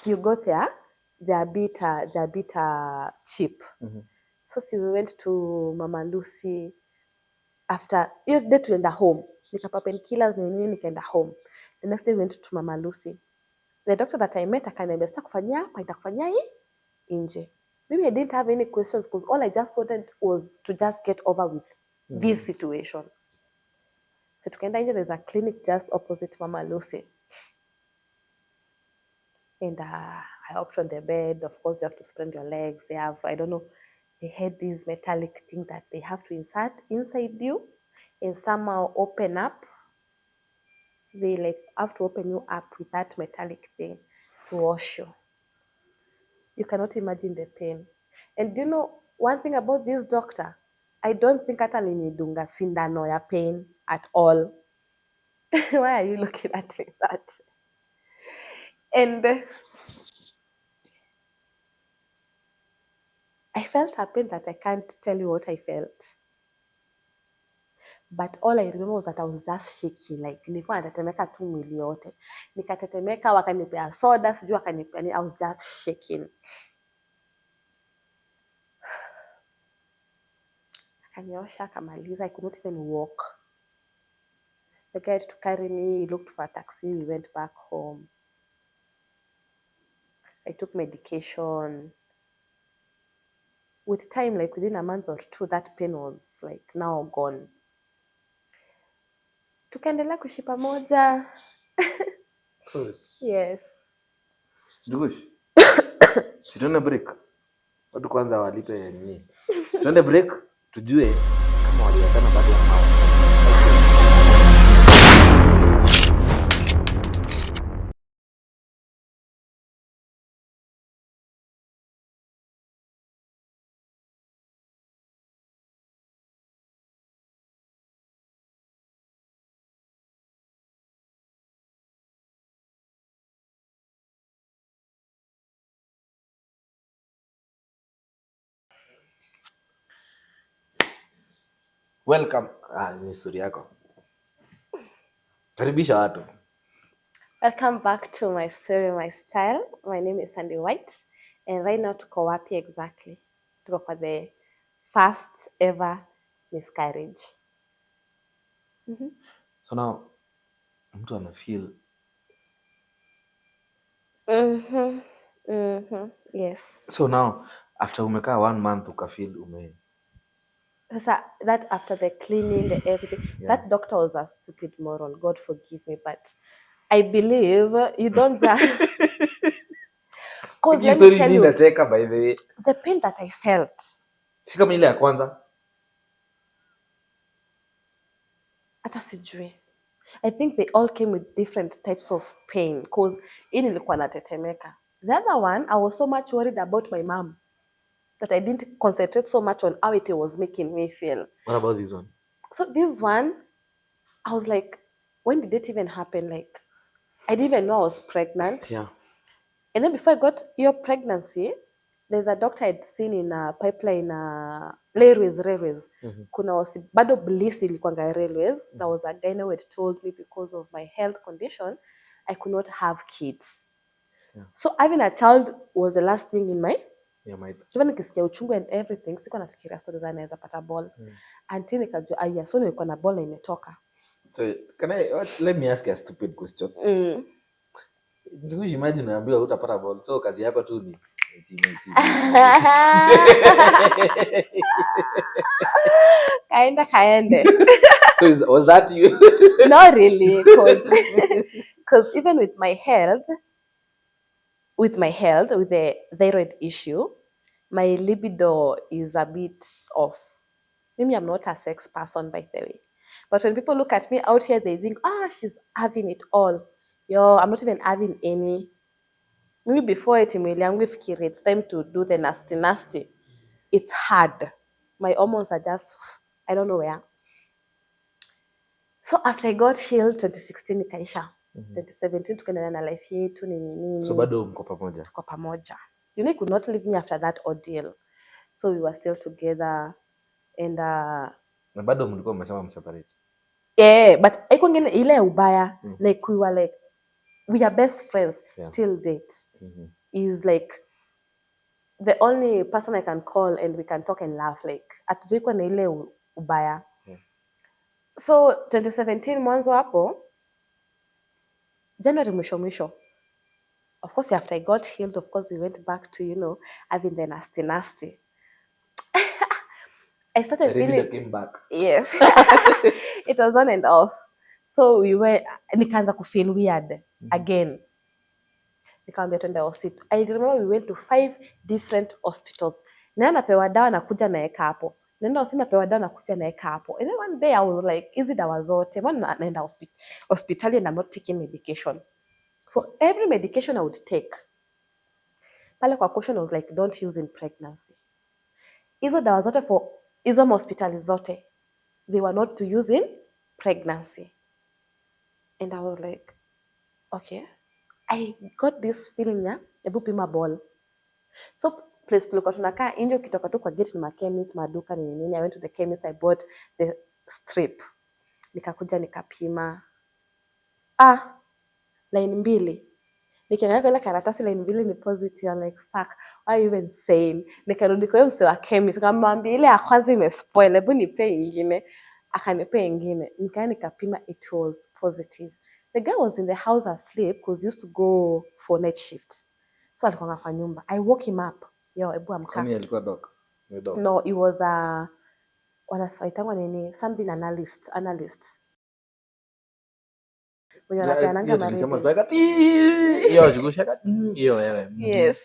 You go there, they're a bit cheap. So we went to Mama Lucy. After hiyo day tuenda home. Nikapa painkillers nini nikaenda home. The next day we went to Mama Lucy. The doctor that I met akaniambia sitakufanyia hapa, nitakufanyia hii nje. Maybe I didn't have any questions because all I just wanted was to just get over with this situation. So tukaenda nje, there's a clinic just opposite Mama Lucy. And I hopped on the bed. Of course, you have to spread your legs. They have, I don't know, they had this metallic thing that they have to insert inside you and somehow open up. They like have to open you up with that metallic thing to wash you. You cannot imagine the pain. And do you know one thing about this doctor? I don't think hata alinidunga sindano ya pain at all. Why are you looking at me that? And I felt a pain that I can't tell you what I felt. But all I remember was that I was just shaking, like nilikuwa natetemeka tu mwili yote. Nikatetemeka, wakanipea soda, sijui wakanipea nini, I was just shaking. Akaniosha, akamaliza, I could not even walk. The guy had to carry me, he looked for a taxi, we went back home. I took medication. With time, like within a month or two, that pain was like now gone. Tukaendelea kuishi pamoja. Yes. Jugush. Tuende break. Watu kwanza walipe nini? Tuende break tujue kama waliachana bado ya mama. Welcome. Ni story yako. Karibisha watu. Welcome back to my story, my style. My name is Sandy White. And right now tuko wapi exactly? Tuko kwa the first ever miscarriage. So now, mtu ana feel Yes. So now after umekaa 1 month ukafeel Sasa that after the cleaning, the everything, Yeah. that doctor was a stupid moron. God forgive me, but I believe you don't just. Cause hii let me story tell mimi you, nacheka by the way. the pain that I felt. Si kama ile ya kwanza. Hata sijui. I think they all came with different types of pain. Cause hii nilikuwa natetemeka. The other one, I was so much worried about my mom that I didn't concentrate so much on how it was making me feel. What about this one? So this one, I was like, when did it even happen? Like, I didn't even know I was pregnant. Yeah. And then before I got your pregnancy, there's a doctor I'd seen in a pipeline, railways. Kuna bado bliss ilikuwanga railways. There was a guy who had told me because of my health condition, I could not have kids. Yeah. So having a child was the last thing in my Yeah, even nikisikia uchungu and everything, sikuwa nafikiria story za naweza pata ball. Until nikajua aya, so nilikuwa na ball na imetoka. So let me ask you a stupid question. Imagine unaambiwa hutapata ball. So kazi yako tu ni Kaende. So was that you? Not really, because even with my health, with the thyroid issue, my libido is a bit off. Maybe I'm not a sex person, by the way. But when people look at me out here, they think, she's having it all. Yo, I'm not even having any. Maybe before it, it's time to do the nasty. It's hard. My hormones are just, I don't know where. So after I got healed 2016 ikaisha. 2017 tukaendelea na life yetu nini. So bado mko pamoja? Tuko pamoja. You could not leave me after that ordeal. So we were still together and na bado mlikuwa mmesema mseparate? Yeah, but haikuwa ile ubaya. Like we were like we are best friends till date. Is like the only person I can call and we can talk and laugh, like hatujaikuwa na ile ubaya. So 2017 mwanzo hapo January mwisho. Of course, after I got healed, of course, we went back to, having the nasty. I started feeling... came back. Yes. It was on and off. So nikaanza kufeel weird again. Nikaambia twende hospital. I remember we went to 5 different hospitals. Napewa dawa nakuja naeka hapo. Nenda hospitali napewa dawa nakuja naeka hapo. And then one day I was like, hizi dawa zote, mbona naenda hospitali and I'm not taking medication. For every medication I would take, pale kwa caution was like, don't use in pregnancy. Hizo dawa zote for hizo hospitali zote, they were not to use in pregnancy. And I was like, okay. I got this feeling ya hebu pima ball. So place tulikuwa tunakaa nje, ukitoka tu kwa gate ni chemist, maduka ni nini. I went to the chemist, I bought the strip. Nikakuja nikapima. Line 2. Nikiangalia ile karatasi line 2 ni positive. I'm like, fuck, why are you even saying? Nikarudi kwa mse wa chemist, nikamwambia ile ya kwanza imespoil, hebu nipe ingine. Akanipa ingine. Nikapima, it was positive. The guy was in the house asleep because he used to go for night shifts. So alikuwa kwa nyumba. I woke him up. Yo, hebu amka. Kwani alikuwa doc? No, it was wanafaitangwa nini? Something analyst. Mwenye anapeananga maridi. Yes.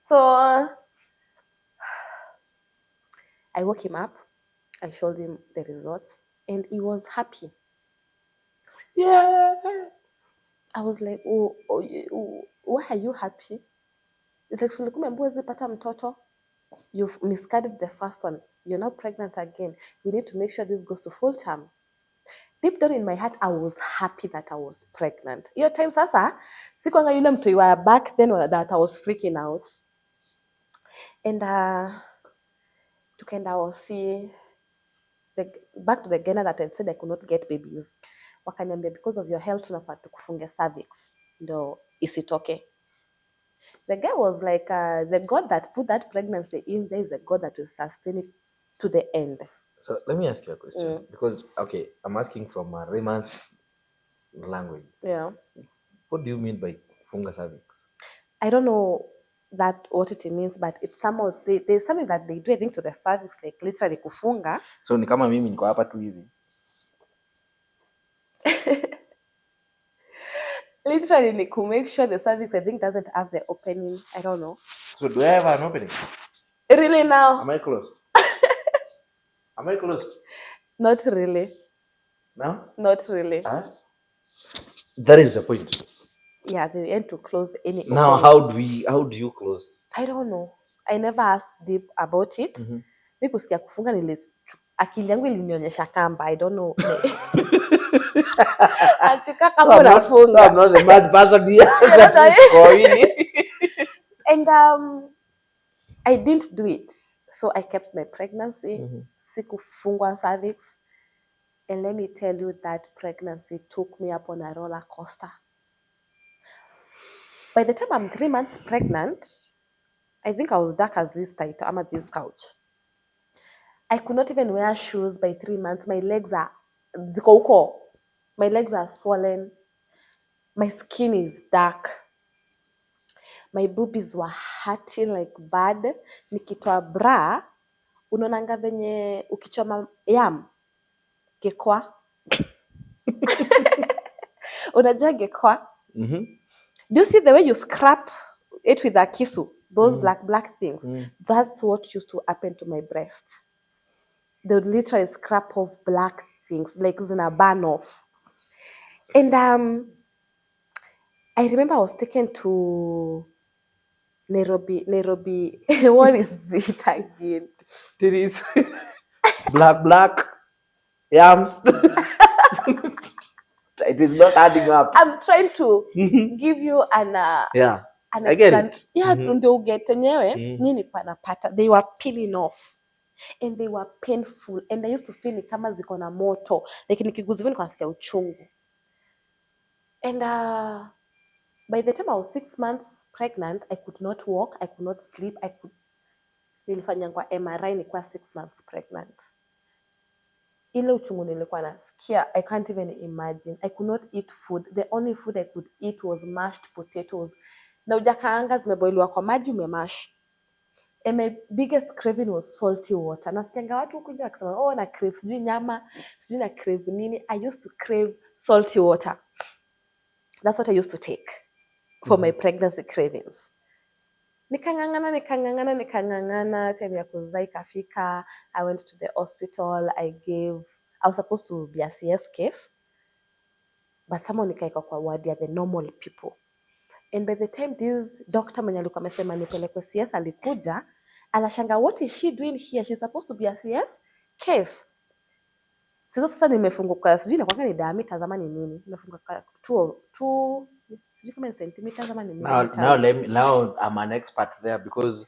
So I woke him up. I showed him the results and he was happy. Yeah. I was like, why are you happy? It's like, huwezi pata mtoto. You've miscarried the first one. You're now pregnant again. We need to make sure this goes to full term. Deep down in my heart, I was happy that I was pregnant. Your time sasa, sikuanga yule mtu you were back then that I was freaking out. And tukaenda see back to the Ghana that had said I could not get babies. Wakaniambia because of your health tunafaa tukufunge cervix ndo isitoke. The guy was like, the God that put that pregnancy in there is the God that will sustain it to the end. So let me ask you a question. Because, okay, I'm asking from a layman's language. Yeah. What do you mean by funga cervix? I don't know that what it means, but it's somehow there's something that they do, I think, to the cervix, like literally kufunga. So ni kama mimi niko hapa tu hivi. Literally ni to make sure the cervix, I think, doesn't have the opening. I don't know. So do I have an opening? Really now? Am I closed? Am I closed? Not really. No? Not really. Huh? That is the point. Yeah, they end to close any Now opening. how do you close? I don't know. I never asked deep about it. Mi kusikia kufunga akili yangu ilinionyesha kamba. I don't know. Atika kama unafunga. So I'm not the mad person here. And I didn't do it. So I kept my pregnancy. Sikufungwa cervix. And let me tell you, that pregnancy took me up on a roller coaster. By the time I'm 3 months pregnant, I think I was dark as this tight. I'm at this couch. I could not even wear shoes by 3 months. My legs are swollen. My skin is dark. My boobies were hurting like bad. Nikitoa bra, unaonanga venye ukichoma yam gekwa. Unajua gekwa? Do you see the way you scrap it with a kisu? Those black things. That's what used to happen to my breast. They would literally scrap off black things, like it's in a burn off. And I remember I was taken to Nairobi. What is it again? It is black yams. It is not adding up. I'm trying to give you an yeah. an I get it. Yeah, ndio ugete nyewe nini panapata. They were peeling off. And they were painful. And I used to feel like kama ziko na moto. Like nikiguziwa nikasikia uchungu. And by the time I was 6 months pregnant, I could not walk, I could not sleep, nilifanyangwa MRI nilikuwa 6 months pregnant. Ile uchungu nilikuwa nasikia, I can't even imagine. I could not eat food. The only food I could eat was mashed potatoes. Na ujakaanga zimeboiliwa kwa maji umemash. And my biggest craving was salty water. Nasikianga watu huku nje wakisema, na crave sijui nyama, sijui na crave nini. I used to crave salty water. That's what I used to take for my pregnancy cravings. Nikangangana, time ya kuzaa ikafika. I went to the hospital. I was supposed to be a CS case, but someone nikaika kwa ward ya the normal people. And by the time this doctor mwenye alikuwa amesema nipelekwe CS alikuja, anashanga, what is she doing here? She's supposed to be a CS case. Sasa nimefunguka, sijui nakwanga ni diameter zama ni nini. Nimefunguka 2 sijui kama ni centimeters ama ni millimeters. Now I'm an expert there because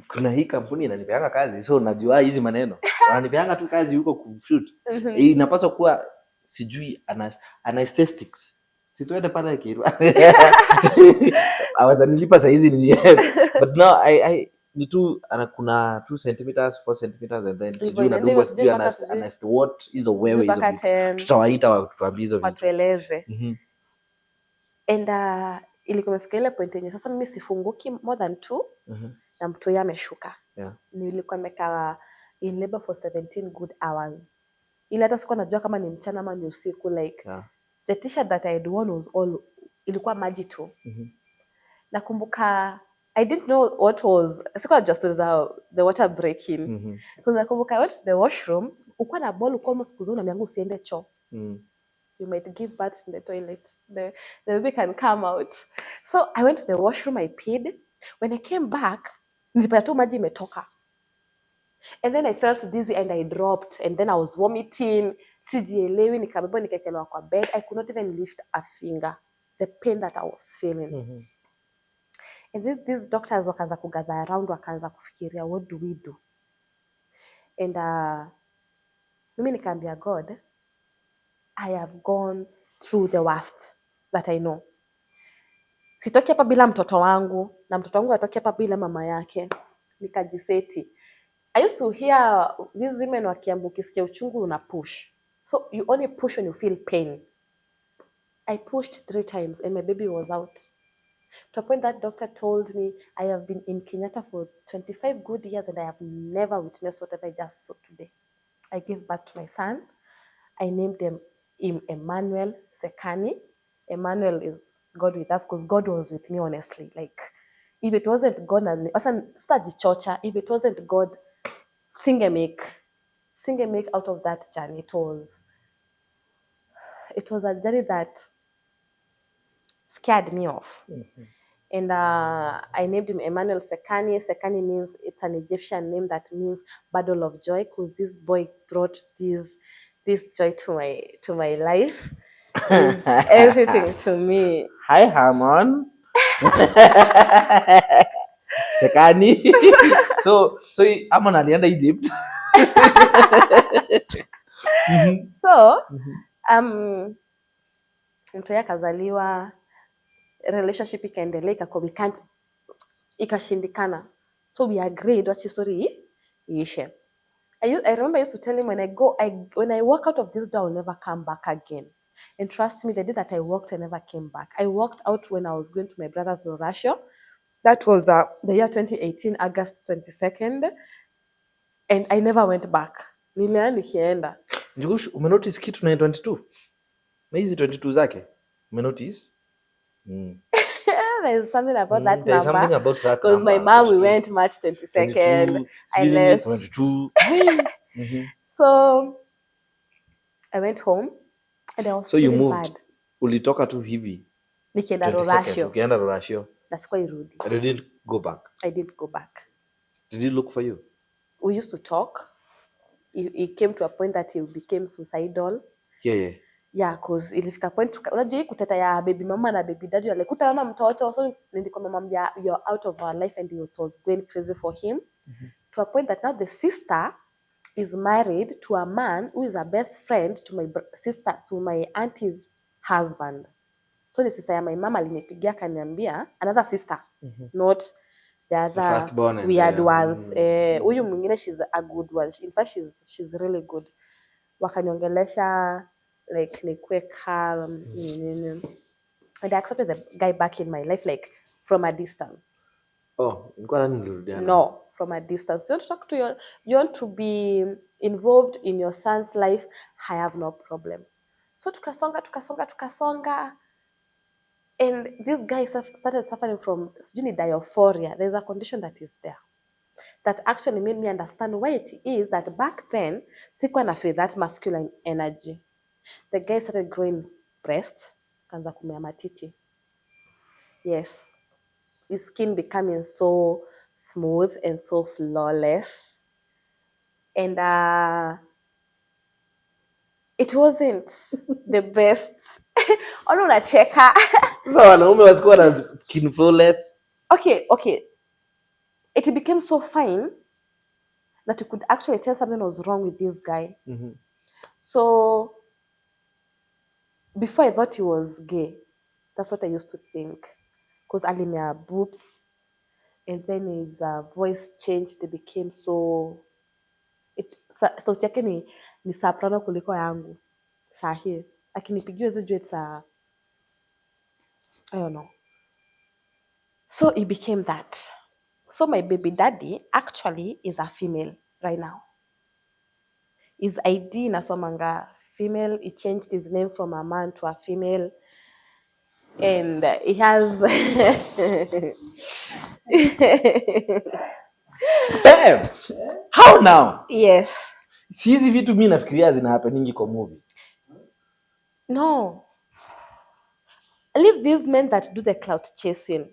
kuna hii kampuni inanipeanga kazi, so najua hizi maneno. Wananipeanga tu kazi huko kushoot. Inapaswa kuwa sijui anesthetics. Situende pale Kirwa. Awatanilipa saa hizi ni. But now I ni tu kuna 2 centimeters 4 centimeters and then sijui unadungwa sijui anast what hizo wewe hizo tutawaita watuambie hizo vitu watueleze. And ilikuwa imefika ile point yenye sasa mimi sifunguki more than 2 na mtu yeye ameshuka. Nilikuwa nimekaa in labor for 17 good hours. Ile hata sikuwa najua kama ni mchana ama ni usiku, like the t-shirt that I had worn was all ilikuwa maji tu. Nakumbuka I didn't know what was, sikuwa just the water breaking. Because nakumbuka I went to the washroom, ukuwa na ball uko almost kuzuna unaniambia usiende choo. You might give birth in the toilet. The baby can come out. So I went to the washroom, I peed. When I came back, nilipata tu maji imetoka. And then I felt dizzy and I dropped. And then I was vomiting. Sijielewi, nikabebwa nikaekelewa kwa bed. I could not even lift a finger. The pain that I was feeling. And then these doctors wakaanza kugather around, wakaanza kufikiria, what do we do? And mimi nikaambia God, I have gone through the worst that I know. Sitoki hapa bila mtoto wangu, na mtoto wangu atoki hapa bila mama yake. Nikajiseti. I used to hear these women wakiambu ukisikia uchungu una push. So you only push when you feel pain. I pushed 3 times and my baby was out. To a point that doctor told me I have been in Kenyatta for 25 good years and I have never witnessed whatever I just saw today. I gave birth to my son. I named him Emmanuel Sekani. Emmanuel is God with us because God was with me, honestly. Like, if it wasn't God, if it wasn't God, singemake out of that journey. It was a journey that scared me off. And I named him Emmanuel Sekani. Sekani means, it's an Egyptian name that means bundle of joy, because this boy brought this joy to my life. He's everything to me. Hi, Harmon. Sekani. so Harmon alienda Egypt. So mtu yake akazaliwa, relationship ikaendelea, ikashindikana. So we agreed wacha story iishe. I remember I used to tell him, when I walk out of this door, I'll never come back again. And trust me, the day that I walked, I never came back. I walked out when I was going to my brother's Russia. That was the year 2018, August 22nd. And I never went back. Nikienda. Njugush, umenotice kitu na 22? Na hizi 22 zake? Umenotice? There's something about that There's number. something about that Because my number, mom, 22. we went March 22nd. 22. I left. 22. So I went home and I was So you feeling moved. bad. Ulitoka tu hivi. Nikienda 22nd. Rorashio. Ukienda Rorashio. That's why irudi. You didn't go back. I didn't go back. Did he look for you? We used to talk. He came to a point that he became suicidal. Yeah. Yeah, because ilifika point, unajua hii kuteta ya baby mama na baby daddy, like utaona mtoto. So nilikuwa namwambia, you're out of our life, and it was going crazy for him. To a point that now the sister is married to a man who is a best friend to my sister, to my auntie's husband. So the sister ya my mama alinipigia akaniambia, another sister, not the other firstborn and weird ones. Huyu mwingine, she's a good one. In fact, she's really good. Wakaniongelesha, like nikuwe calm. And I accepted the guy back in my life, like from a distance. Oh, no, from a distance. You want to talk to you want to be involved in your son's life, I have no problem. So tukasonga. And this guy started suffering from diaphoria. There's a condition that is there that actually made me understand why it is that back then, sikuwa na feel that masculine energy. The guy started growing breasts, kanza kumea matiti. Yes. His skin becoming so smooth and so flawless. And it wasn't the best. Ono unacheka. So wanaume wasikuwa na skin flawless. Okay. It became so fine that you could actually tell something was wrong with this guy. So before I thought he was gay. That's what I used to think. Because alimea boobs. And then his voice changed. It became so... sauti yake ni soprano kuliko yangu. Sahi. Akinipigia hizo juu I don't know. So it became that. So my baby daddy actually is a female right now. His ID nasomanga female. He changed his name from a man to a female. And he has... Damn! How now? Yes. Si hizi vitu mimi nafikiria zina happeningi kwa movie. No. Leave these men that do the clout chasing.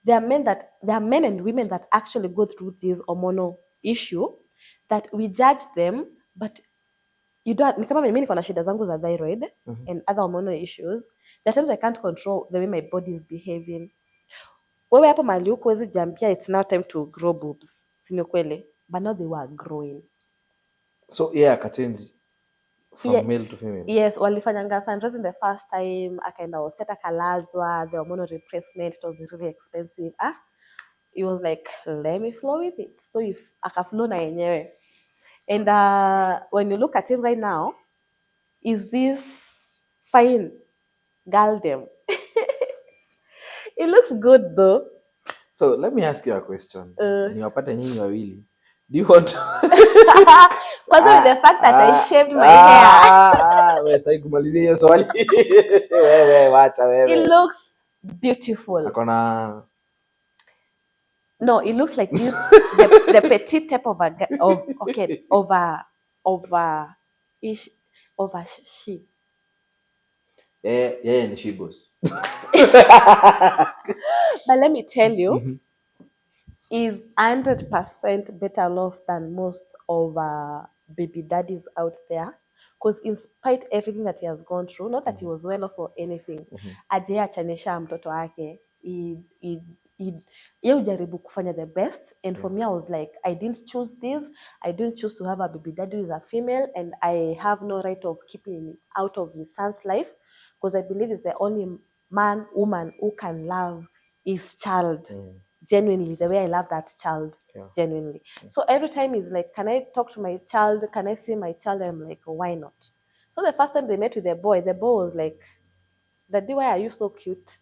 There are men and women that actually go through this hormonal issue that we judge them, but you don't. Ni kama mimi niko na shida zangu za thyroid and other hormonal issues. There are times I can't control the way my body is behaving. Wewe hapo mali uko wezi jambia, it's now time to grow boobs. Sio kweli? But now they were growing. So akachange from male to female. Yes, walifanyanga fundraising the first time, akaenda Oseta kalazwa, the hormonal replacement, it was really expensive. It was like, let me flow with it. So if akaflow na yenyewe. And when you look at him right now, is this fine girl them? It looks good though. So let me ask you a question. Uh, Niwapate nyinyi wawili. Do you want to... Kwanza with the fact that I shaved my hair. Wewe sitaki kumalizia hiyo swali. Wewe wacha It wewe. looks beautiful. Akona No, it looks like this the petite type of ish of a she. yeye ni shibos. But let me tell you, is 100% better off than most of baby daddies out there. Because in spite everything that he has gone through, not that he was well off or anything, achanisha mtoto wake. Ye ujaribu kufanya the best. And for me, I was like, I didn't choose this. I didn't choose to have a baby daddy who is a female, and I have no right of keeping him out of his son's life, because I believe it's the only woman who can love his child genuinely, the way I love that child genuinely. So every time he's like, can I talk to my child? Can I see my child? I'm like, why not? So the first time they met with the boy was like, Daddy, why are you so cute?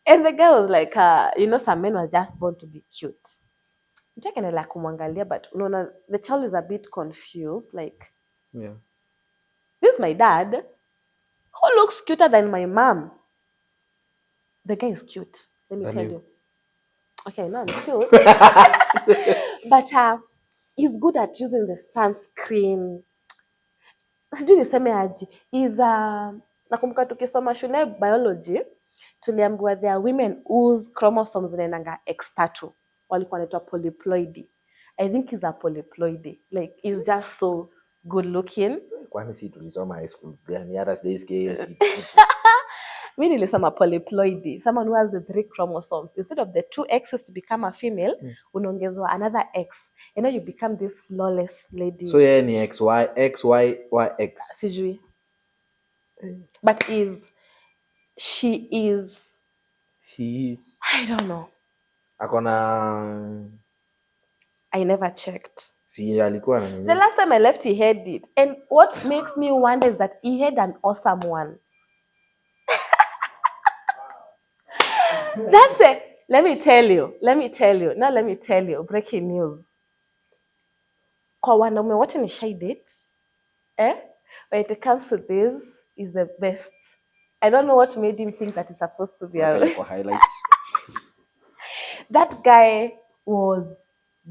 And the guy was like, some men were just born to be cute. But the child is a bit confused. Like, this is my dad, who looks cuter than my mom. The guy is cute. Let me tell you. Okay, no, I'm cute. But he's good at using the sunscreen. Sijui niseme aje. Nakumbuka tukisoma shule biology, tuliambiwa there are women whose chromosomes zinaendanga X3. Walikuwa wanaitwa polyploidy. I think he's a polyploidy. Like, he's just so good looking. Kwani si tulisoma high schools gani? Hata sijaisikia hiyo kitu. Mimi nilisoma polyploidy, someone who has the 3 chromosomes. Instead of the 2 X's to become a female, unaongezwa another X. And now you become this flawless lady. So yeye ni XYYX. Sijui. But she is I don't know. Akona I never checked. Si alikuwa na nini? The last time I left, he had it. And what makes me wonder is that he had an awesome one. That's it. Let me tell you. Now let me tell you. Breaking news. Kwa wanaume wote ni shy date. When it comes to this, is the best. I don't know what made him think that he's supposed to be a highlights. That guy was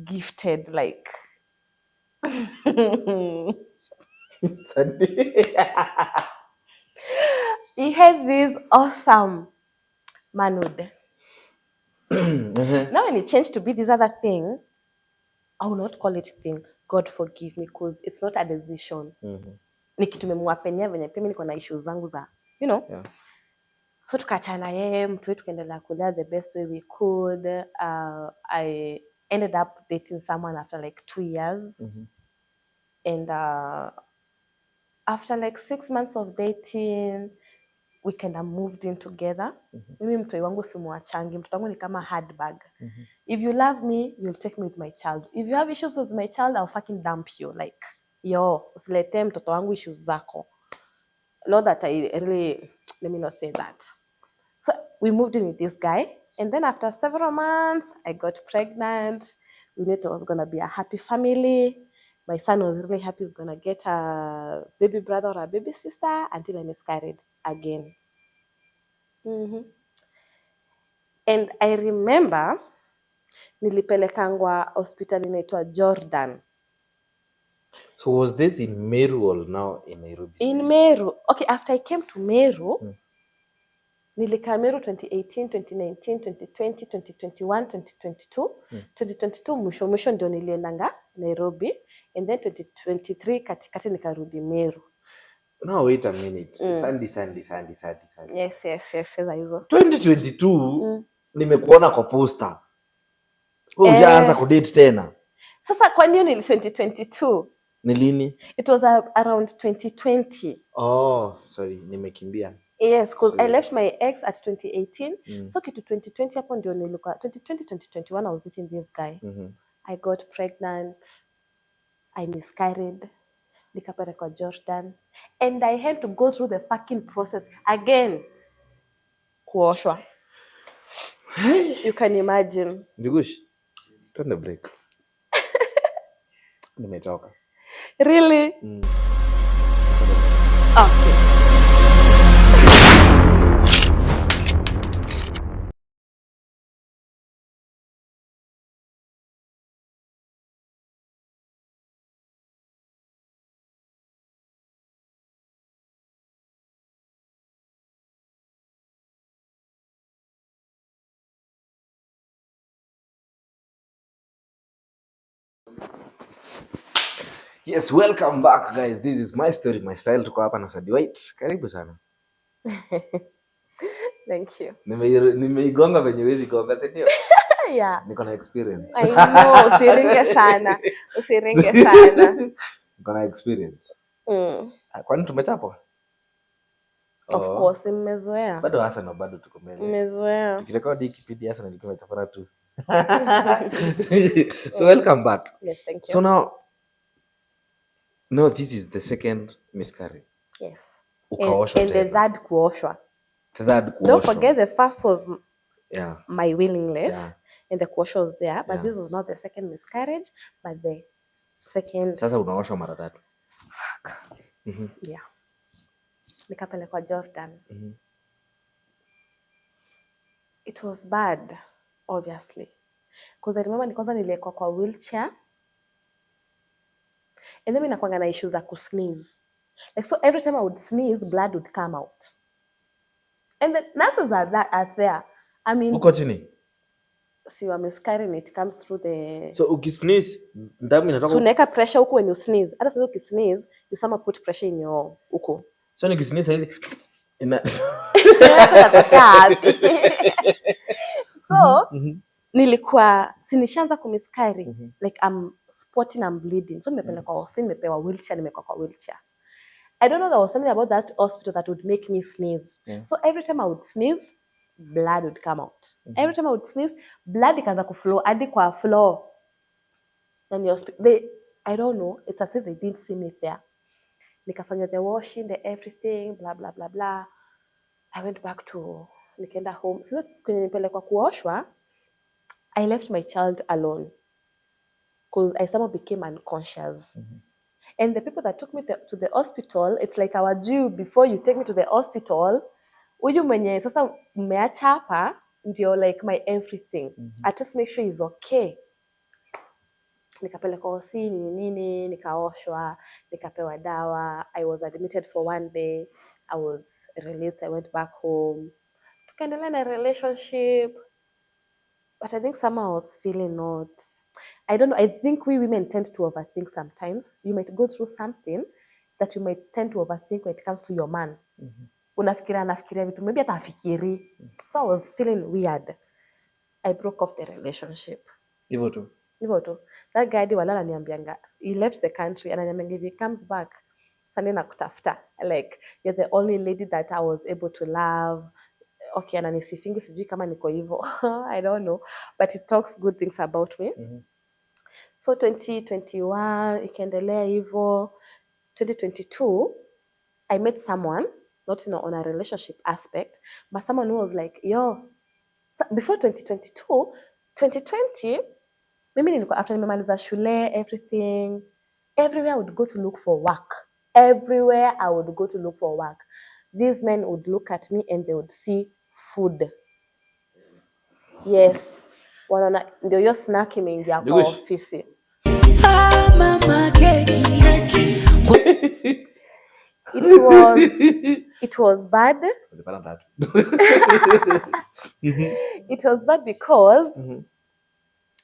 gifted, like he had this awesome manhood. Now when it changed to be this other thing, I will not call it thing. God forgive me, because it's not a decision. Ni kitu memwapenia venye pia mimi niko na issues zangu za, So tukachana yeye, mtu wetu tukaendelea kulea the best way we could. I ended up dating someone after like 2 years. And after like 6 months of dating, we kind of moved in together. Mimi mtoi wangu simuachangi. Mtoto wangu ni kama handbag. If you love me, you'll take me with my child. If you have issues with my child, I'll fucking dump you. Like, usilete mtoto wangu issues zako. Not that I really, let me not say that. So we moved in with this guy. And then after several months, I got pregnant. We knew it was going to be a happy family. My son was really happy he's going to get a baby brother or a baby sister, until I miscarried again. And I remember nilipelekangwa hospital inaitwa Jordan. So was this in Meru or now in Nairobi? In Meru. Okay, after I came to Meru, nilikaa Meru 2018, 2019, 2020, 2021, 2022. 2022 mwisho ndio niliendanga Nairobi. And then 2023 katikati nikarudi Meru. No, wait a minute. Sandy. Yes, hizo. 2022 nimekuona kwa poster. Ushaanza kudate tena. Sasa kwa nini ni 2022? Ni lini? It was around 2020. Oh, sorry, nimekimbia. Yes, because I left my ex at 2018. So kitu 2020 hapo ndio nilikuwa 2021 I was dating this guy. I got pregnant. I miscarried. nikapelekwa Jordan, and I had to go through the fucking process again, kuoshwa. You can imagine. Jigush, turn the break. Nimechoka. Really? Okay. Yes, welcome back guys. This is my story, my style. Tuko hapa na Sandy White. Karibu sana. Thank you. Nimeigonga venye wezi gonga, si ndio? Yeah. Niko na experience. I know, usiringe sana. Usiringe sana. Niko na experience. Kwani tumechapwa? Of course, nimezoea. Bado Arsenal bado tuko mbele. Nimezoea. Tukirekodi hiki kipindi Arsenal ilikuwa itafana tu. So welcome back. Yes, thank you. So now this is the second miscarriage. Yes. Ukaoshwa and the third kuoshwa. Don't forget the first was my willingness, and the kuoshwa was there, but this was not the second miscarriage, but the second. Sasa unaoshwa mara tatu. Fuck. Yeah. Nikapelekwa Jordan. It was bad, obviously, because I remember niliwekwa kwa wheelchair, and then nakwanga na issues za kusneeze. Like, so every time I would sneeze, blood would come out. And the nurses are there. I mean, uko chini. So you are miscarrying, it comes through the. So ukisneeze, damu inatoka. So unaweka pressure huko when you sneeze. Hata sasa ukisneeze, you somehow put pressure in your huko. So nikisneeze hizi ina. So nilikuwa sinishaanza kumiscarry, like I'm spotting, I'm bleeding. So nimepelekwa hospitali, nimepewa wheelchair, nimekuwa kwa wheelchair. I don't know, there was something about that hospital that would make me sneeze. So every time I would sneeze, blood would come out. Every time I would sneeze, blood ikaanza kuflow hadi kwa floor. And I don't know, it's as if they didn't see me there. Nikafanya the washing, the everything, blah blah blah blah. I went back to nikaenda home. So that's kwenye nipelekwa kuoshwa, I left my child alone because I somehow became unconscious. And the people that took me to the hospital, it's like our due before you take me to the hospital. Huyu mwenye sasa umeacha hapa ndio like my everything. I just make sure he's okay. Nikapelekwa hospitali nini, nikaoshwa, nikapewa dawa. I was admitted for 1 day. I was released. I went back home. Tukaendelea na relationship. But I think somehow I was feeling not. I don't know. I think we women tend to overthink sometimes. You might go through something that you might tend to overthink when it comes to your man. Unafikiria vitu maybe hata afikiri. So I was feeling weird. I broke off the relationship. Hivyo tu. That guy wala ananiambianga, he left the country and ananiambia if he comes back, sasa nakutafuta. Like, you're the only lady that I was able to love. Okay, ananisifingi sijui kama niko hivyo. I don't know, but it talks good things about me. So 2021 ikaendelea hivyo. 2022 I met someone, not on a relationship aspect, but someone who was like, yo, before 2022, 2020, mimi nilikuwa after nimemaliza shule, everything, everywhere I would go to look for work. Everywhere I would go to look for work. These men would look at me and they would see food. Yes. Wanaona ndio hiyo snack imeingia kwa ofisi. It was bad. It was bad because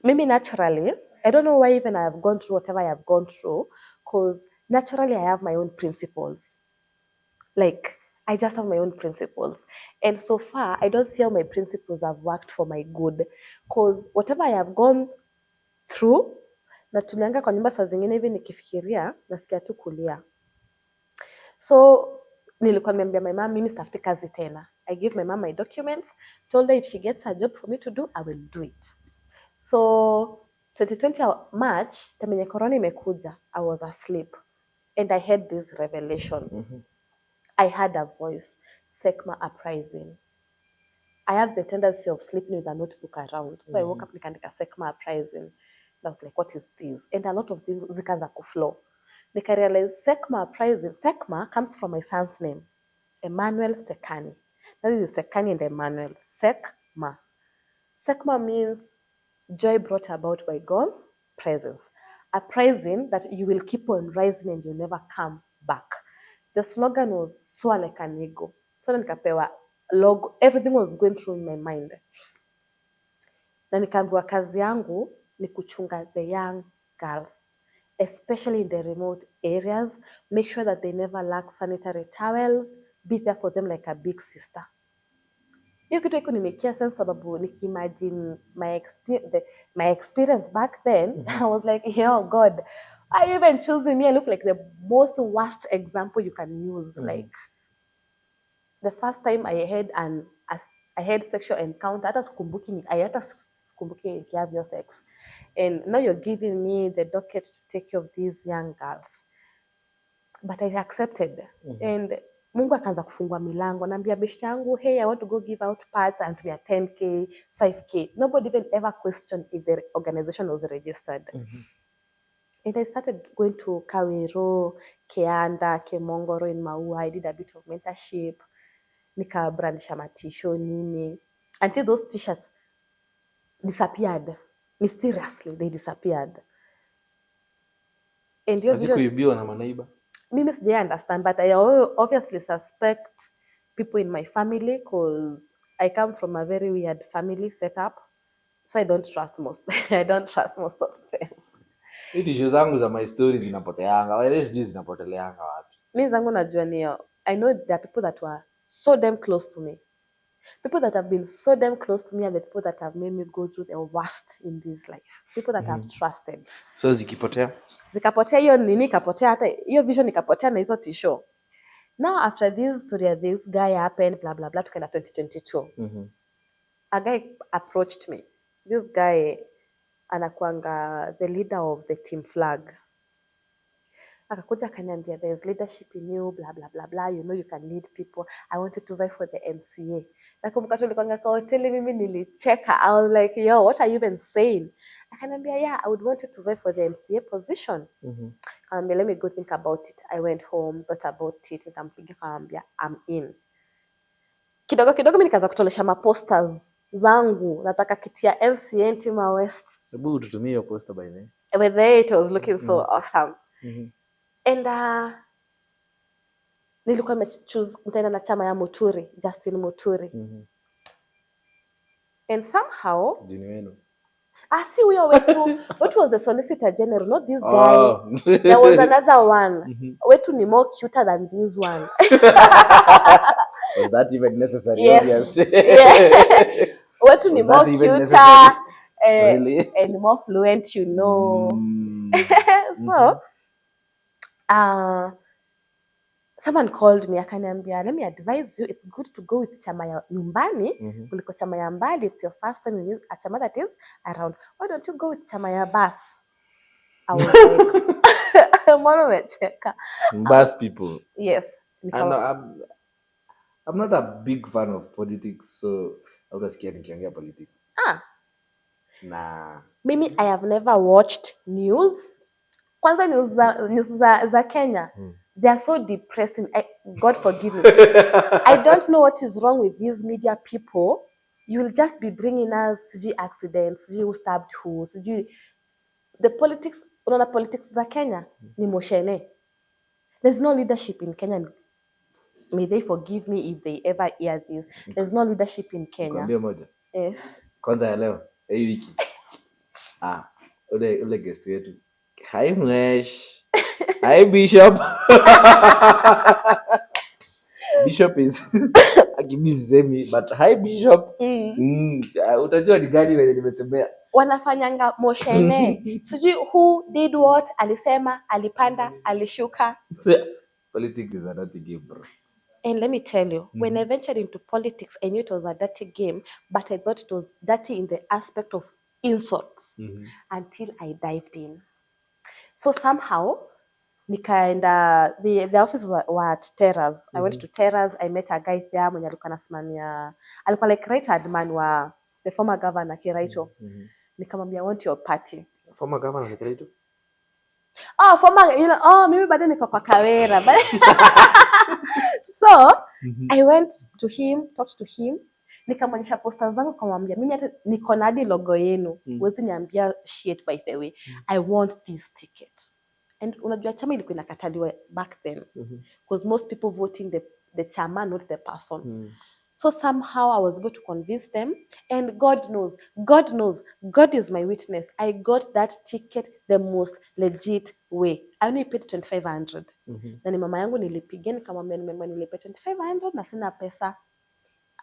maybe naturally, I don't know why even I have gone through whatever I have gone through, because naturally I have my own principles. Like, I just have my own principles. And so far, I don't see how my principles have worked for my good. Because whatever I have gone through, na tulianga kwa nyumba saa zingine hivi nikifikiria, nasikia tu kulia. So, nilikuwa nimeambia my mom, mimi sitafuti kazi tena. I give my mom my documents, told her if she gets a job for me to do, I will do it. So, 2020 March, tamenye corona imekuja, I was asleep. And I had this revelation. I had a voice, Sekma uprising. I have the tendency of sleeping with a notebook around. So I woke up nikaandika Sekma uprising. And I was like, what is this? And a lot of things zikaanza kuflow. Nika realize Sekma uprising. Sekma comes from my son's name, Emmanuel Sekani. That is Sekani and Emmanuel. Sekma. Sekma means joy brought about by God's presence. A presence that you will keep on rising and you never come back. The slogan was soar like an eagle. So nikapewa logo, everything was going through in my mind. Na nikaambiwa kazi yangu ni kuchunga the young girls, especially in the remote areas. Make sure that they never lack sanitary towels. Be there for them like a big sister. Hiyo kitu iko nimekia sense sababu nikiimagine my experience back then, I was like, oh God, are you even choosing me? I look like the most worst example you can use. Like the first time I had sexual encounter, hata sikumbuki nikiavyo sex. And now you're giving me the docket to take care of these young girls. But I accepted. And Mungu akaanza kufungua milango. Naambia beshte yangu, hey, I want to go give out parts and we are 10K, 5K. Nobody even ever questioned if the organization was registered. And I started going to Kawiro, Keanda, Kemongoro in Maua. I did a bit of mentorship. Nikabrandisha matisho nini. Until those t-shirts disappeared. Mysteriously, they disappeared. And hazikuibiwa na manaiba. Mimi sijai understand, but I obviously suspect people in my family because I come from a very weird family setup. So I don't trust most. I don't trust most of them. Hii tisho zangu za my stories zinapoteanga. Wale sijui zinapoteleanga wapi. Mimi zangu najua ni I know there are people that were so damn close to me. People that have been so damn close to me are the people that have made me go through the worst in this life. People that I've trusted. So zikipotea? Zikapotea hiyo nini ikapotea, hata hiyo vision ikapotea na hizo tisho. Now after this story of this guy happened, blah blah blah, tukaenda 2022. A guy approached me. This guy anakuanga the leader of the team flag. Akakuja akaniambia, there's leadership in you, blah blah blah blah, you know you can lead people. I want you to vie for the MCA. Nakumbuka tulikuanga kwa hoteli, mimi nilicheka. I was like, yo, what are you even saying? Akaniambia, yeah, I would want you to vie for the MCA position. Let me go think about it. I went home, thought about it, nikampigia kaambia, I'm in. Kidogo kidogo mimi nikaanza kutolesha maposters zangu, nataka kiti ya MCA Ntima West. Hebu tutumie hiyo poster by name. With it was looking so awesome. And nilikuwa nimechoose nitaenda na chama ya Muturi, Justin Muturi. And somehow jini wenu. Si huyo wetu. What was the Solicitor General? Not this guy. There was another one. Wetu ni more cuter than this one. Was that even necessary? Yes. Wetu ni more cuter really? and more fluent, you know. So, someone called me akaniambia, let me advise you, it's good to go with chama ya nyumbani kuliko chama ya mbali. It's your first time in a chama that is around. Why don't you go with chama ya bus? I was like, mbona umecheka? Bus people. Yes. And I'm not a big fan of politics, so I was scared nikiongea politics. Nah. Mimi, I have never watched news. Kwanza news za Kenya. They are so depressing. God forgive me. I don't know what is wrong with these media people. You will just be bringing us accidents, who stabbed who. The politics, unaona politics za Kenya ni moshene. There's no leadership in Kenya. May they forgive me if they ever hear this. There's no leadership in Kenya. Nikwambia moja. Yes. Kwanza ya leo, hii wiki. Ule guest wetu. Hi Mwesh. Hi Bishop. Bishop is akibizi semi, but hi Bishop. Utajua ni gani wenye nimesemea. Wanafanyanga moshene. Sijui who did what, alisema, alipanda, alishuka. Politics is a dirty game, bro. And let me tell you, when I ventured into politics, I knew it was a dirty game, but I thought it was dirty in the aspect of insults until I dived in. So somehow, Nikaenda, the offices were at Terrace. I went to Terrace. I met a guy there mwenye alikuwa anasimamia, alikuwa like right hand man wa the former governor Kiraito. Nikamwambia, I want your party. Former governor ni Kiraito? Oh, former, you know, mimi bado niko kwa Kawera. So, I went to him, talked to him. Nikamwonyesha posta zangu, kumwambia mimi hata niko na hadi logo yenu. Huwezi niambia shit by the way. I want this ticket. And unajua chama ilikuwa inakataliwa back then. Because most people voting the chama, not the person. So somehow I was able to convince them, and God knows, God is my witness. I got that ticket the most legit way. I only paid 2,500. Na ni mama yangu nilipigia, nikamwambia nimemwambia nilipe 2,500 na sina pesa.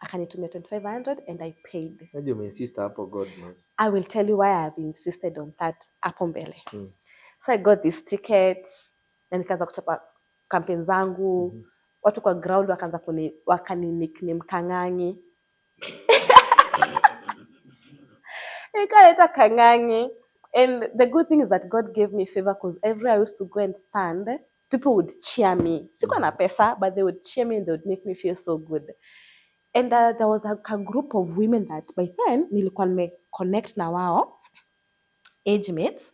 Akanitumia 2,500 and I paid. Why do you insist hapo? God knows. I will tell you why I have insisted on that hapo mbele. So I got this ticket, na nikaanza kuchapa campaign zangu. Watu kwa ground wakaanza wakani nickname Kang'ang'i. Nikaita Kang'ang'i. And the good thing is that God gave me favor, because everywhere I used to go and stand, people would cheer me. Sikuwa na pesa, but they would cheer me and they would make me feel so good. And there was a group of women that by then nilikuwa nimeconnect na wao, age mates.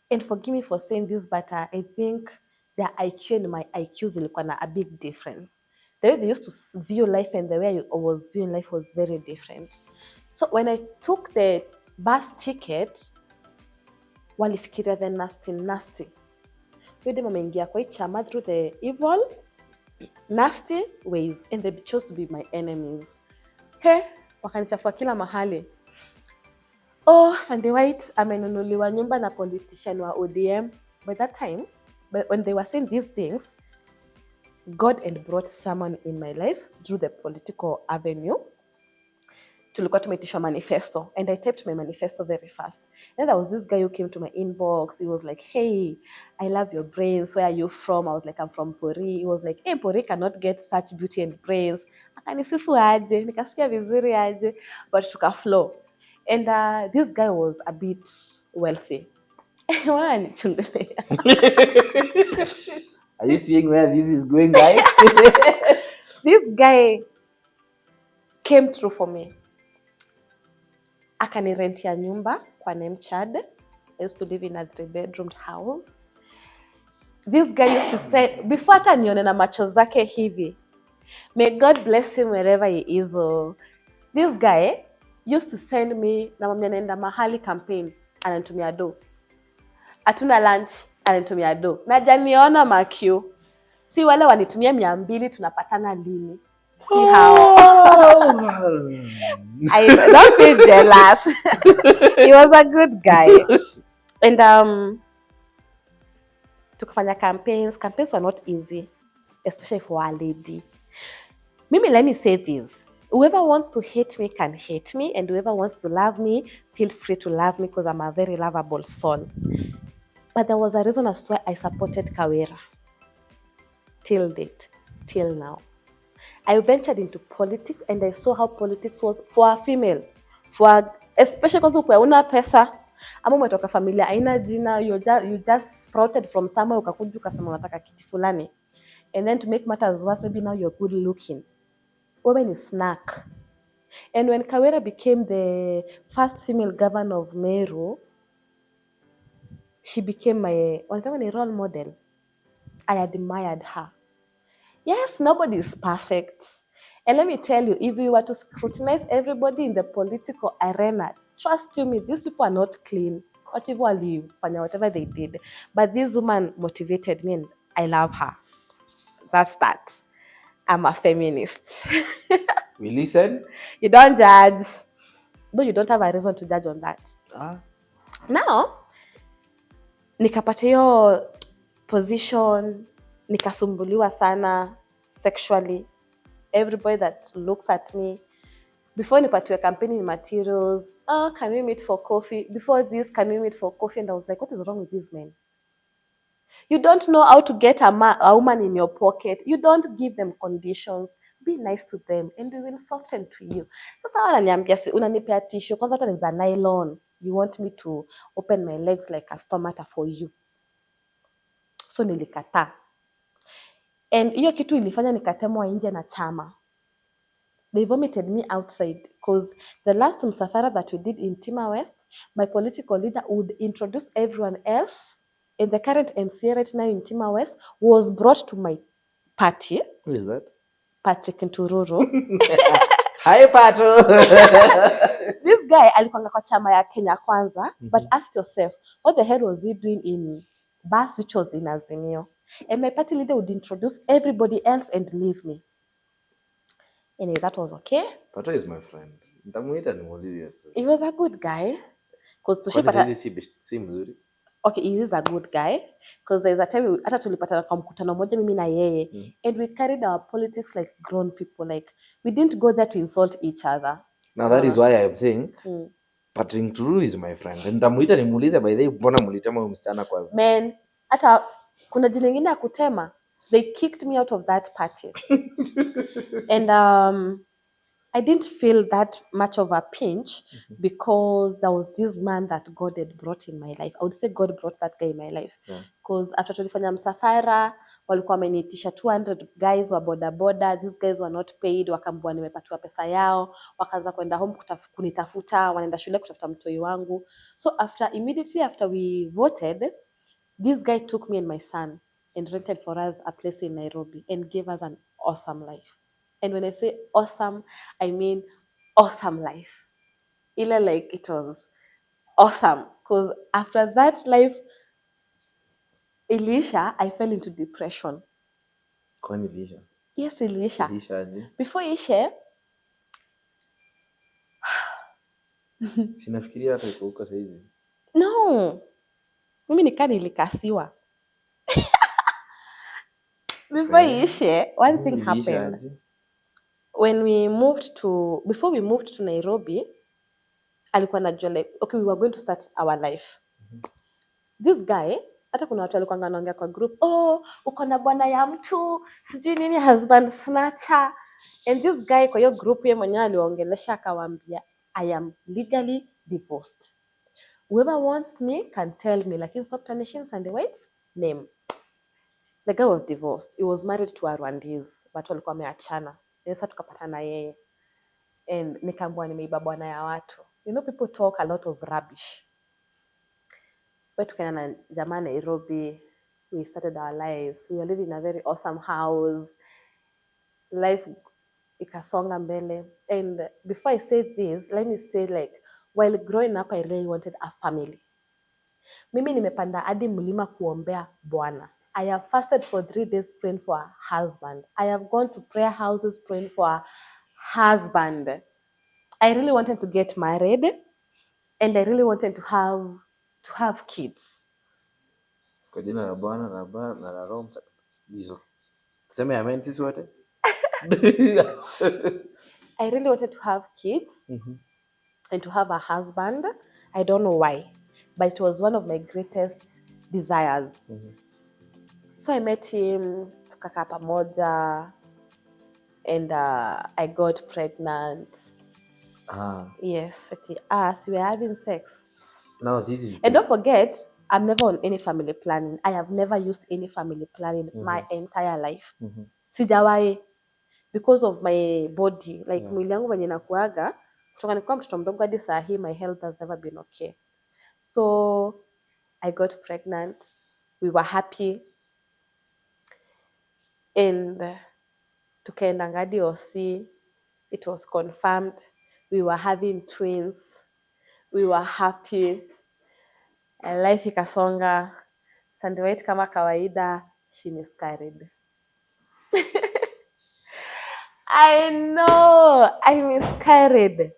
And forgive me for saying this, but I think their IQ and my IQ zilikuwa na a big difference. The way they used to view life and the way I was viewing life was very different. So when I took the bus ticket, walifikiria the nasty. Yode mameingia kwa chama through the evil, nasty ways, and they chose to be my enemies. Wakanichafua kila mahali. Oh, Sunday White amenunuliwa nyumba na politician wa ODM. By that time, when they were saying these things, God had brought someone in my life through the political avenue. Tulikuwa tumeitishwa manifesto, and I typed my manifesto very fast. Then there was this guy who came to my inbox. He was like, hey, I love your brains. Where are you from? I was like, I'm from Pori. He was like, hey, Pori cannot get such beauty and brains. Akanisifu aje, nikasikia vizuri aje, but tukaflow. And this guy was a bit wealthy. Are you seeing where this is going, guys? This guy came through for me. Akanirentia nyumba kwa name Chad. I used to live in a 3-bedroomed house. This guy used to say, before hata nione na macho zake hivi, may God bless him wherever he is. This guy used to send me, na mami anaenda mahali campaign, ananitumia do. Hatuna lunch, ananitumia do. Najaniona makio. Si wale wanitumia 200 tunapatana lini. See how I don't feel jealous. He was a good guy. And tukafanya campaigns. Campaigns were not easy, especially for a lady. Mimi, let me say this. Whoever wants to hate me can hate me, and whoever wants to love me, feel free to love me, because I'm a very lovable soul. But there was a reason as to why I supported Kawera. Till date, till now. I ventured into politics, and I saw how politics was for a female, especially because ukwe una pesa, ama umetoka familia haina jina, you just sprouted from somewhere, ukakuja ukasema unataka kiti fulani, and then to make matters worse, maybe now you're good looking, wewe ni snack. And when Kawera became the first female governor of Meru, she became my role model. I admired her. Yes, nobody is perfect. And let me tell you, if you were to scrutinize everybody in the political arena, trust you me, these people are not clean. Whatever they did. But this woman motivated me, and I love her. That's that. I'm a feminist. We listen. You don't judge. Though you don't have a reason to judge on that. Now, nikapata hiyo position, nikasumbuliwa sana sexually. Everybody that looks at me, before nipatiwe campaigning materials, can we meet for coffee? Before this, can we meet for coffee? And I was like, what is wrong with these men? You don't know how to get a woman in your pocket. You don't give them conditions. Be nice to them, and we will soften to you. Sasa wananiambia unanipea tissue, kwanza hata ni za nylon. You want me to open my legs like a stomata for you. So nilikataa. And hiyo kitu ilifanya nikatemwa nje na chama. They vomited me outside because the last msafara that we did in Tima West, my political leader would introduce everyone else, and the current MCA right now in Tima West was brought to my party. Who is that? Patrick Ntururu. Hi, Pato. This guy alikuanga kwa chama ya Kenya Kwanza, but ask yourself, what the hell was he doing in bus which was in Azimio? And my party leader would introduce everybody else and leave me. Anyway, that was okay. Pato is my friend. Nitamuita nimuulize hiyo story. He was a good guy. Kwani saizi si mzuri? Okay, he is a good guy because there's a time hata tulipatana kwa mkutano moja mimi na yeye, and we carried our politics like grown people. Like we didn't go there to insult each other. Now that is why I am saying Patrick Turu is my friend. Nitamuita nimuulize by the way mbona mlitema huyo msichana kwa. Man, hata kuna jina lingine ya kutema. They kicked me out of that party. And I didn't feel that much of a pinch because there was this man that God had brought in my life. I would say God brought that guy in my life. Because after tulifanya msafara, walikuwa wameniitisha 200 guys wa boda. These guys were not paid. Wakaambiwa nimepatiwa pesa yao. Wakaanza kwenda home kunitafuta. Wanaenda shule kutafuta mtoi wangu. So immediately after we voted, this guy took me and my son and rented for us a place in Nairobi and gave us an awesome life. And when I say awesome, I mean awesome life. Like it was awesome. Because after that life, Elisha, I fell into depression. Kwani Elisha? Yes, Elisha. Elisha aje? Before Ishe, Sinafikiria hata iko huko saizi. No. Mimi nikaa nilikasiwa. Before Ishe, one thing happened. Before we moved to Nairobi, alikuwa anajua like, okay, we were going to start our life. This guy, hata kuna watu walikuwa wanaongea kwa group, uko na bwana ya mtu, sijui nini, husband snatcher. And this guy kwa hiyo group yeye mwenyewe aliongelesha akawaambia, I am legally divorced. Whoever wants me can tell me, lakini stop tarnishing Sandy White's name. The guy was divorced. He was married to a Rwandese, but walikuwa wameachana. Sasa tukapatana yeye. And nikaambiwa nimeiba bwana ya watu. You know, people talk a lot of rubbish. But tukaenda na jamaa Nairobi. We started our lives. We were living in a very awesome house. Life ikasonga mbele. And before I say this, let me say like, while growing up, I really wanted a family. Mimi nimepanda hadi mlima kuombea bwana. I have fasted for 3 days praying for a husband. I have gone to prayer houses praying for a husband. I really wanted to get married, and I really wanted to have kids. Kwa jina la Bwana na Baba na la Roho Mtakatifu. Tuseme amen sisi wote. I really wanted to have kids and to have a husband. I don't know why, but it was one of my greatest desires. So I met him, tukakaa pamoja, and I got pregnant. Yes, we were having sex. Now this is. And don't forget, I'm never on any family planning. I have never used any family planning my entire life. Sijawahi, because of my body, like mwili yangu venye nakuaga, kutoka nikuwa mtoto mdogo hadi saa hii, my health has never been okay. So I got pregnant. We were happy. And tukaenda ngadi OC. It was confirmed. We were having twins. We were happy. Life ikasonga. Sandy White kama kawaida, she miscarried. I know, I miscarried.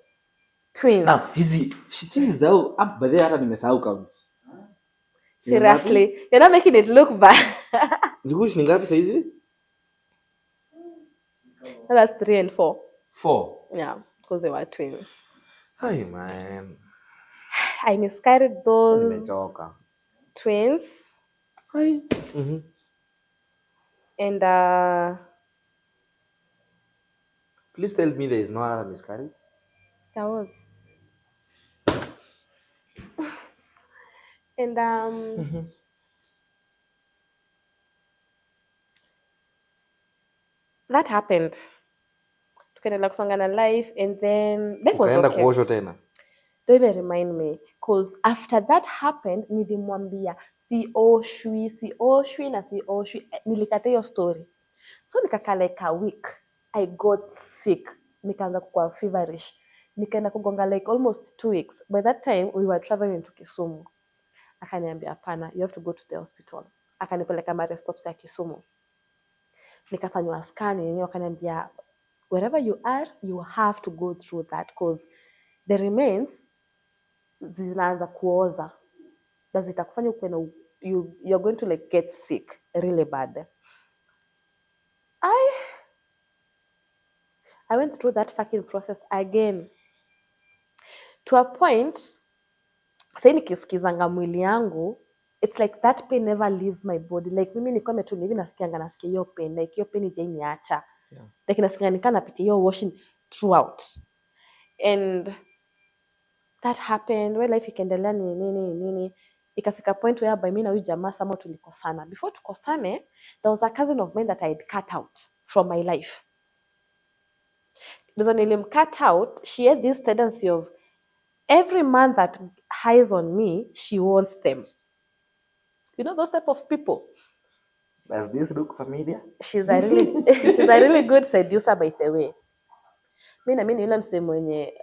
Twins. Now, hizi zao up by there hata nimesahau counts. Seriously, you're not making it look bad. Ndugushi ni ngapi saizi? That's 3 and 4. 4. Yeah, because they were twins. Hi man. I miscarried those Nimechoka. twins. Hi. And please tell me there is no other miscarriage. there was. And that happened. Tukaendelea kusonga na life, and then life was Ukaenda okay. kuoshwa tena. Don't even remind me, because after that happened nilimwambia sioshwi na sioshwi. Nilikata hiyo story, so nikakaa like a week. I got sick, nikaanza kuwa feverish, nikaenda kugonga like almost 2 weeks. By that time we were traveling to Kisumu. Akaniambia hapana, you have to go to the hospital. Akanipeleka mare stops ya Kisumu, nikafanywa scan yenyewe, wakaniambia wherever you are you have to go through that because the remains zinaanza kuoza na zitakufanya ukuwe na you're going to like get sick really bad. I went through that fucking process again to a point. Sasa nikisikizanga mwili yangu, it's like that pain never leaves my body. Like mimi nilikuwa nimetulia hivi nasikia hiyo pain, like hiyo pain haijaniacha. Yeah. Like nasikia nikaa napitia hiyo washing throughout. And that happened when life ikaendelea nini ikafika point where by mimi na huyu jamaa sama tulikosana. Before tukosane, there was a cousin of mine that I had cut out from my life. Because when I cut out, she had this tendency of every man that highs on me, she wants them. You know those type of people. Does this look familiar? She's a really good seducer, by the way. Mimi yule msemo mwenye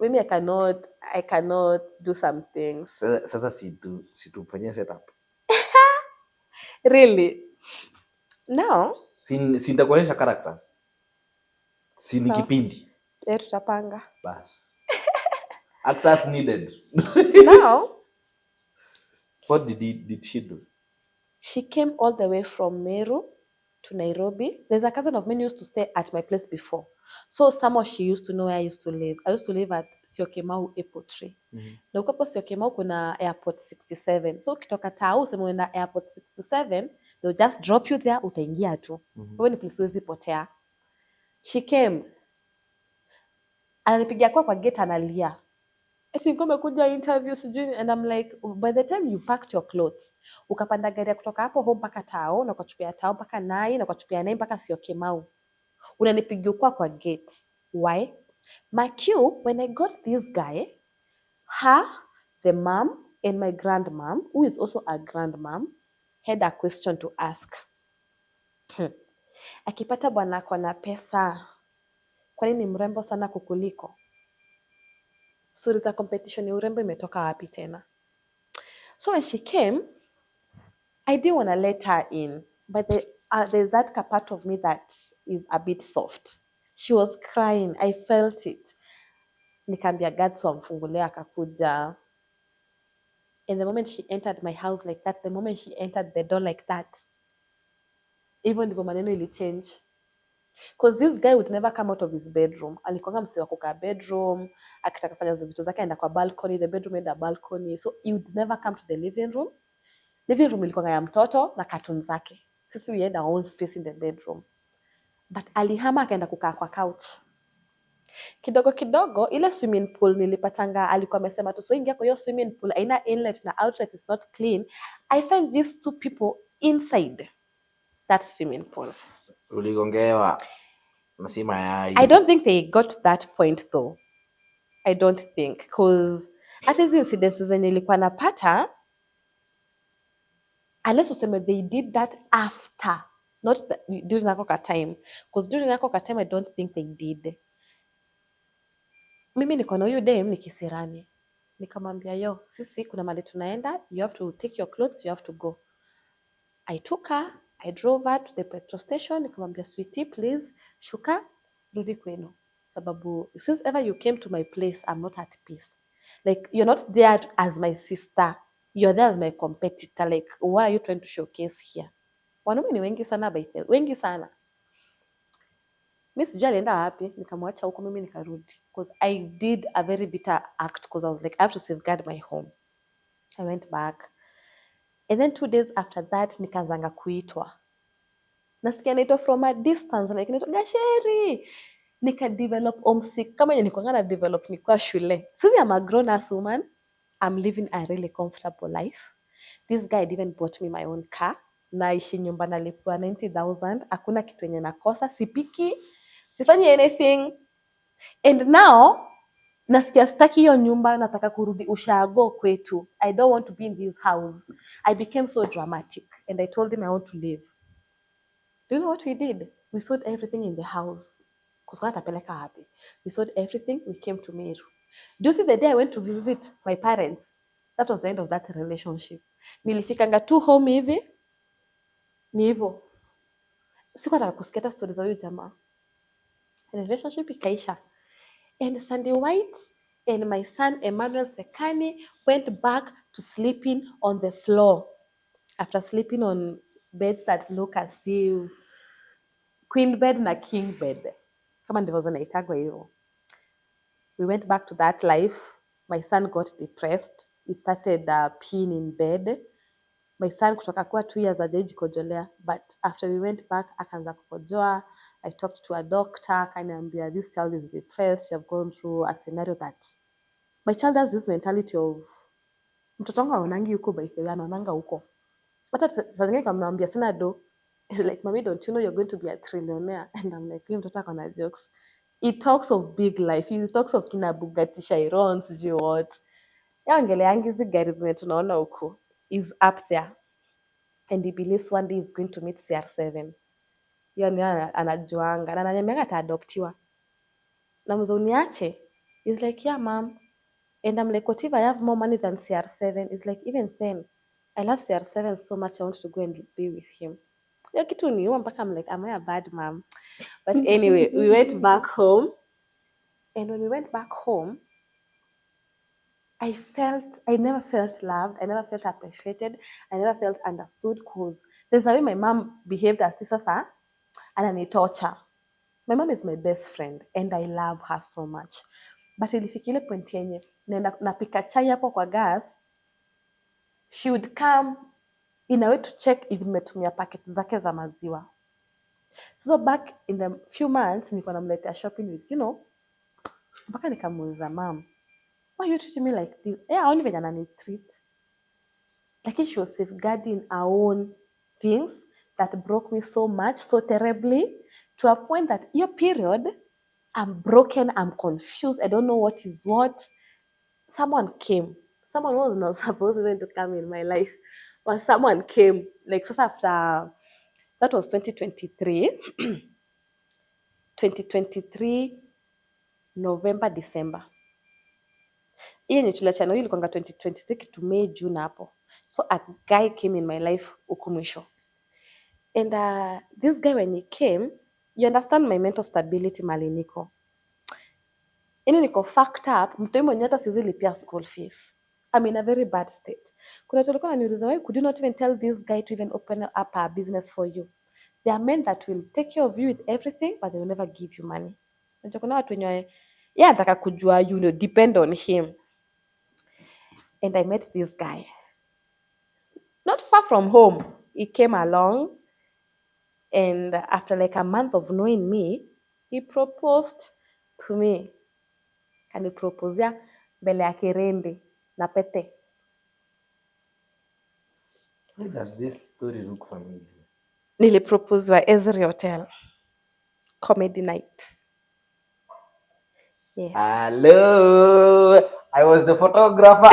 mimi I cannot do some things. Sasa situfanyia setup. Really? Now, nitakuonyesha characters. Ni kipindi. Tutapanga. Bas. Actors needed. Now, what did she do? She came all the way from Meru to Nairobi. There's a cousin of mine who used to stay at my place before. So somehow she used to know where I used to live. I used to live at Syokimau Airport 3. Na ukapo Syokimau kuna airport 67. So ukitoka Tao useme unaenda airport 67, they'll just drop you there, utaingia tu. Wewe ni place huwezi potea. She came. Ananipigia kwa gate analia. I think umekuja interview sijui, and I'm like, by the time you packed your clothes, ukapanda gari ya kutoka hapo home mpaka Tao, na ukachukua Tao mpaka Nai, na ukachukua Nai mpaka Syokimau. Unanipigia kwa gate. Why? My cue, when I got this guy, her, the mom, and my grandmom, who is also a grandmom, had a question to ask. Akipata bwana ako na pesa, kwa nini mrembo sana kukuliko? Suri za competition ya urembo imetoka wapi tena? So when she came, I didn't want to let her in, but there's that part of me that is a bit soft. She was crying. I felt it. Nikaambia Gatso amfungulia akakuja. And the moment she entered my house like that, the moment she entered the door like that, even ndivyo maneno ili change. Because this guy would never come out of his bedroom. Alikuanga msee wa kukaa bedroom, akitaka kufanya vitu zake aenda kwa balcony, the bedroom and the balcony. So he would never come to the living room. Living room ilikuwa ya mtoto na cartoon zake. Sisi we had our own space in the bedroom. But alihama akaenda kukaa kwa couch. Kidogo kidogo ile swimming pool nilipatanga, alikuwa amesema tu so ingia kwa hiyo swimming pool, aina inlet na outlet is not clean. I find these two people inside that swimming pool. Uligongewa. Nasema yai. I don't think they got to that point though. I don't think, because at hizi incidents zenye nilikuwa napata, unless useme they did that after, not during that time, because during that time I don't think they did. Mimi niko na huyu dem nikisirani, nikamwambia yo, sisi kuna mahali tunaenda, you have to take your clothes, you have to go. I took her, I drove her to the petrol station, nikamwambia sweetie please shuka rudi kwenu, sababu since ever you came to my place I'm not at peace. Like you're not there as my sister, you're there as my competitor. Like what are you trying to showcase here? Wanaume ni wengi sana by the way, wengi sana. Mimi sijui alienda wapi, nikamwacha huko mimi nikarudi, because I did a very bitter act, because I was like I have to safeguard my home. I went back, and then 2 days after that nikaanzanga kuitwa, nasikia naitwa from a distance, like naitwa Gasheri, nika develop homesick kama yenye nilikuwa na develop nikiwa shule. Sisi I'm a grown ass woman, I'm living a really comfortable life. This guy had even bought me my own car. naishi nyumba nalipwa 90,000, hakuna kitu yenye nakosa, sipiki, sifanyi anything. And now nasikia sitaki hiyo nyumba, nataka kurudi ushago kwetu. I don't want to be in this house. I became so dramatic and I told him I want to leave. Do you know what we did? We sold everything in the house. Tapeleka happy. We sold everything, we came to Meru. Do you see the day I went to visit my parents? That was the end of that relationship. Nilifikanga tu home hivi. Ni hivyo. Sikuwa nataka kusikia stories za huyu jamaa. Relationship ikaisha. And Sandy White and my son Emmanuel Sekani went back to sleeping on the floor after sleeping on beds that look as if queen bed na king bed. Kama ndivyo zinaitagwa hivyo. We went back to that life. My son got depressed. He started peeing in bed. My son kutoka kuwa 2 years hajajikojolea, but after we went back akaanza kukojoa. I talked to a doctor, akaniambia this child is depressed. You have gone through a scenario that my child has this mentality of mtoto wangu aonangi huko, by the way anaonanga huko. Hata saa zingine kamwambia sina do, it's like, mommy, don't you know you're going to be a trillionaire? And I'm like, huyu mtoto akona jokes. He talks of big life. He talks of kina Bugatti Chiron, sijui what. Yaongeleangi hizi gari zenye tunaona huko is up there. And he believes one day he's going to meet CR7. Hiyo ni anajuanga. Na ananiambia ataadoptiwa. Na mzo uniache. He's like, yeah, mom. And I'm like, what if I have more money than CR7? It's like, even then, I love CR7 so much, I want to go and be with him. Hiyo kitu niuma mpaka I'm like, am I a bad mom? But anyway, we went back home. And when we went back home, I never felt loved. I never felt appreciated. I never felt understood because there's a way my mom behaved as this sasa, ananitorture. My mom is my best friend and I love her so much. But ilifika ile point yenye napika chai hapo kwa gas, she would come in a way to check if nimetumia packet zake za maziwa. So back in the few months nilikuwa namletea shopping with, mpaka nikamuuliza mom, why are you treating me like this? Aoni venye ananitreat. Lakini she was safeguarding her own things that broke me so much, so terribly, to a point that your period, I'm broken, I'm confused, I don't know what is what. Someone came. Someone was not supposed to come in my life, but someone came. Like just after, that was 2023. 2023 November, December. Hiyo ni tuliachana, hiyo ilikuwa 2023 kitu May, June hapo. So a guy came in my life huko mwisho. And this guy when he came, you understand my mental stability mali niko. Ini niko fucked up, mtu mwenye hata siwezi lipia school fees. I'm in a very bad state. Kuna tulikuwa ananiuliza, why could you not even tell this guy to even open up a business for you? There are men that will take care of you with everything, but they will never give you money. Unajua kuna watu wenye anataka kujua you depend on him. And I met this guy. Not far from home. He came along, and after like a month of knowing me, he proposed to me. Kanipropozea mbele ya kirembe na pete. Why does this story look familiar? Nilipropozwa Ezri Hotel. Comedy night. Yes. Hello, I was the photographer.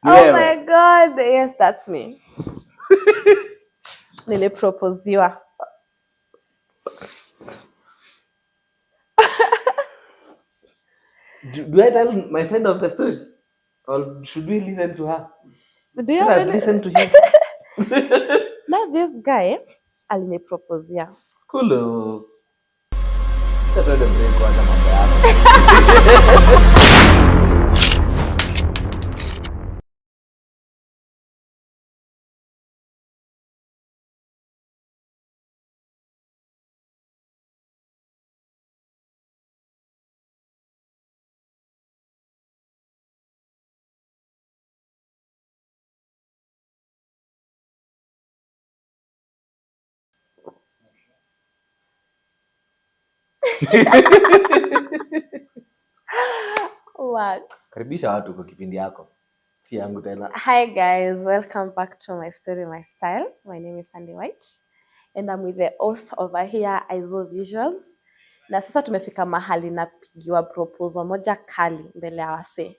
Oh my God, yes, that's me. Nilipropoziwa. Do I tell my side of the story? Or should we listen to her? Do you Let us listen to him. Now this guy alinipropozia. Cool. Sasa tuende break kwanza mambo yako. What? Karibisha watu kwa kipindi yako. si yangu tena. Hi guys, welcome back to my story, my style. My name is Sandy White and I'm with the host over here, Izo Visuals. Na sasa tumefika mahali napigiwa proposal moja kali mbele ya wase.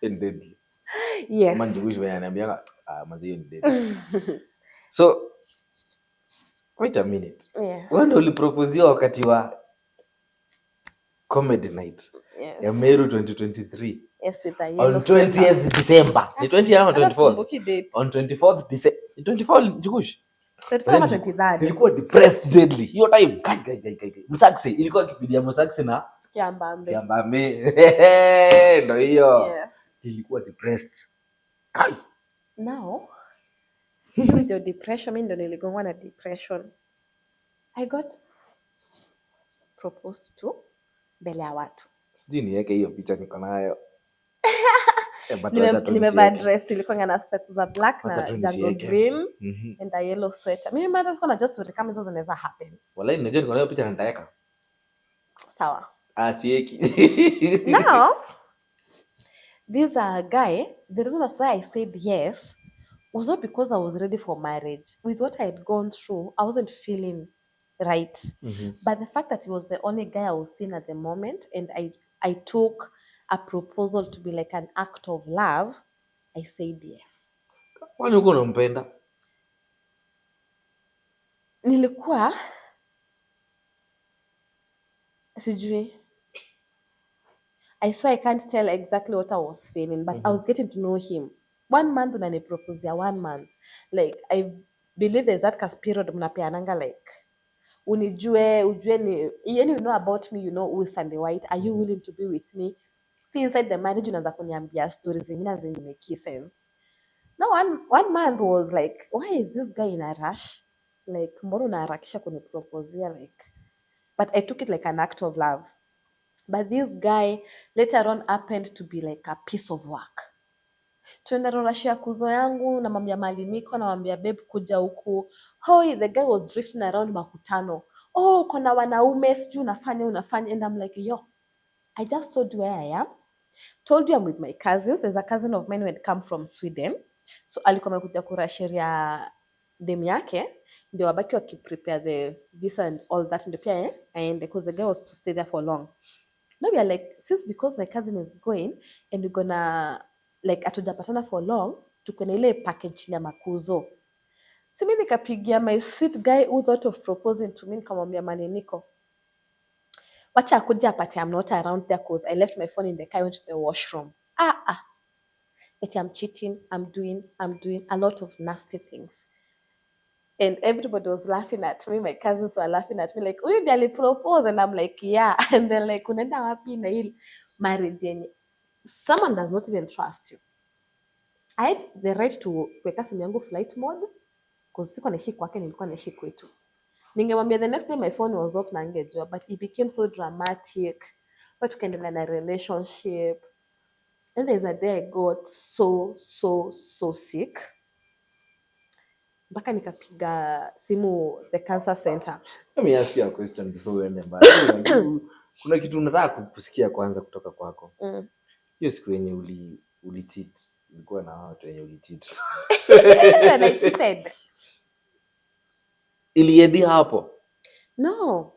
Indeed. Yes. Manji wish when ananiambia manzi hiyo ni dead. So wait a minute. Yeah. Wewe ndio uliproposiwa wakati wa comedy night. Yes. Ya Meru 2023. Yes, with the yellow On 20th December. Ni 20 ama 24th? On 24th December. 24 Jukush. 24 ama 23rd. Nilikuwa depressed deadly. Hiyo time kai. Musaxe ilikuwa kipindi ya Musaxe na Kiambambe. Ndio hiyo. Yes. Nilikuwa depressed. Kai. Now, with your depression, mimi ndo niligongwa na depression. I got proposed to mbele ya watu. Sijui niweke hiyo picha niko nayo. Nimevaa dress ilikuwa na stripes za black na jungle green and a yellow sweater. Mimi mada sikuwa najua story kama hizo zinaweza happen. Wallahi najua niko nayo picha nitaweka. Sawa. Sieki. Now, this guy, the reason that's why I said yes was not because I was ready for marriage. With what I had gone through, I wasn't feeling right. But the fact that he was the only guy I was seeing at the moment, and I took a proposal to be like an act of love, I said yes. Kwani uko unampenda? Nilikuwa sijui. I swear I can't tell exactly what I was feeling, but I was getting to know him. 1 month unani propose ya 1 month. Like I believe there's that period mnapeananga like ujue ni you know about me, you know who is Sandy White. Are you willing to be with me? See, inside the marriage unaanza kuniambia stories zingine zenye make sense. No, one month was like, why is this guy in a rush? Like mbona unaharakisha kuniproposia like. But I took it like an act of love. But this guy later on happened to be like a piece of work. Tuenda rorashia kuzo yangu na mamia mali niko na mamia babe kuja huku. The guy was drifting around makutano. Kuna wanaume sijui unafanya and I'm like, yo, I just told you where I am. Told you I'm with my cousins. There's a cousin of mine who had come from Sweden. So alikuwa amekuja kurashiria dem yake ndio wabaki wakiprepare the visa and all that ndio pia aende because the guy was to stay there for long. Now we are like, since because my cousin is going and we're gonna like atujapatana for long, tuko na ile package ya makuzo. Si mimi nikapigia my sweet guy who thought of proposing to me, nikamwambia mani niko. Wacha akuja apate I'm not around there because I left my phone in the car, I went to the washroom. I'm cheating, I'm doing a lot of nasty things. And everybody was laughing at me. My cousins were laughing at me like, "Huyu ndiye alipropose," and I'm like, "Yeah." And then like, unaenda wapi na hii marriage yenye someone does not even trust you. I had the right to kuweka simu yangu flight mode because sikuwa naishi kwake, nilikuwa naishi kwetu. Ningemwambia the next day my phone was off na angejua, but it became so dramatic. But tukaendelea na relationship. And there's a day I got so sick. Mpaka nikapiga simu the cancer center. Let me ask you a question before we end mbali. Kuna kitu nataka kusikia kwanza kutoka kwako. Hiyo siku yenye ulicheat, ulikuwa na watu wenye ulicheat. And I cheated. Iliendi hapo? No.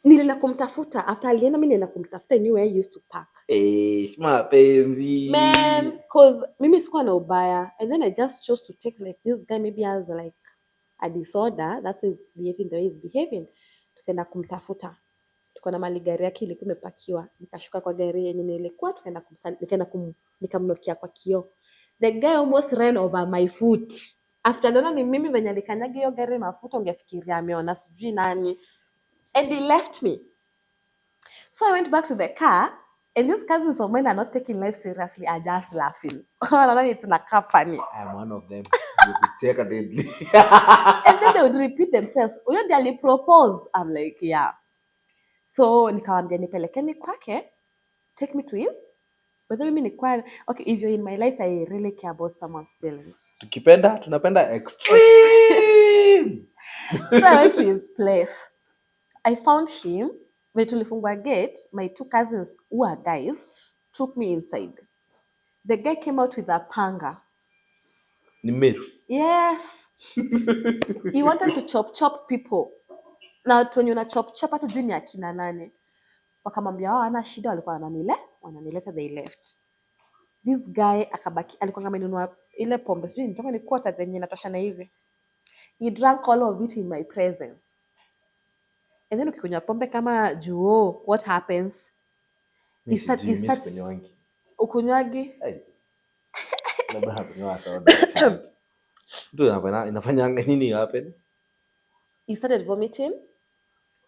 Nilienda kumtafuta. After alienda mimi nilienda kumtafuta, I knew where I used to park. Mapenzi. Man, because mimi sikuwa na ubaya. And then I just chose to take like this guy maybe has like a disorder. That's his behaving the way he's behaving. Tukaenda kumtafuta. Tuko na mali gari yake ilikuwa imepakiwa. Nikashuka kwa gari yenye nilikuwa nikamnokia kwa kioo. The guy almost ran over my foot. After dona ni mimi venye alikanyaga hiyo gari mafuta ungefikiria ameona sijui nani. And he left me. So I went back to the car, and these cousins of mine are not taking life seriously, are just laughing. It's like funny. I'm one of them. You could take a deadly. And then they would repeat themselves. Uyo ndiye alipropose. I'm like, yeah. So nikamwambia nipelekeni kwake, take me to his. But then mimi nilikuwa, okay, if you're in my life, I really care about someone's feelings. Tukipenda, tunapenda extreme. So I went to his place. I found him. When tulifungua gate, my 2 cousins who are guys took me inside. The guy came out with a panga. Ni Meru. Yes. He wanted to chop people. Na watu wenye una chop hata juu ni akina nane. Wakamwambia hao hana shida, walikuwa wananileta, they left. This guy akabaki, alikuwa amenunua ile pombe, sijui nitoka ni quarter zenye natoshana hivi. He drank all of it in my presence. And then ukikunywa pombe kama juo, what happens? Ukunywagi? Labda hakunywa soda. Ndio inafanya nini happen? He started vomiting.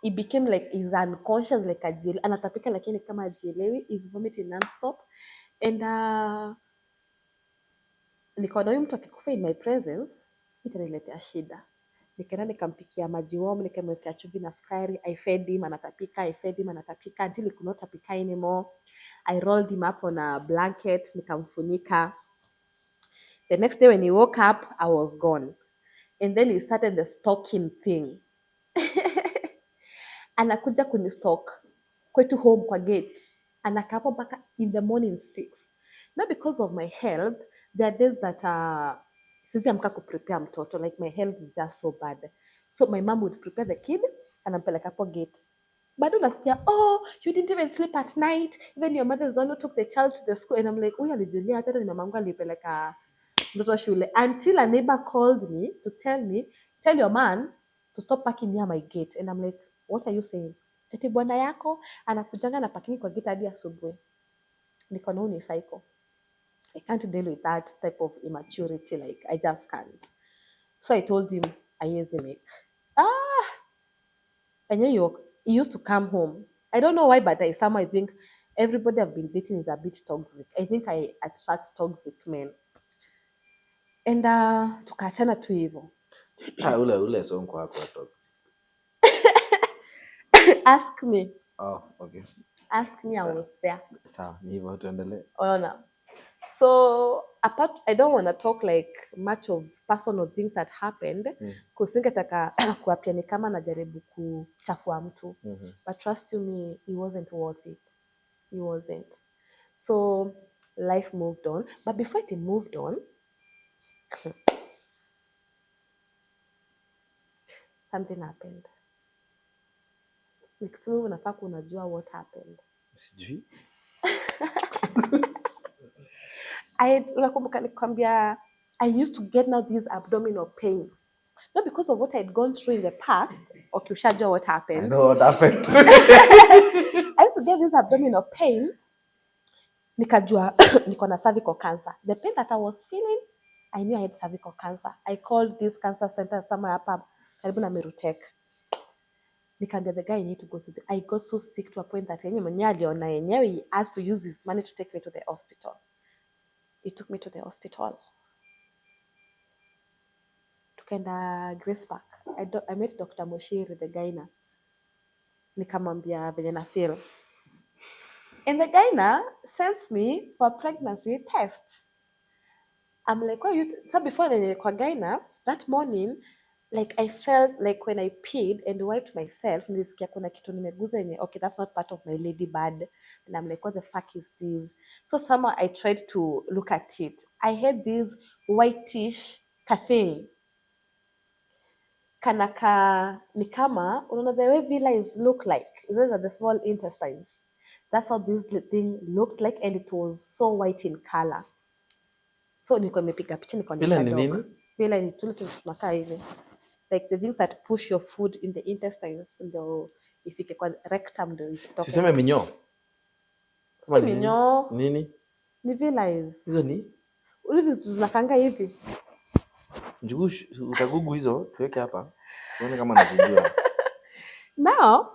He became like, he's unconscious, like anatapika lakini kama hajielewi. He's vomiting non-stop. And nikaona huyu mtu akikufa in my presence, itaniletea shida. Nikaenda nikampikia maji warm, nikamwekea chumvi na sukari. I fed him, anatapika until he could not tapika anymore. I rolled him up on a blanket, nikamfunika. The next day when he woke up, I was gone. And then he started the stalking thing. Anakuja kunistalk kwetu home kwa gate. Anakaa hapo mpaka in the morning 6. Not because of my health. There are days that sisi amka kuprepare mtoto, like my health is just so bad. So my mom would prepare the kid, anampeleka hapo gate. Bado nasikia, oh, you didn't even sleep at night. Even your mother is the one who took the child to the school. And I'm like, huyu alijulia hata ni mamangu alipeleka mtoto shule. Until a neighbor called me to tell your man to stop parking near my gate. And I'm like, what are you saying? Eti bwana yako anakujanga na parking kwa gate hadi asubuhi. Niko na ni psycho. I can't deal with that type of immaturity. Like, I just can't. So I told him, haiwezi make. And he used to come home. I don't know why, but I somehow think everybody I've been dating is a bit toxic. I think I attract toxic men. And tukaachana tu hivyo. Ule sonko wako toxic. Ask me. Oh, okay. Ask me, I was there. Sawa, ni hivyo tuendelee. Unaona. So apart, I don't want to talk like much of personal things that happened. Kusingetaka kuapia ni kama najaribu kuchafua mtu. But trust you me, it wasn't worth it. It wasn't. So life moved on. But before it moved on, something happened. Nikisema unafaa kunajua what happened. Sijui. Unakumbuka nikwambia, I used to get now these abdominal pains. Not because of what I'd gone through in the past. Okay, ushajua what happened. I know what happened. I used to get this abdominal pain. Nikajua niko na cervical cancer. The pain that I was feeling, I knew I had cervical cancer. I called this cancer center somewhere hapa karibu na Merutek. Nikaambia the guy, I need to go to I got so sick to a point that he asked to use his money to take me to the hospital. He took me to the hospital. Tukaenda Grace Park. I met Dr. Moshiri, the gyna. Nikamwambia venye na feel. And the gyna sends me for a pregnancy test. I'm like, so before the gyna, that morning, like I felt like when I peed and wiped myself, nilisikia kuna kitu nimeguza yenye, okay, that's not part of my lady bad. And I'm like, what the fuck is this? So somehow I tried to look at it. I had this whitish thing. Kanaka ni kama, unaona the way villi look like. Those are the small intestines. That's how this thing looked like, and it was so white in color. So nilikuwa nimepiga picha nikaonyesha dog. Villi ni tule tunakaa hivi. Like the things that push your food in the intestines, ndio ifike kwa rectum ndio ifike. Siseme minyoo. Si minyoo. Nini? Ni villi. Hizo ni? Uli zinakanga hivi. Njugu utagugu hizo tuweke hapa. Tuone kama nazijua. Now,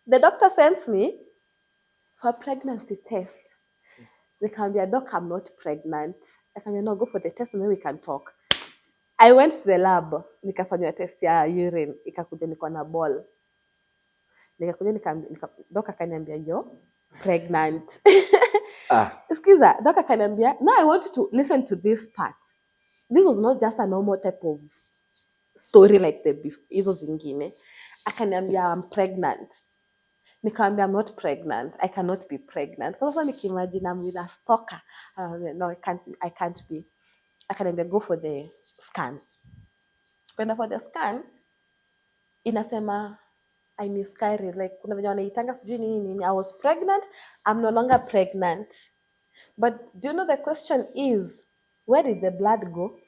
the doctor sends me for a pregnancy test. Nikamwambia, doc, I'm not pregnant. Nikamwambia, no, go for the test and then we can talk. I went to the lab. Nikafanya test ya urine. Ikakuja niko na ball. Nikakuja doc akaniambia, you're pregnant. Excuse, doc akaniambia, now I want you to listen to this part. This was not just a normal type of story like the hizo zingine. Akaniambia, I'm pregnant. Nikamwambia I'm not pregnant. I cannot be pregnant. Kwa sasa nikimagine I'm with a stalker. No, I can't be. Akaniambia go for the scan. Kwenda for the scan, inasema I miscarried. Like kuna venye wanaitanga sijui nini. I was pregnant. I'm no longer pregnant. But do you know the question is, where did the blood go?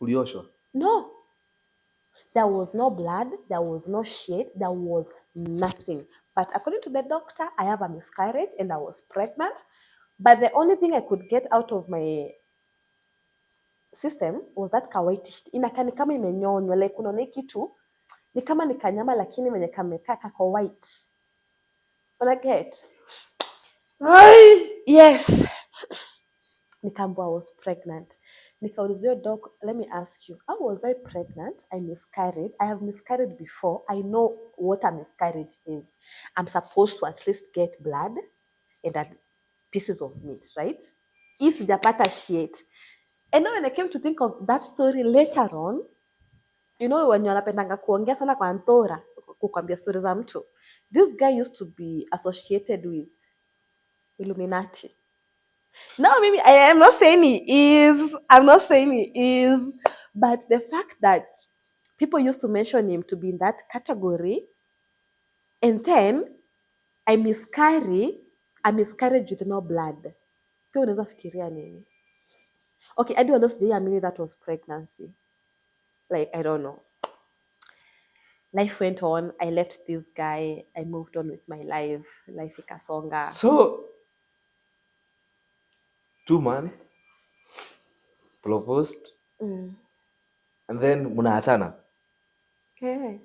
Ulioshwa? No. There was no blood, there was no shit, there was nothing. But according to the doctor, I have a miscarriage and I was pregnant. But the only thing I could get out of my system was that kawaitish. Inakaa ni kama imenyonywa, like unaona hii kitu ni kama ni kanyama lakini venye kamekaa kako white. Una get? Yes. Nikaambiwa I was pregnant. Nikaulizia doc, let me ask you, how was I pregnant? I miscarried. I have miscarried before. I know what a miscarriage is. I'm supposed to at least get blood and that pieces of meat, right? If sijapata shit. And then when I came to think of that story later on, you know when wanapendanga kuongea sana kwa Antora, kukwambia stories za mtu. This guy used to be associated with Illuminati. No, maybe I am not saying he is. I'm not saying he is. But the fact that people used to mention him to be in that category, and then I miscarry, I miscarriage with no blood. Pia unaweza fikiria nini? Okay, I do understand I mean that was pregnancy. Like, I don't know. Life went on. I left this guy. I moved on with my life. Life ikasonga. So 2 months proposed and then mnaachana. Okay.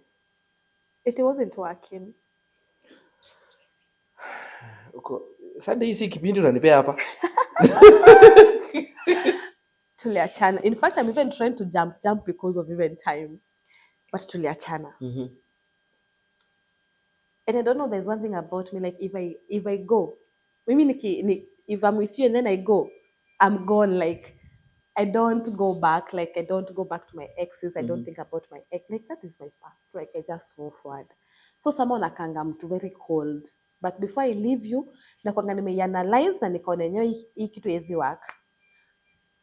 It wasn't working. Sasa hii si kipindi unanipea hapa. Tuliachana. In fact, I'm even trying to jump because of even time. But tuliachana. And I don't know, there's one thing about me, like if I go, maybe if I'm with you and then I go, I'm gone. Like I don't go back. Like I don't go back to my exes. I don't think about my ex. Like that is my past. Like I just move forward. So someone akanga mtu very cold. But before I leave you, nakwanga nimeanalyze na nikaona yenyewe hii kitu haiwezi work.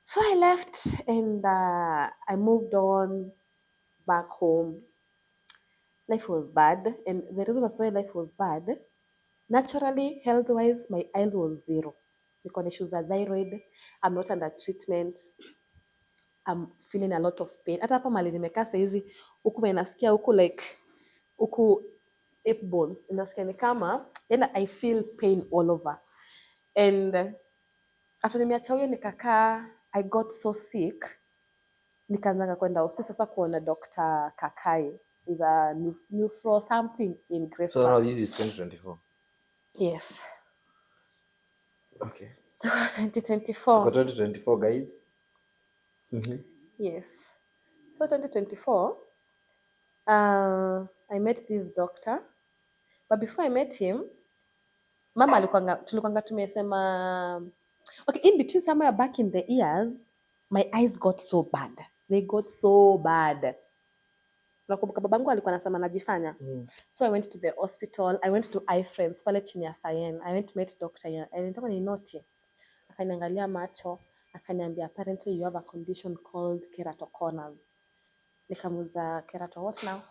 So I left and I moved on back home. Life was bad. And the reason as to why life was bad, naturally, health-wise, my health was zero. Niko na issues za thyroid. I'm not under treatment. I'm feeling a lot of pain. Hata hapa mali nimekaa saizi, huku nasikia huku like, huku hip bones. Nasikia ni kama, then I feel pain all over. And after nimeacha huyo nikakaa, I got so sick. Nikaanza kwenda hosi sasa kuona Dr. Kakai. Is a nephro something in Grace So now Park. this is 2024. Yes. Okay. 2024. Tuko 2024 guys. Yes. So 2024, I met this doctor. But before I met him, mama tulikuanga tumesema, okay, in between somewhere back in the years, my eyes got so bad. They got so bad. Nakumbuka babangu alikuwa anasema najifanya. So I went to the hospital. I went to eye friends pale chini ya Sayen. I went to meet doctor. Nilitaka ni noti. Akaniangalia macho, akaniambia apparently you have a condition called keratoconus. Nikamuuliza kerato what now?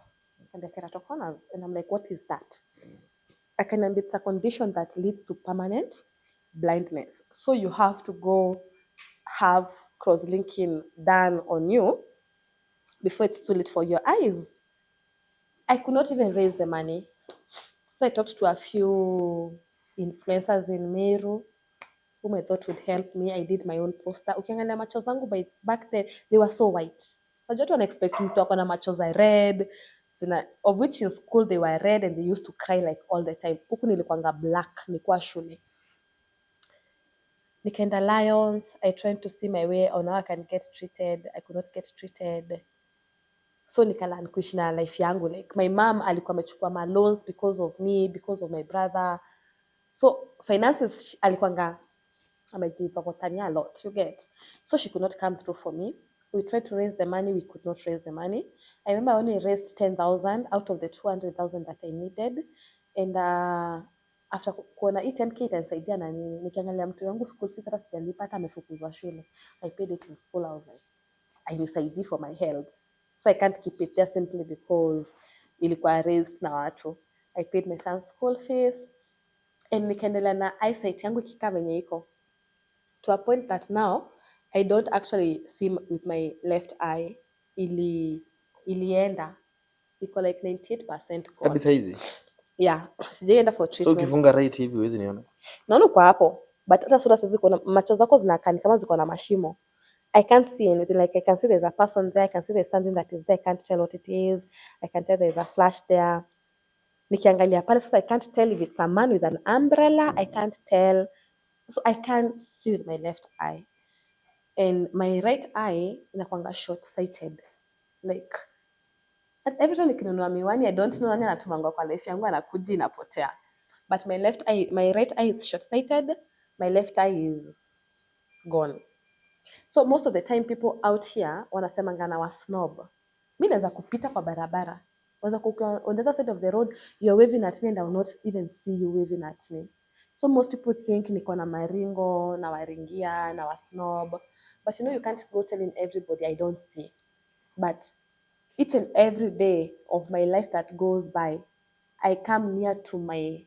Akaniambia keratoconus. And I'm like, what is that? Akaniambia it's a condition that leads to permanent blindness. So you have to go have cross-linking done on you before it's too late for your eyes. I could not even raise the money. So I talked to a few influencers in Meru whom I thought would help me. I did my own poster. Ukiangalia macho zangu back then, they were so white. Najua watu wanaexpect mtu ako na macho za red, of which in school they were red and they used to cry like all the time. Huku nilikuanga black, nikuwa shule. Nikaenda Lions, I tried to see my way on how I can get treated. I could not get treated. So nikalan kuishi na life yangu. Like my mom alikuwa amechukua ma loans because of me, because of my brother. So finances alikuwanga amejipakotania a lot, you get. So she could not come through for me. We tried to raise the money, we could not raise the money. I remember I only raised 10,000 out of the 200,000 that I needed. And after kuona hii 10k itanisaidia na nini, nikiangalia mtu wangu school fees hata sijalipa, hata amefukuzwa shule. I paid it to school. I was like, hainisaidii for my health, so I can't keep it there simply because ilikuwa raised na watu. I paid my son's school fees and nikaendelea na eyesight yangu ikikaa venye iko, to a point that now I don't actually see with my left eye. Ilienda iko like 98% Hadi gone. saizi. Yeah, sijaenda for So treatment. ukifunga right hivi huwezi niona. Naona uko hapo, but hata sura sasa ziko na macho zako zinakaa ni kama ziko na mashimo. I can't see anything. Like I can see there's a person there. I can see there's something that is there. I can't tell what it is. I can tell there's a flash there. Nikiangalia pale sasa, I can't tell if it's a man with an umbrella. I can't tell. So I can't see with my left eye. And my right eye inakwanga short-sighted. Like every time nikinunua miwani, I don't know nani anatumanga kwa life yangu, anakuja inapotea. But my left eye, my right eye is short-sighted. My left eye is gone. So most of the time people out here wanasemanga na wa snob. Mimi naweza kupita kwa barabara. Unaweza kuwa on the other side of the road, you're waving at me and I will not even see you waving at me. So most people think niko na maringo, na waringia, na wa snob. But you can't go telling everybody I don't see. But each and every day of my life that goes by, I come near to my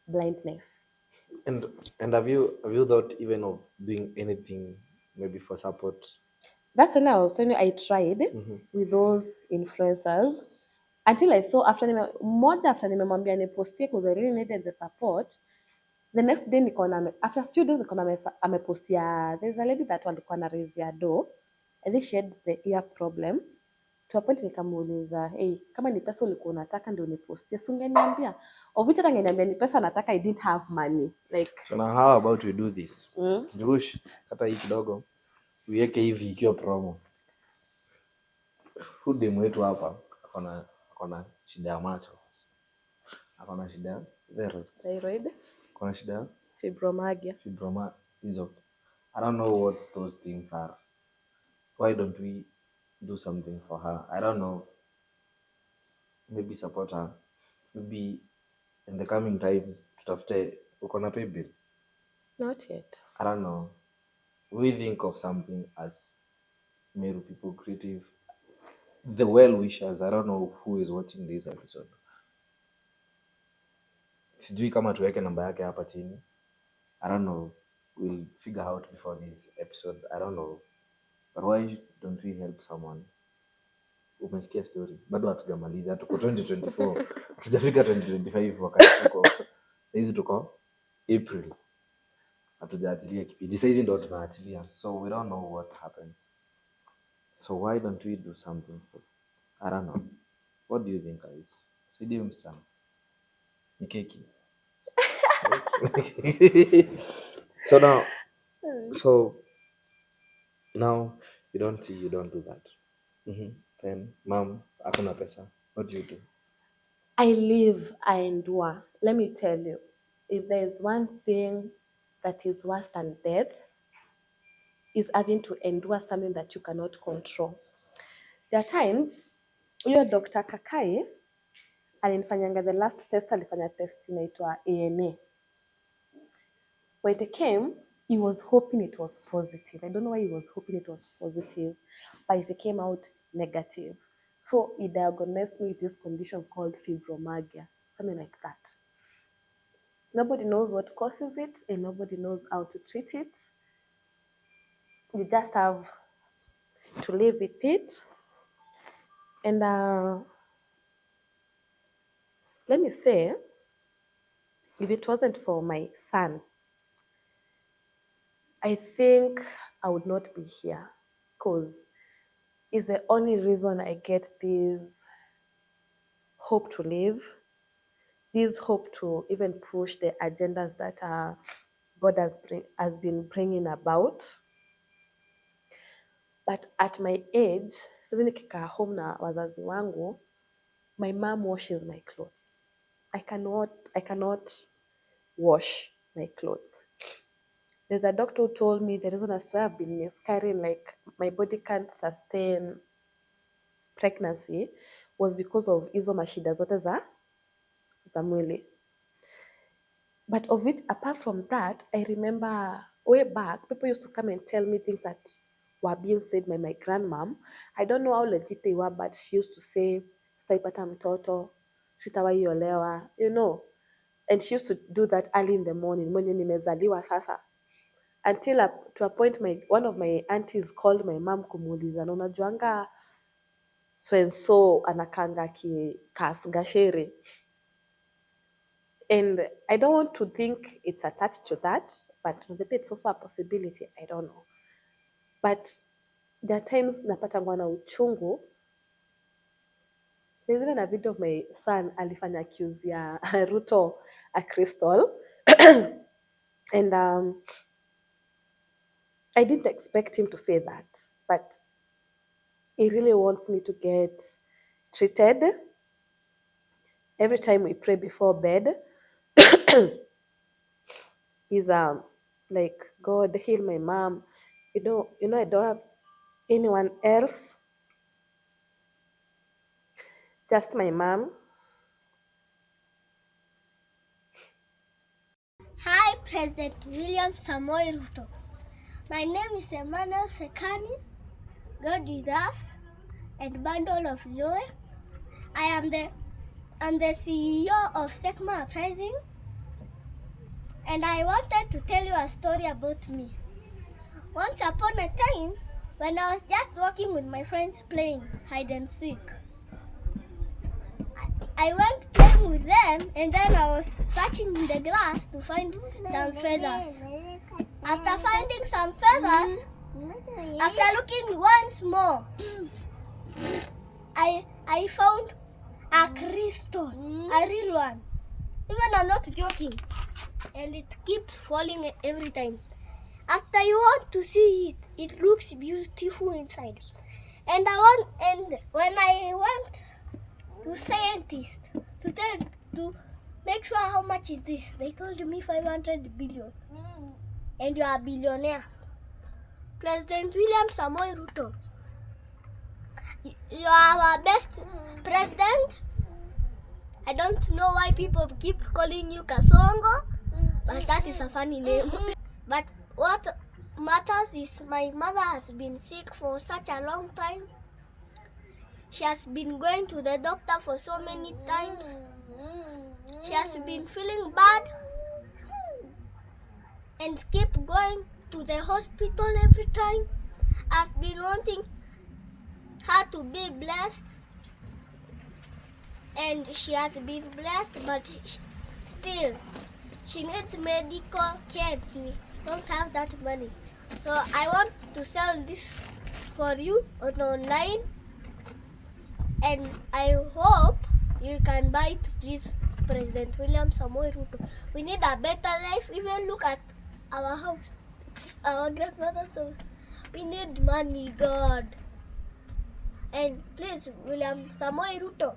blindness. And have you thought even of doing anything maybe for support? That's when I was telling you I tried with those influencers until I saw after nimemwambia nipostie because I really needed the support. The next day after a few days amepostia, there's a lady that walikuwa na raise ya do. I think she had the ear problem. To a point nikamuuliza, hey, kama ni pesa ulikuwa unataka ndio nipostie, si ungeniambia? Of which hata ngeniambia ni pesa nataka, I didn't have money. Like, so now how about we do this? Jush, kata hii kidogo uiweke hivi ikiwa promo. Huyu mwetu hapa akona shida ya macho. Akona shida ya thyroid. Akona shida ya fibromyalgia. Hizo. I don't know what those things are. Why don't we do something for her? I don't know. Maybe support her. Maybe in the coming time tutafute uko na pay bill. Not yet. I don't know. We think of something as Meru people creative. The well-wishers, I don't know who is watching this episode. Sijui kama tuweke namba yake hapa chini. I don't know. We'll figure out before this episode. I don't know. But why don't we help someone? Umesikia story. Bado hatujamaliza. Tuko 2024. Hatujafika 2025 wakati tuko. Saizi tuko April. Hatujaachilia kipindi. Saizi ndo tunaachilia. So we don't know what happens. So why don't we do something? I don't know. What do you think, guys? Saidi msichana. Ni keki. So now you don't see, you don't do that. Then mom, hakuna pesa. What do you do? I live, I endure. Let me tell you, if there is one thing that is worse than death, is having to endure something that you cannot control. There are times, huyo Dr. Kakai alinifanyanga the last test, alifanya test inaitwa ANA. When it came, he was hoping it was positive. I don't know why he was hoping it was positive, but it came out negative. So he diagnosed me with this condition called fibromyalgia, something like that. Nobody knows what causes it, and nobody knows how to treat it. You just have to live with it. And let me say, if it wasn't for my son, I think I would not be here, because it's the only reason I get this hope to live, this hope to even push the agendas that God has been bringing about. But at my age, sasa nikikaa home na wazazi wangu, my mom washes my clothes. I cannot wash my clothes. There's a doctor who told me the reason as to why I've been miscarrying, like my body can't sustain pregnancy, was because of hizo mashida zote za mwili. But of it, apart from that, I remember way back, people used to come and tell me things that were being said by my grandmom. I don't know how legit they were, but she used to say, sitaipata mtoto, sitawahi olewa, you know. And she used to do that early in the morning, mwenye nimezaliwa sasa. Until to a point, one of my aunties called my mom kumuuliza, na unajuanga so and so anakanga kikas gashere. And I don't want to think it's attached to that, but maybe it's also a possibility. I don't know. But there are times napatangwa na uchungu. There's even a video of my son alifanya accuse ya Ruto a crystal. And I didn't expect him to say that, but he really wants me to get treated. Every time we pray before bed, is like, God heal my mom. You know, I don't have anyone else, just my mom. Hi, President William Samoei Ruto. My name is Emmanuel Sekani. God with us and bundle of joy. I'm the CEO of Sekma Uprising, and I wanted to tell you a story about me. Once upon a time, when I was just walking with my friends playing hide and seek, I went playing with them, and then I was searching in the grass to find some feathers. After finding some feathers, after looking once more, I found a crystal, a real one. Even I'm not joking. And it keeps falling every time. After you want to see it, it looks beautiful inside. And when I went to scientists to make sure how much is this, they told me 500 billion. And you are a billionaire. President William Samoei Ruto, you are our best president. I don't know why people keep calling you Kasongo, but that is a funny name. But what matters is my mother has been sick for such a long time. She has been going to the doctor for so many times. She has been feeling bad and keep going to the hospital every time. I've been wanting her to be blessed, and she has been blessed, but still she needs medical care. We don't have that money, so I want to sell this for you online, and I hope you can buy it, please. President William Samoei Ruto, we need a better life. Even look at our house, our grandmother's house. We need money, God. And please, William Samoei Ruto,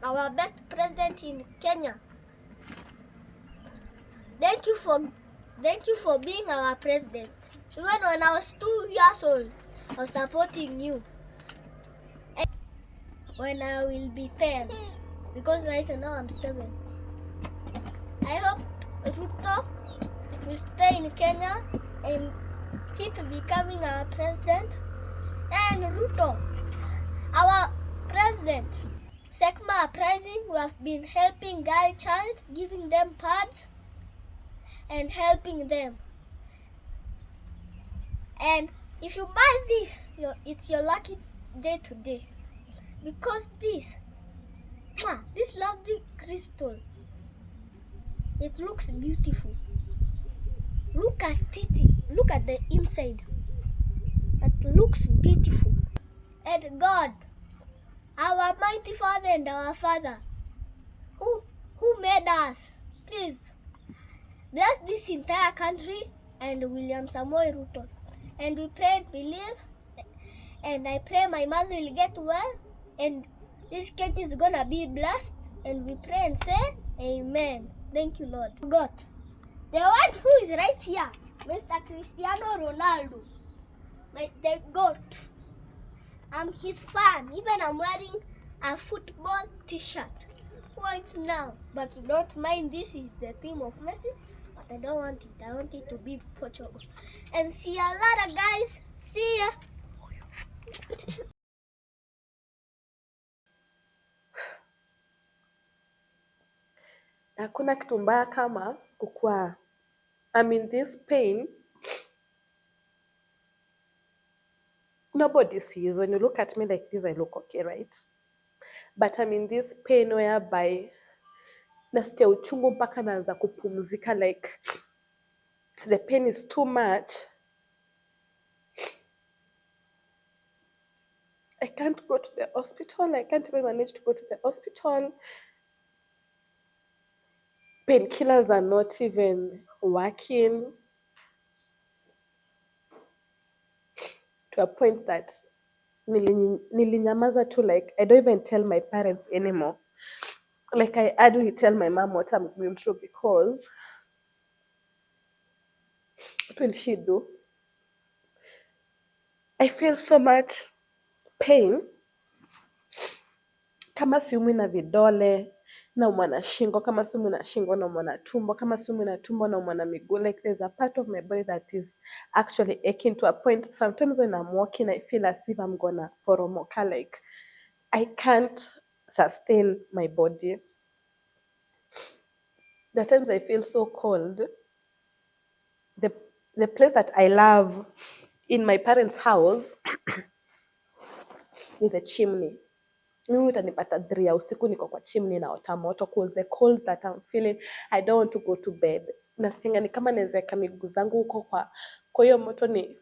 our best president in Kenya, thank you for being our president. Even when I was 2 years old, I was supporting you. And when I will be 10, because right now I'm 7. I hope Ruto will stay in Kenya and keep becoming our president. And Ruto, our president, Sekma Uprising, we have been helping girl child, giving them pads and helping them. And if you buy this, it's your lucky day today, because this lovely crystal, it looks beautiful. Look at it. Look at the inside. It looks beautiful. And God, our mighty Father and our Father, who made us, please bless this entire country and William Samoei Ruto. And we pray and believe, and I pray my mother will get well, and this cake is gonna be blessed. And we pray and say, Amen. Thank you, Lord. God, The one who is right here, Mr. Cristiano Ronaldo, the GOAT. I'm his fan. Even I'm wearing a football t-shirt right now. But don't mind, this is the theme of Messi. But I don't want it. I want it to be Portugal. And see ya later, guys. See ya. Hakuna kitu mbaya kama kukua I'm in this pain. Nobody sees. When you look at me like this, I look okay, right? But I'm in this pain whereby nasikia uchungu mpaka naanza kupumzika, like the pain is too much. I can't go to the hospital. I can't even manage to go to the hospital. Painkillers are not even working, to a point that nilinyamaza tu, like I don't even tell my parents anymore. Like I hardly tell my mom what I'm going through, because what will she do? I feel so much pain. Kama siumwi na vidole naumwa na shingo, kama siumwi na shingo naumwa na tumbo, kama siumwi na tumbo naumwa na miguu. Like there's a part of my body that is actually aching, to a point sometimes when I'm walking I feel as if I'm gonna poromoka, like I can't sustain my body. There are times I feel so cold. The place that I love in my parents' house is the chimney. Mimi utanipata 3 ya usiku niko kwa chimney na ota moto, cause the cold that I'm feeling, I don't want to go to bed. Nasikia ni kama nawezeka miguu zangu huko kwa hiyo moto. Ni,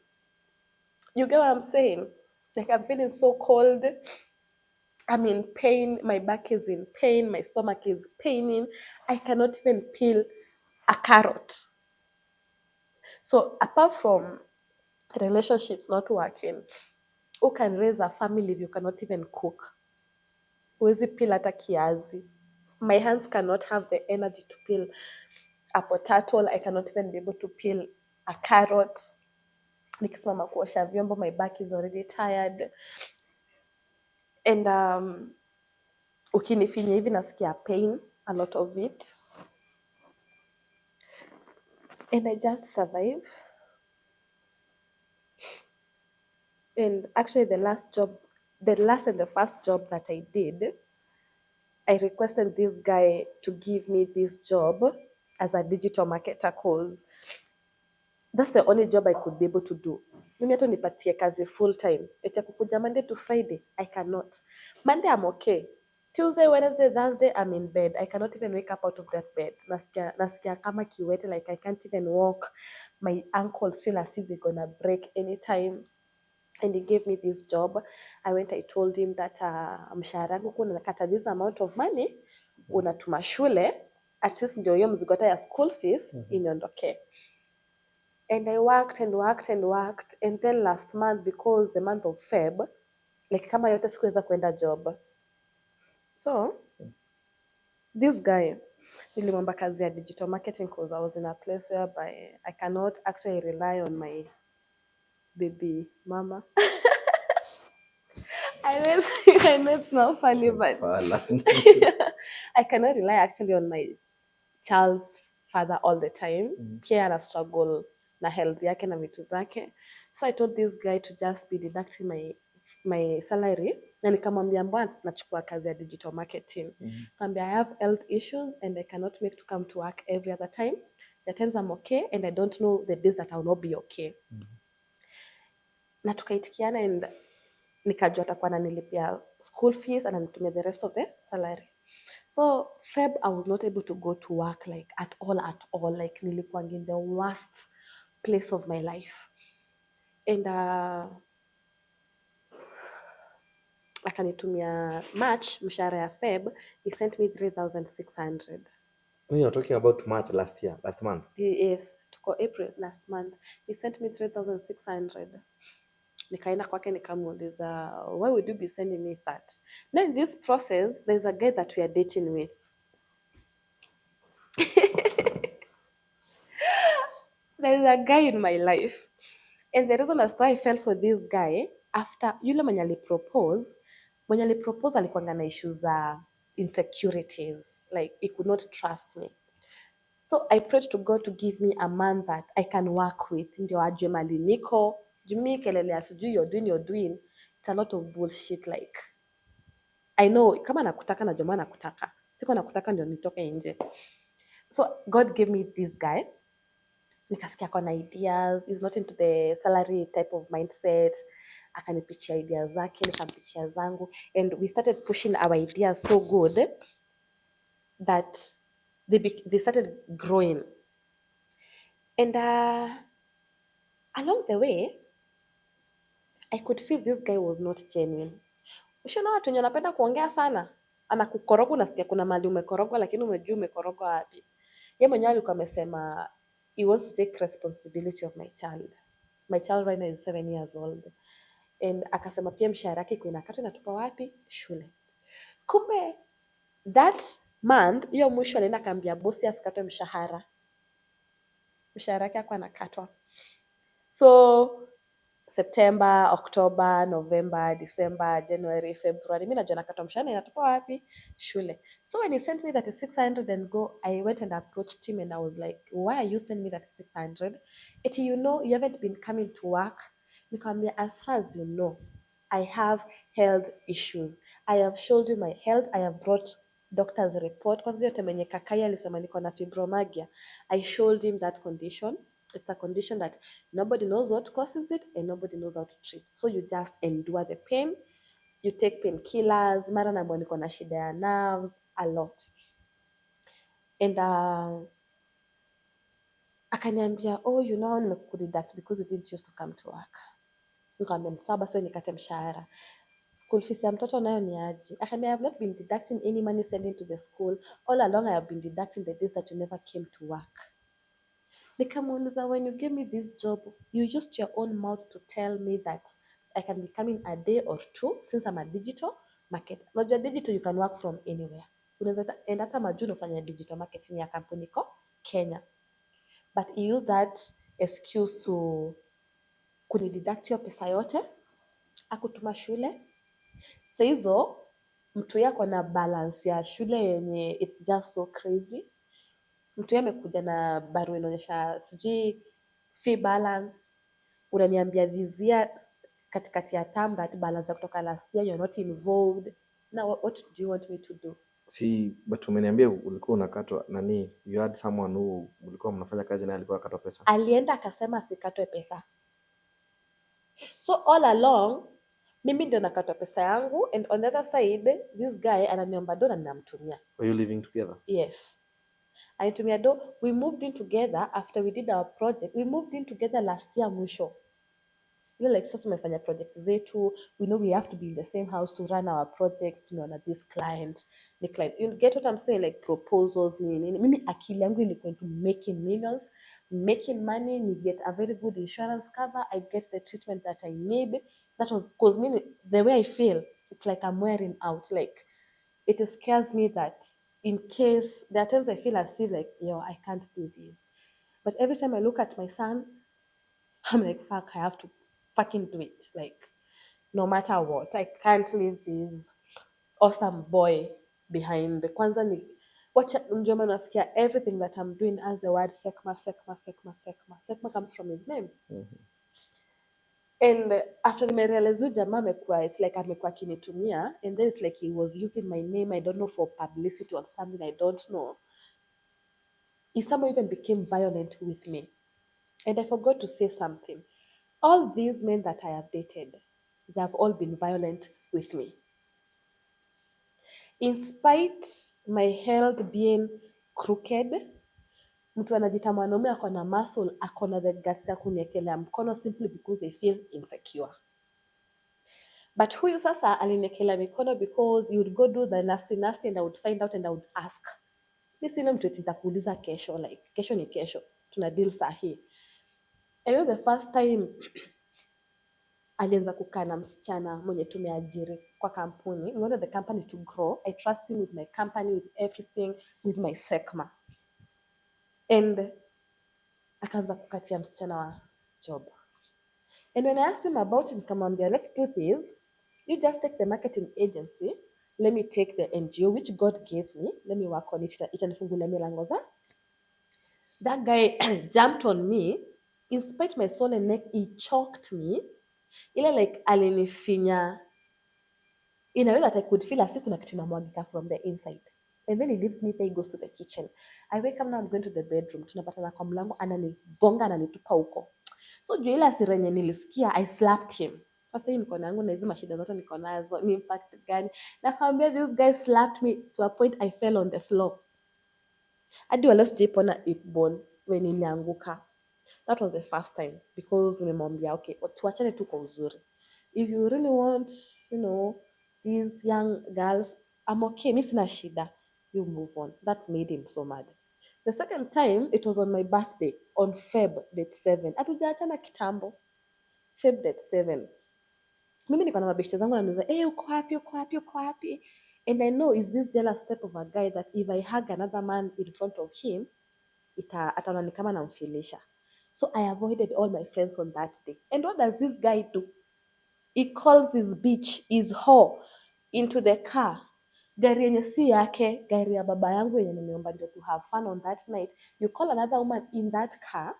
you get what I'm saying? Like I'm feeling so cold. I'm in pain. My back is in pain. My stomach is paining. I cannot even peel a carrot. So apart from relationships not working, who can raise a family if you cannot even cook? Huwezi peel hata kiazi. My hands cannot have the energy to peel a potato. I cannot even be able to peel a carrot. Nikisimama kuosha vyombo, my back is already tired. And ukinifinya hivi nasikia pain, a lot of it. And I just survive. And actually the last and the first job that I did, I requested this guy to give me this job as a digital marketer, cause that's the only job I could be able to do. Mimi hata nipatie kazi full time, eti kukuja Monday to Friday, I cannot. Monday I'm okay. Tuesday, Wednesday, Thursday I'm in bed. I cannot even wake up out of that bed. Nasikia kama kiwete, like I can't even walk. My ankles feel as if they're gonna break anytime. And he gave me this job. I told him that mshahara wangu kuna nakata this amount of money, unatuma shule, at least ndio hiyo mzigo ya school fees iniondoke. And I worked and worked and worked, and then last month, because the month of Feb, like kama yote sikuweza kwenda job. So this guy nilimwomba kazi ya digital marketing, because I was in a place whereby I cannot actually rely on my baby mama. I know it's not funny, but I cannot rely actually on my child's father all the time. Pia ana struggle na health yake na vitu zake. So I told this guy to just be deducting my salary, na nikamwambia mbona nachukua kazi ya digital marketing. Nikamwambia I have health issues and I cannot make to come to work every other time. The times I'm okay and I don't know the days that I will not be okay. Na tukaitikiana, and nikajua atakuwa ananilipia school fees and ananitumia the rest of the salary. So Feb, I was not able to go to work, like at all. Like nilikuwa in the worst place of my life. And akanitumia March, mshahara ya Feb, he sent me 3,600. When you're talking about March last month? Yes, tuko April last month. He sent me 3,600. Nikaenda kwake nikamuuliza, why would you be sending me that? Now in this process, there's a guy that we are dating with. There's a guy in my life. And the reason as to why I fell for this guy, after yule mwenye alipropose alikuwanga na issues za insecurities. Like, he could not trust me. So I prayed to God to give me a man that I can work with. Ndio ajue mali niko. Jumi kelele ya sijui you're doing. It's a lot of bullshit. Like, I know, kama nakutaka na jamaa nakutaka. Siko nakutaka ndio nitoke nje. So God gave me this guy. Nikasikia akona ideas. He's not into the salary type of mindset. Akanipichia ideas zake, nikampichia zangu. And we started pushing our ideas so good that they started growing. And along the way, I could feel this guy was not genuine. Ushaona watu wenye wanapenda kuongea sana, anakukoroga, unasikia kuna mali umekorogwa, lakini umejua umekorogwa wapi. Yeye mwenyewe alikuwa amesema he wants to take responsibility of my child. My child right now is 7 years old. And akasema pia mshahara yake iko inakatwa inatupa wapi? Shule. Kumbe that month, hiyo mwisho alienda akaambia bosi asikatwe mshahara. Mshahara yake hakuwa anakatwa. So September, October, November, December, January, February. Mimi najua nakata mshahara inatoka wapi? Shule. So when he sent me that 600 and go, I went and approached him and I was like, why are you sending me that 600? You know, you haven't been coming to work. Nikamwambia, as far as you know, I have health issues. I have showed you my health. I have brought doctor's report. Kwanza yote mwenye kakai alisema niko na fibromyalgia. I showed him that condition. It's a condition that nobody knows what causes it and nobody knows how to treat. So you just endure the pain. You take painkillers. Mara naambiwa niko na shida ya nerves, a lot. And akaniambia, oh, you know, nimekudeduct because you didn't used to come to work. Nikamwambia ni sawa basi nikate mshahara. School fees ya mtoto nayo ni aje? Akaniambia, I have not been deducting any money sending to the school. All along I have been deducting the days that you never came to work. Nikamuuliza, when you gave me this job, you used your own mouth to tell me that I can be coming a day or two since I'm a digital marketer. Unajua digital you can work from anywhere. Unaweza enda hata Majuni ufanya digital marketing ya kampuni ko Kenya. But he used that excuse to kunideduct hiyo pesa yote, akutuma shule. Sasa hizo mtu yako na balance ya shule yenye it's just so crazy. Mtu yeye amekuja na barua inaonyesha sijui fee balance, unaniambia this year katikati ya term that balance ya kutoka last year you're not involved. Now what do you want me to do? Si but umeniambia ulikuwa unakatwa nani, you had someone who ulikuwa mnafanya kazi naye alikuwa akatwa pesa. Alienda akasema asikatwe pesa. So all along mimi ndio nakatwa pesa yangu, and on the other side this guy ananiomba do na ninamtumia. Were you living together? Yes. Anitumia do. We moved in together after we did our project. We moved in together last year mwisho. Like sasa tumefanya projects zetu, we know we have to be in the same house to run our projects. Tumeona this client, the client, you get what I'm saying, like proposals nini. Mimi akili yangu ilikuwa into making millions, making money, ni get a very good insurance cover, I get the treatment that I need. That was because me, the way I feel, it's like I'm wearing out. Like it scares me that in case there are times I feel as if like, yo, I can't do this. But every time I look at my son, I'm like, fuck, I have to fucking do it. Like, no matter what, I can't leave this awesome boy behind. Kwanza ni wacha, ndio maana nasikia everything that I'm doing as the word sekma, sekma, sekma, sekma. Sekma comes from his name. And after nimerealize huyu jamaa amekuwa, it's like amekuwa akinitumia, and then it's like he was using my name, I don't know, for publicity or something, I don't know. He somehow even became violent with me. And I forgot to say something. All these men that I have dated, they have all been violent with me. In spite my health being crooked, mtu anajita mwanaume ako na muscle, ako na the guts ya kuniekelea mkono simply because they feel insecure. But huyu sasa aliniekelea mikono because he would go do the nasty and I would find out and I would ask. Mimi si yule mtu eti nitakuuliza kesho, like kesho ni kesho, tuna deal sahi. I know the first time alianza kukaa na msichana mwenye tumeajiri kwa kampuni. We wanted the company to grow. I trust him with my company, with everything, with my sekma. And akaanza kukatia msichana wa job. And when I asked him about it, nikamwambia, let's do this. You just take the marketing agency. Let me take the NGO, which God gave me. Let me work on it. Itanifungulia milango za. That guy jumped on me. In spite my soul and neck, he choked me. Ile like alinifinya in a way that I could feel as if kuna kitu inamwagika from the inside. And then he leaves me there, he goes to the kitchen. I wake up now, I'm going to the bedroom. Tunapatana kwa mlango, ananigonga, ananitupa huko. So juu ile hasira yenye nilisikia, I slapped him. Sasa hii mikono yangu na hizi mashida zote niko nazo, ni impact gani? Nakwambia this guy slapped me to a point I fell on the floor. Hadi wala sijaipona bone when nilianguka. That was the first time because nimemwambia okay, tuachane tu kwa uzuri. If you really want, these young girls, I'm okay, mi sina shida. You move on. That made him so mad. The second time, it was on my birthday, on Feb date 7. Hatujaachana kitambo. Feb date 7. Mimi niko na mabeshte zangu ananiuliza, uko wapi, uko wapi, uko wapi? And I know is this jealous type of a guy that if I hug another man in front of him, ataona ni kama namfilisha. So I avoided all my friends on that day. And what does this guy do? He calls his bitch, his whore, into the car. Gari yenye si yake, gari ya baba yangu yenye nimeomba ndio to have fun on that night. You call another woman in that car.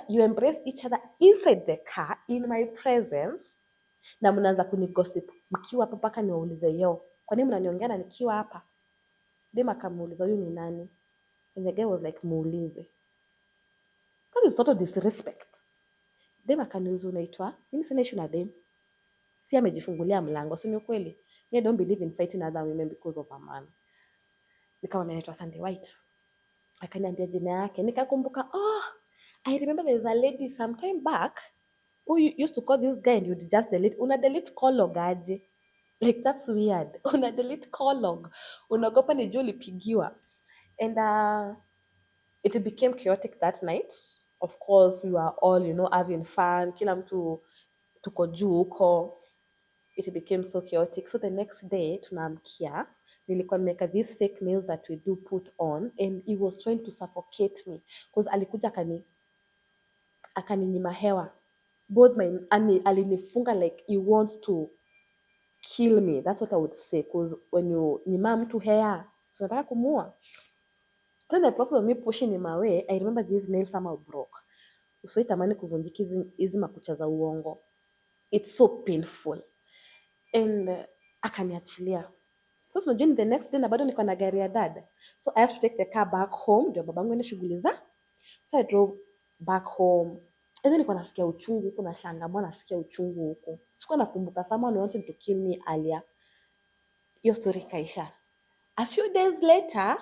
You embrace each other inside the car in my presence. Na mnaanza kunigossip mkiwa hapa mpaka niwaulize kwa nini mnaniongea na nikiwa hapa? Dem akamuuliza huyu ni nani? And the guy was like, muulize. That is sort of disrespect. Dem akaniuliza unaitwa? Mimi sina issue na dem. Si amejifungulia mlango, si ni ukweli? I don't believe in fighting other women because of a man. Nikamwambia naitwa Sandy White. Akaniambia jina yake. Nikakumbuka, I remember there is a lady sometime back who used to call this guy and you'd just delete. Una delete call log aje. Like that's weird. Una delete call log. Unagopa ni juu ulipigiwa. And it became chaotic that night. Of course, we were all, having fun. Kila mtu tuko juu huko. It became so chaotic. So the next day, tunaamkia, nilikuwa nimeka these fake nails that we do put on, and he was trying to suffocate me. Because alikuja akaninyima hewa. Alinifunga like he wants to kill me. That's what I would say. Because when you nyima mtu hair, so nataka kumuua. Then the process of me pushing him away, I remember these nails somehow broke. So itamani kuvunjika hizi makucha za uongo. It's so painful. And akaniachilia. So unajua the next day na bado niko na gari ya dad. So I have to take the car back home ndio babangu ende shughuli za. So I drove back home. And then niko nasikia uchungu huko na shanga mbona nasikia uchungu huko. Sikuwa nakumbuka someone wanted to kill me earlier. Hiyo story kaisha. A few days later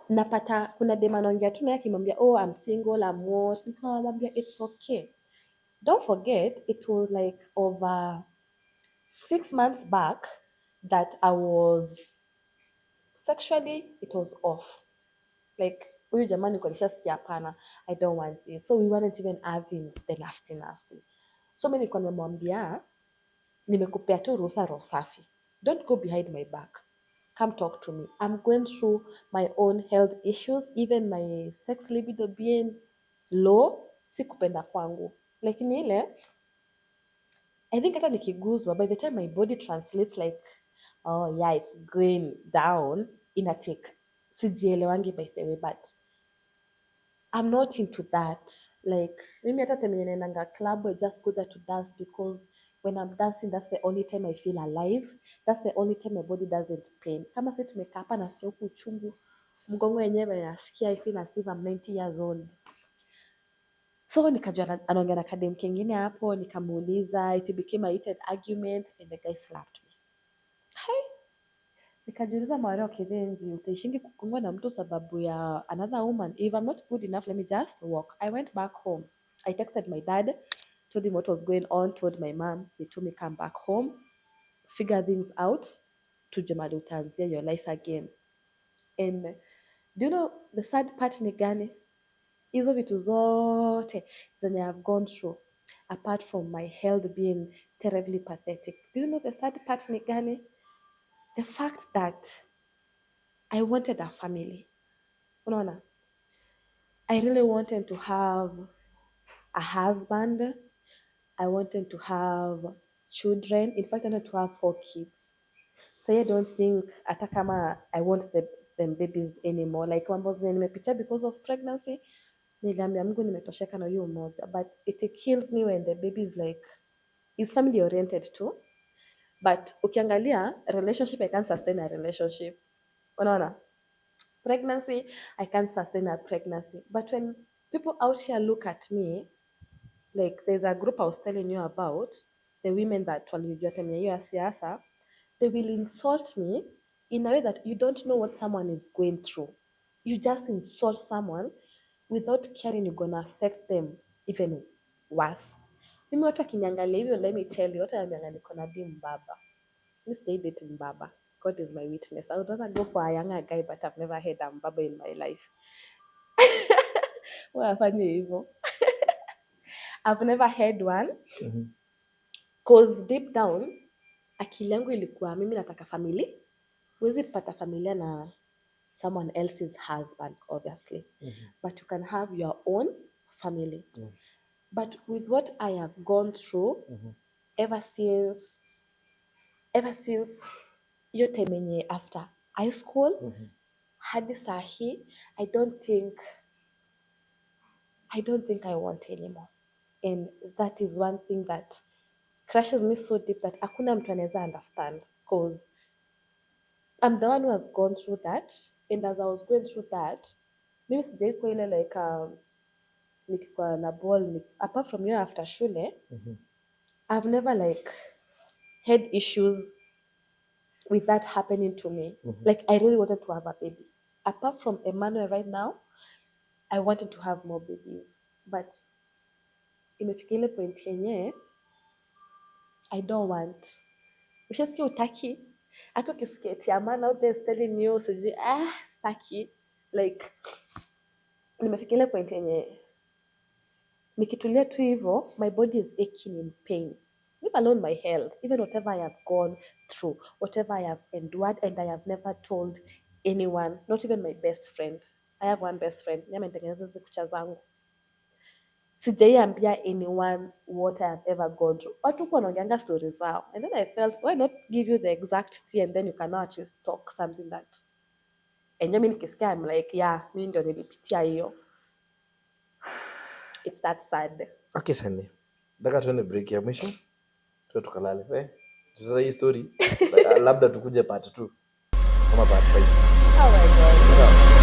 napata kuna dem anaongea tu naye akimwambia I'm single, I'm what. Nikamwambia it's okay. Don't forget it was like over 6 months back that I was sexually, it was off. Like, huyu jamani nilikuwa nishasikia hapana, I don't want this. So we weren't even having the nasty. So mimi nilikuwa nimemwambia, nimekupea tu ruhusa roho safi. Don't go behind my back. Come talk to me. I'm going through my own health issues, even my sex libido being low, si kupenda kwangu. Lakini ile, I think hata nikiguzwa, by the time my body translates like, oh yeah, it's going down, inatik. Sijielewangi by the way, but I'm not into that. Like, mimi hata time naendanga club, I just go there to dance because when I'm dancing, that's the only time I feel alive. That's the only time my body doesn't pain. Kama sasa tumekaa hapa nasikia huku uchungu, mgongo wenyewe nasikia I feel as if I'm 90 years old. So nikajua anaongea na kadem kingine hapo, nikamuuliza, it became a heated argument and the guy slapped me. Hi. Nikajiuliza mara okay then utaishingi kukongwa na mtu sababu ya another woman. If I'm not good enough, let me just walk. I went back home. I texted my dad, told him what was going on, told my mom. They told me come back home, figure things out, tujue mahali utaanzia your life again. And do you know the sad part ni gani? Hizo vitu zote zenye I've gone through, apart from my health being terribly pathetic. Do you know the sad part ni gani? The fact that I wanted a family. Unaona? I really wanted to have a husband. I wanted to have children. In fact, I wanted to have 4 kids. So I don't think hata kama I want them babies anymore. Like mambo zenye nimepitia because of pregnancy, niliambia Mungu nimetosheka na hiyo moja. But it kills me when the baby is like, is family oriented too. But ukiangalia relationship, I can't sustain a relationship. Unaona? Pregnancy, I can't sustain a pregnancy. But when people out here look at me, like there's a group I was telling you about, the women that walijua time ya hiyo ya siasa, they will insult me in a way that you don't know what someone is going through. You just insult someone without caring you're gonna affect them even worse. Mimi watu wakiniangalia hivyo, let me tell you, watu wananiangalia niko na bi mbaba. Mi sijai date mbaba. God is my witness. I would rather go for a younger guy, but I've never had a mbaba in my life. Wafanye hivyo. I've never had one. Cause deep down akili yangu ilikuwa mimi nataka family. Huwezi pata familia na someone else's husband, obviously. But you can have your own family. But with what I have gone through ever since hiyo time yenye after high school hadi saa hii, I don't think I want anymore. And that is one thing that crushes me so deep that hakuna mtu anaweza understand, because I'm the one who has gone through that. And as I was going through that, mimi sijaikuwa ile like nikikuwa na ball apart from you after shule, I've never like had issues with that happening to me. Like I really wanted to have a baby. Apart from Emmanuel right now, I wanted to have more babies. But imefika ile point yenye I don't want. Ushasikia utaki? Hata ukisikia eti a man out there is telling you sijui staki. Like nimefika ile point yenye nikitulia tu hivyo, my body is aching in pain. Leave alone my health, even whatever I have gone through, whatever I have endured, and I have never told anyone, not even my best friend. I have one best friend, yeye amenitengeneza hizi kucha zangu. Sijaiambia anyone what I have ever gone through. Watu huko wanaongeanga stories zao. And then I felt, why not give you the exact tea and then you can now at least talk something that. And mimi nikisikia, I'm like, yeah, mimi ndio nilipitia hiyo. It's that sad. Okay, Sandy. Nataka tuende break ya mwisho. Tuwe tukalale. Sasa hii story labda tukuje part 2 kama part 5. Oh my God. Sawa.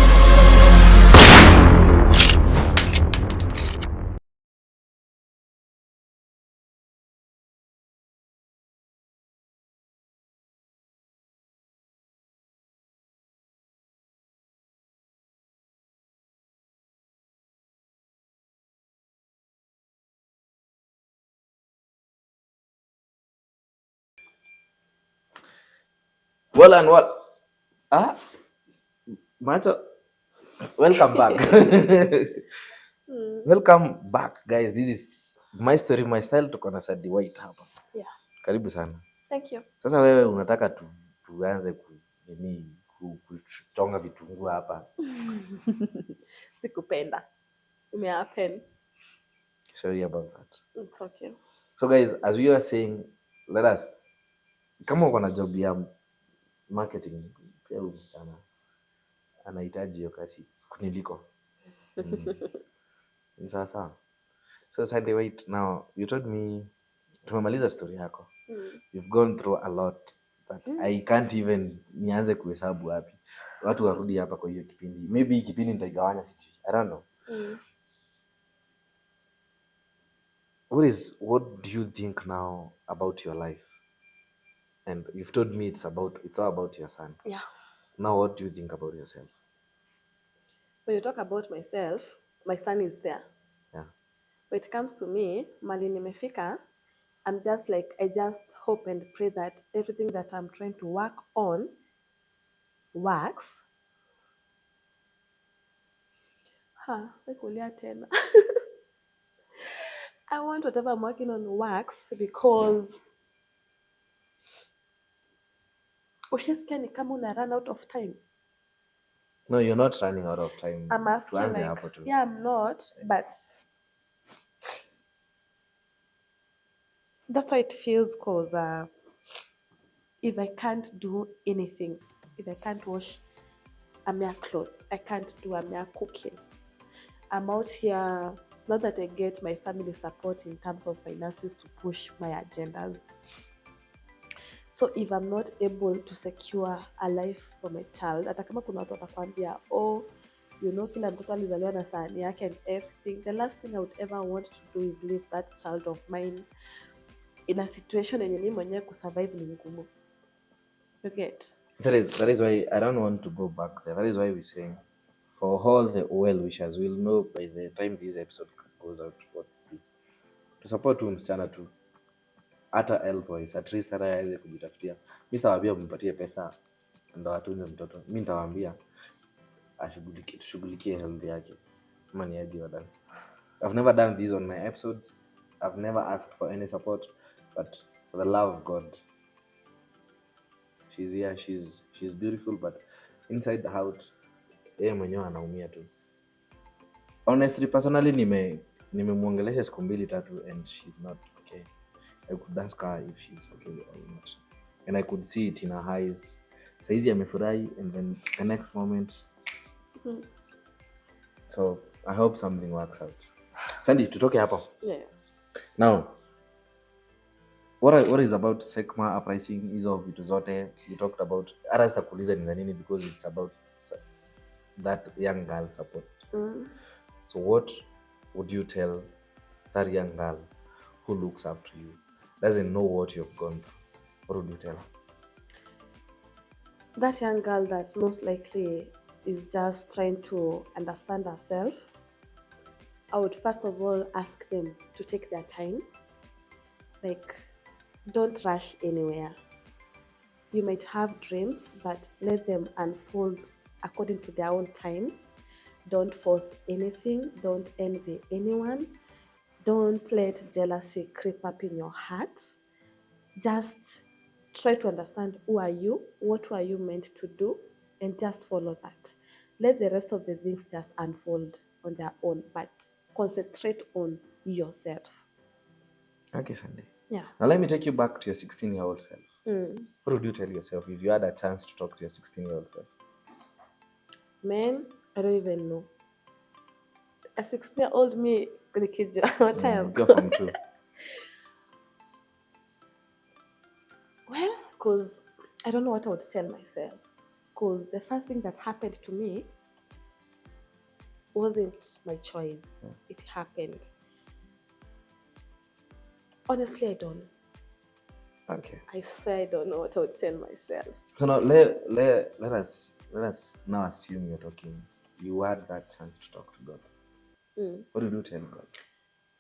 Well and well. Macho, welcome back. Welcome back, guys. This is my story, my style. Tuko na Sandy White hapa. Yeah. Karibu sana. Thank you. Sasa wewe unataka tuanze kuchonga vitunguu hapa. Sikupenda. Imehappen. Sorry about that. It's okay. So guys, as we were saying, let us, kama uko na job ya marketing, pia huyu msichana anahitaji hiyo kazi kuniliko. Ni sawa. So Sandy, wait, now you told me tumemaliza story yako. You've gone through a lot that I can't even nianze kuhesabu wapi. Watu warudi hapa kwa hiyo kipindi. Maybe kipindi nitaigawanya sijui. I don't know. What do you think now about your life? And you've told me it's all about your son. Yeah. Now what do you think about yourself? When you talk about myself, my son is there. Yeah. When it comes to me, mali nimefika, I'm just like, I just hope and pray that everything that I'm trying to work on works. Sikulia tena. I want whatever I'm working on works, because ushisikia ni kama una run out of time. No, you're not running out of time. I'm asking Tuanze like, hapo tu. yeah, I'm not, but that's how it feels because if I can't do anything, if I can't wash a mere cloth, I can't do a mere cooking. I'm out here, not that I get my family support in terms of finances to push my agendas. So if I'm not able to secure a life for my child, hata kama kuna watu watakwambia, oh, you know, kila mtoto alizaliwa na sahani yake and everything, the last thing I would ever want to do is leave that child of mine in a situation yenye mimi mwenyewe kusurvive ni ngumu. You get? That is why I don't want to go back there. That is why we're saying, for all the well wishers, we'll know by the time this episode goes out what to do. To support tu msichana tu, hata Elvoice, at least hata aweze kujitafutia. Mimi sitawaambia umpatie pesa ndo atunze mtoto. Mimi nitawaambia tushughulikie health yake. Kama ni aje wadau. I've never done this on my episodes. I've never asked for any support, but for the love of God, she's here, she's beautiful, but inside out yeye mwenyewe anaumia tu. Honestly, personally nimemwongelesha siku 2-3 and she's not okay. I could ask her if she's okay or not, and I could see it in her eyes. Saizi amefurahi and then the next moment. So I hope something works out. Sandy, tutoke hapo. Yes. Now, what is about SECMA uprising hizo vitu zote you talked about, hata sitakuuliza ni za nini because it's about that young girl support. So what would you tell that young girl who looks up to you, doesn't know what you've gone through? What would you tell her? That young girl that most likely is just trying to understand herself, I would first of all ask them to take their time. Like, don't rush anywhere. You might have dreams, but let them unfold according to their own time. Don't force anything. Don't envy anyone. Don't let jealousy creep up in your heart. Just try to understand who are you, what are you meant to do, and just follow that. Let the rest of the things just unfold on their own, but concentrate on yourself. Okay, Sandy. Yeah. Now let me take you back to your 16-year-old self. Mm. What would you tell yourself if you had a chance to talk to your 16-year-old self? Man, I don't even know. A 16-year-old me, what time? Go from 2. Well, because I don't know what I would tell myself. Because the first thing that happened to me wasn't my choice. It happened. Honestly, I don't. Okay. I swear I don't know what I would tell myself. So now let us now assume you had that chance to talk to God. What did you tell God?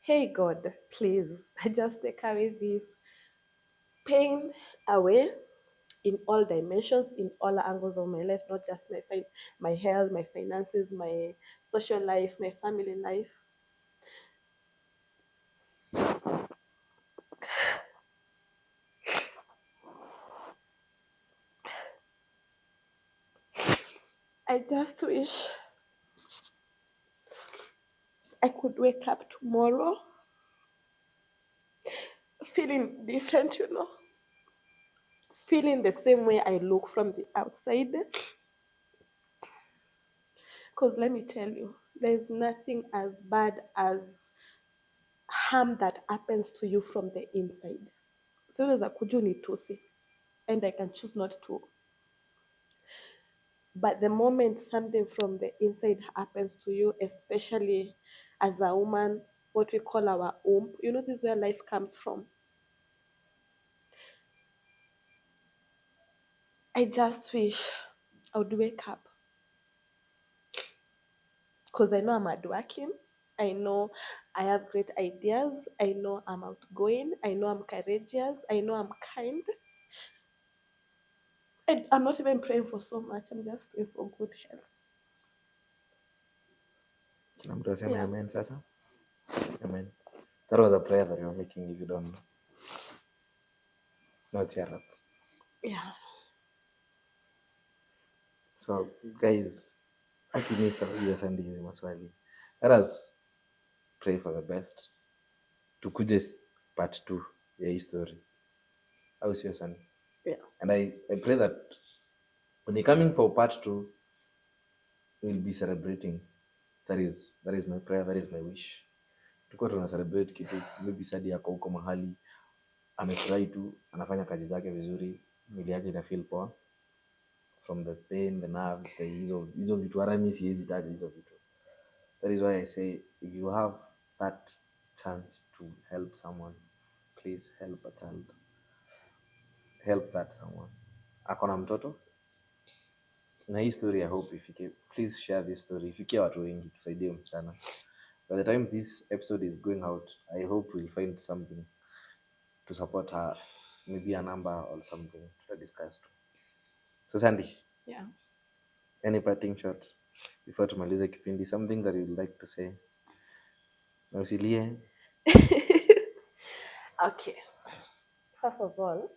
Hey God, please, just take away this pain away in all dimensions, in all angles of my life, not just my health, my finances, my social life, my family life. I just wish I could wake up tomorrow feeling different, feeling the same way I look from the outside. Because let me tell you, there's nothing as bad as harm that happens to you from the inside. So there's a kujuni tusi, and I can choose not to. But the moment something from the inside happens to you, especially as a woman, what we call our womb, this is where life comes from. I just wish I would wake up. Because I know I'm hardworking. I know I have great ideas. I know I'm outgoing. I know I'm courageous. I know I'm kind. I'm not even praying for so much. I'm just praying for good health. Yeah. Amen, Sasa. Amen. That was a prayer that you're making if you don't know. Not yet. Yeah. So, guys, Akimista hiyo sandi hiyo maswali. Let us pray for the best. Tukuje part 2 ya hii story. Au sio Sandy? Yeah. And I pray that when you're coming for part 2, we'll be celebrating. That is my prayer, that is my wish. Tuko tuna celebrate kitu, maybe Sandy yako huko mahali amefurahi tu, anafanya kazi zake vizuri, mwili yake ina feel poa from the pain, the nerves, the hizo vitu hata mimi siwezi taja hizo vitu. That is why I say if you have that chance to help someone, please help a child. Help that someone. Akona mtoto na hii story, I hope ifike. Please share this story, ifikie watu wengi, tusaidie msichana. By the time this episode is going out, I hope we'll find something to support her, maybe a number or something to discuss. So Sandy, Yeah. any parting shot before tumalize kipindi, something that you'd like to say? Na usilie. Okay. First of all,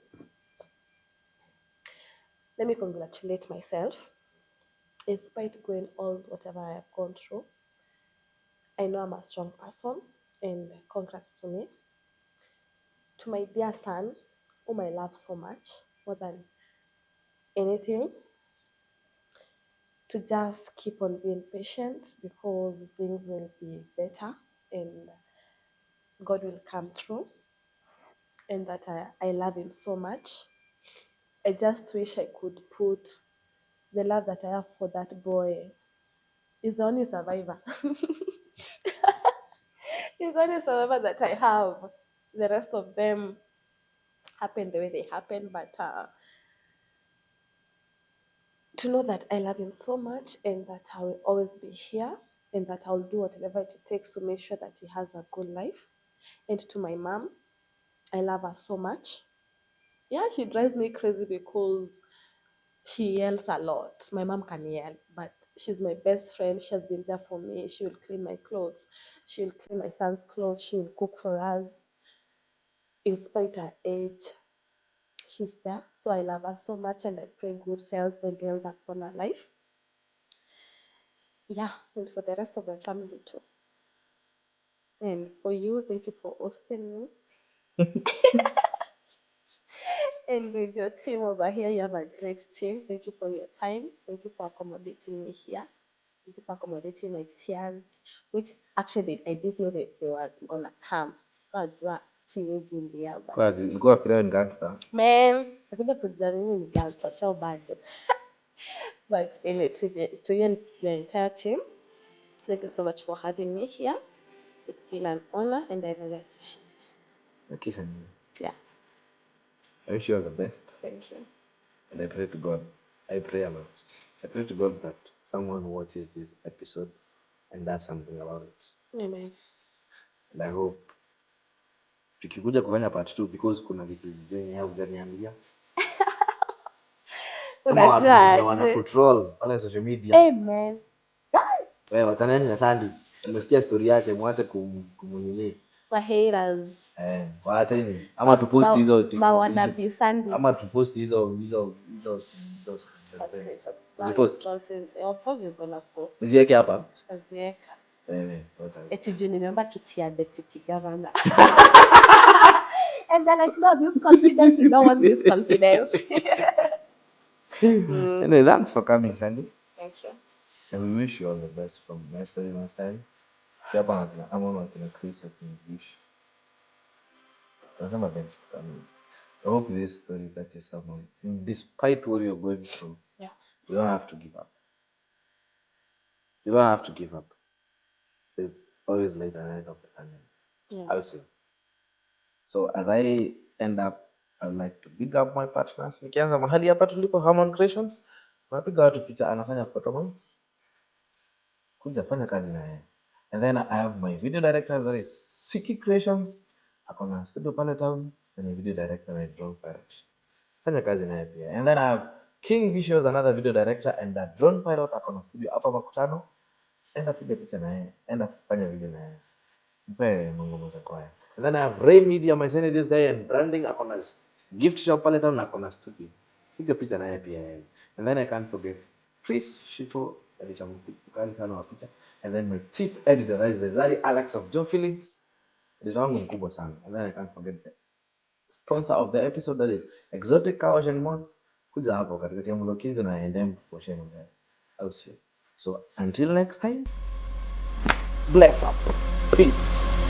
let me congratulate myself. In spite of going all whatever I have gone through, I know I'm a strong person, and congrats to me. To my dear son, whom I love so much, more than anything, to just keep on being patient because things will be better and God will come through, and that I love him so much. I just wish I could put the love that I have for that boy. He's the only survivor. He's the only survivor that I have. The rest of them happen the way they happen, but to know that I love him so much and that I will always be here and that I'll do whatever it takes to make sure that he has a good life. And to my mom, I love her so much. Yeah, she drives me crazy because she yells a lot. My mom can yell, but she's my best friend. She has been there for me. She will clean my clothes. She will clean my son's clothes. She will cook for us. In spite of her age, she's there. So I love her so much and I pray good health and health upon her life. Yeah, and for the rest of the family too. And for you, thank you for hosting me. And with your team over here, you have a great team. Thank you for your time. Thank you for accommodating me here. Thank you for accommodating my tears, which actually I didn't know that they were gonna come. God, you are serious in the air, Kwa nilikuwa nafikiria ni gangster. man, I think I could genuinely dance for so bad. But anyway, to you and the entire team, thank you so much for having me here. It's been an honor and I really appreciate it. Okay, Sandy. Yeah, I wish you all the best. thank you. And I pray to God. I pray a lot. I pray to God that someone watches this episode and does something about it. Amen. And I hope tukikuja kufanya part 2 because kuna vitu zenye hujaniambia. Kama watu wana control pale social media. Amen. Wewe wataneni na Sandy. Umesikia story yake, mwache kumunini. For haters. Waache ni. Ama tupost hizo Mawanabi Sandy. ama tupost hizo zipost. Of course you're gonna post. Ziweke hapa. Ziweka. Wacha. Eti juu nimeomba kiti ya deputy governor. And they're like, no, this confidence, you don't want this confidence. Anyway, thanks for coming, Sandy. Thank you. And we wish you all the best from next time. Hapa ama kina Chris wish. Nasema thanks for coming. I hope this story touches someone. Despite what you're going through, Yeah. you don't have to give up. You don't have to give up. There's always light at the end of the tunnel. Yeah. I will say. So as I end up, I would like to big up my partners. Nikianza mahali hapa tulipo Harmon Creations, napiga watu picha, anafanya photomonths. Kuja fanya kazi na yeye. And then I have my video director, that is Siki Creations. Akona studio pale town, and a video director na drone pilot. Fanya kazi na yeye pia. And then I have King Visuals, another video director, and a drone pilot akona studio hapa Makutano. Enda piga picha na yeye, enda fanya video na yeye. Mpe Mungu mmoja kwa yeye. And then I have Ray Media, my senior this guy, and branding akona gift shop pale town akona studio. Piga picha na yeye pia. And then I can't forget Chris Shito editor mkali sana wa picha, and then my chief editor is the Zari Alex of Joe Phillips. Editor wangu mkubwa sana, and then I can't forget the sponsor of the episode, that is Exotic Car Wash and Mods. Kuja hapo katikati ya Mlo Kinzo na endem kuosha magari, au sio? So until next time, bless up, peace.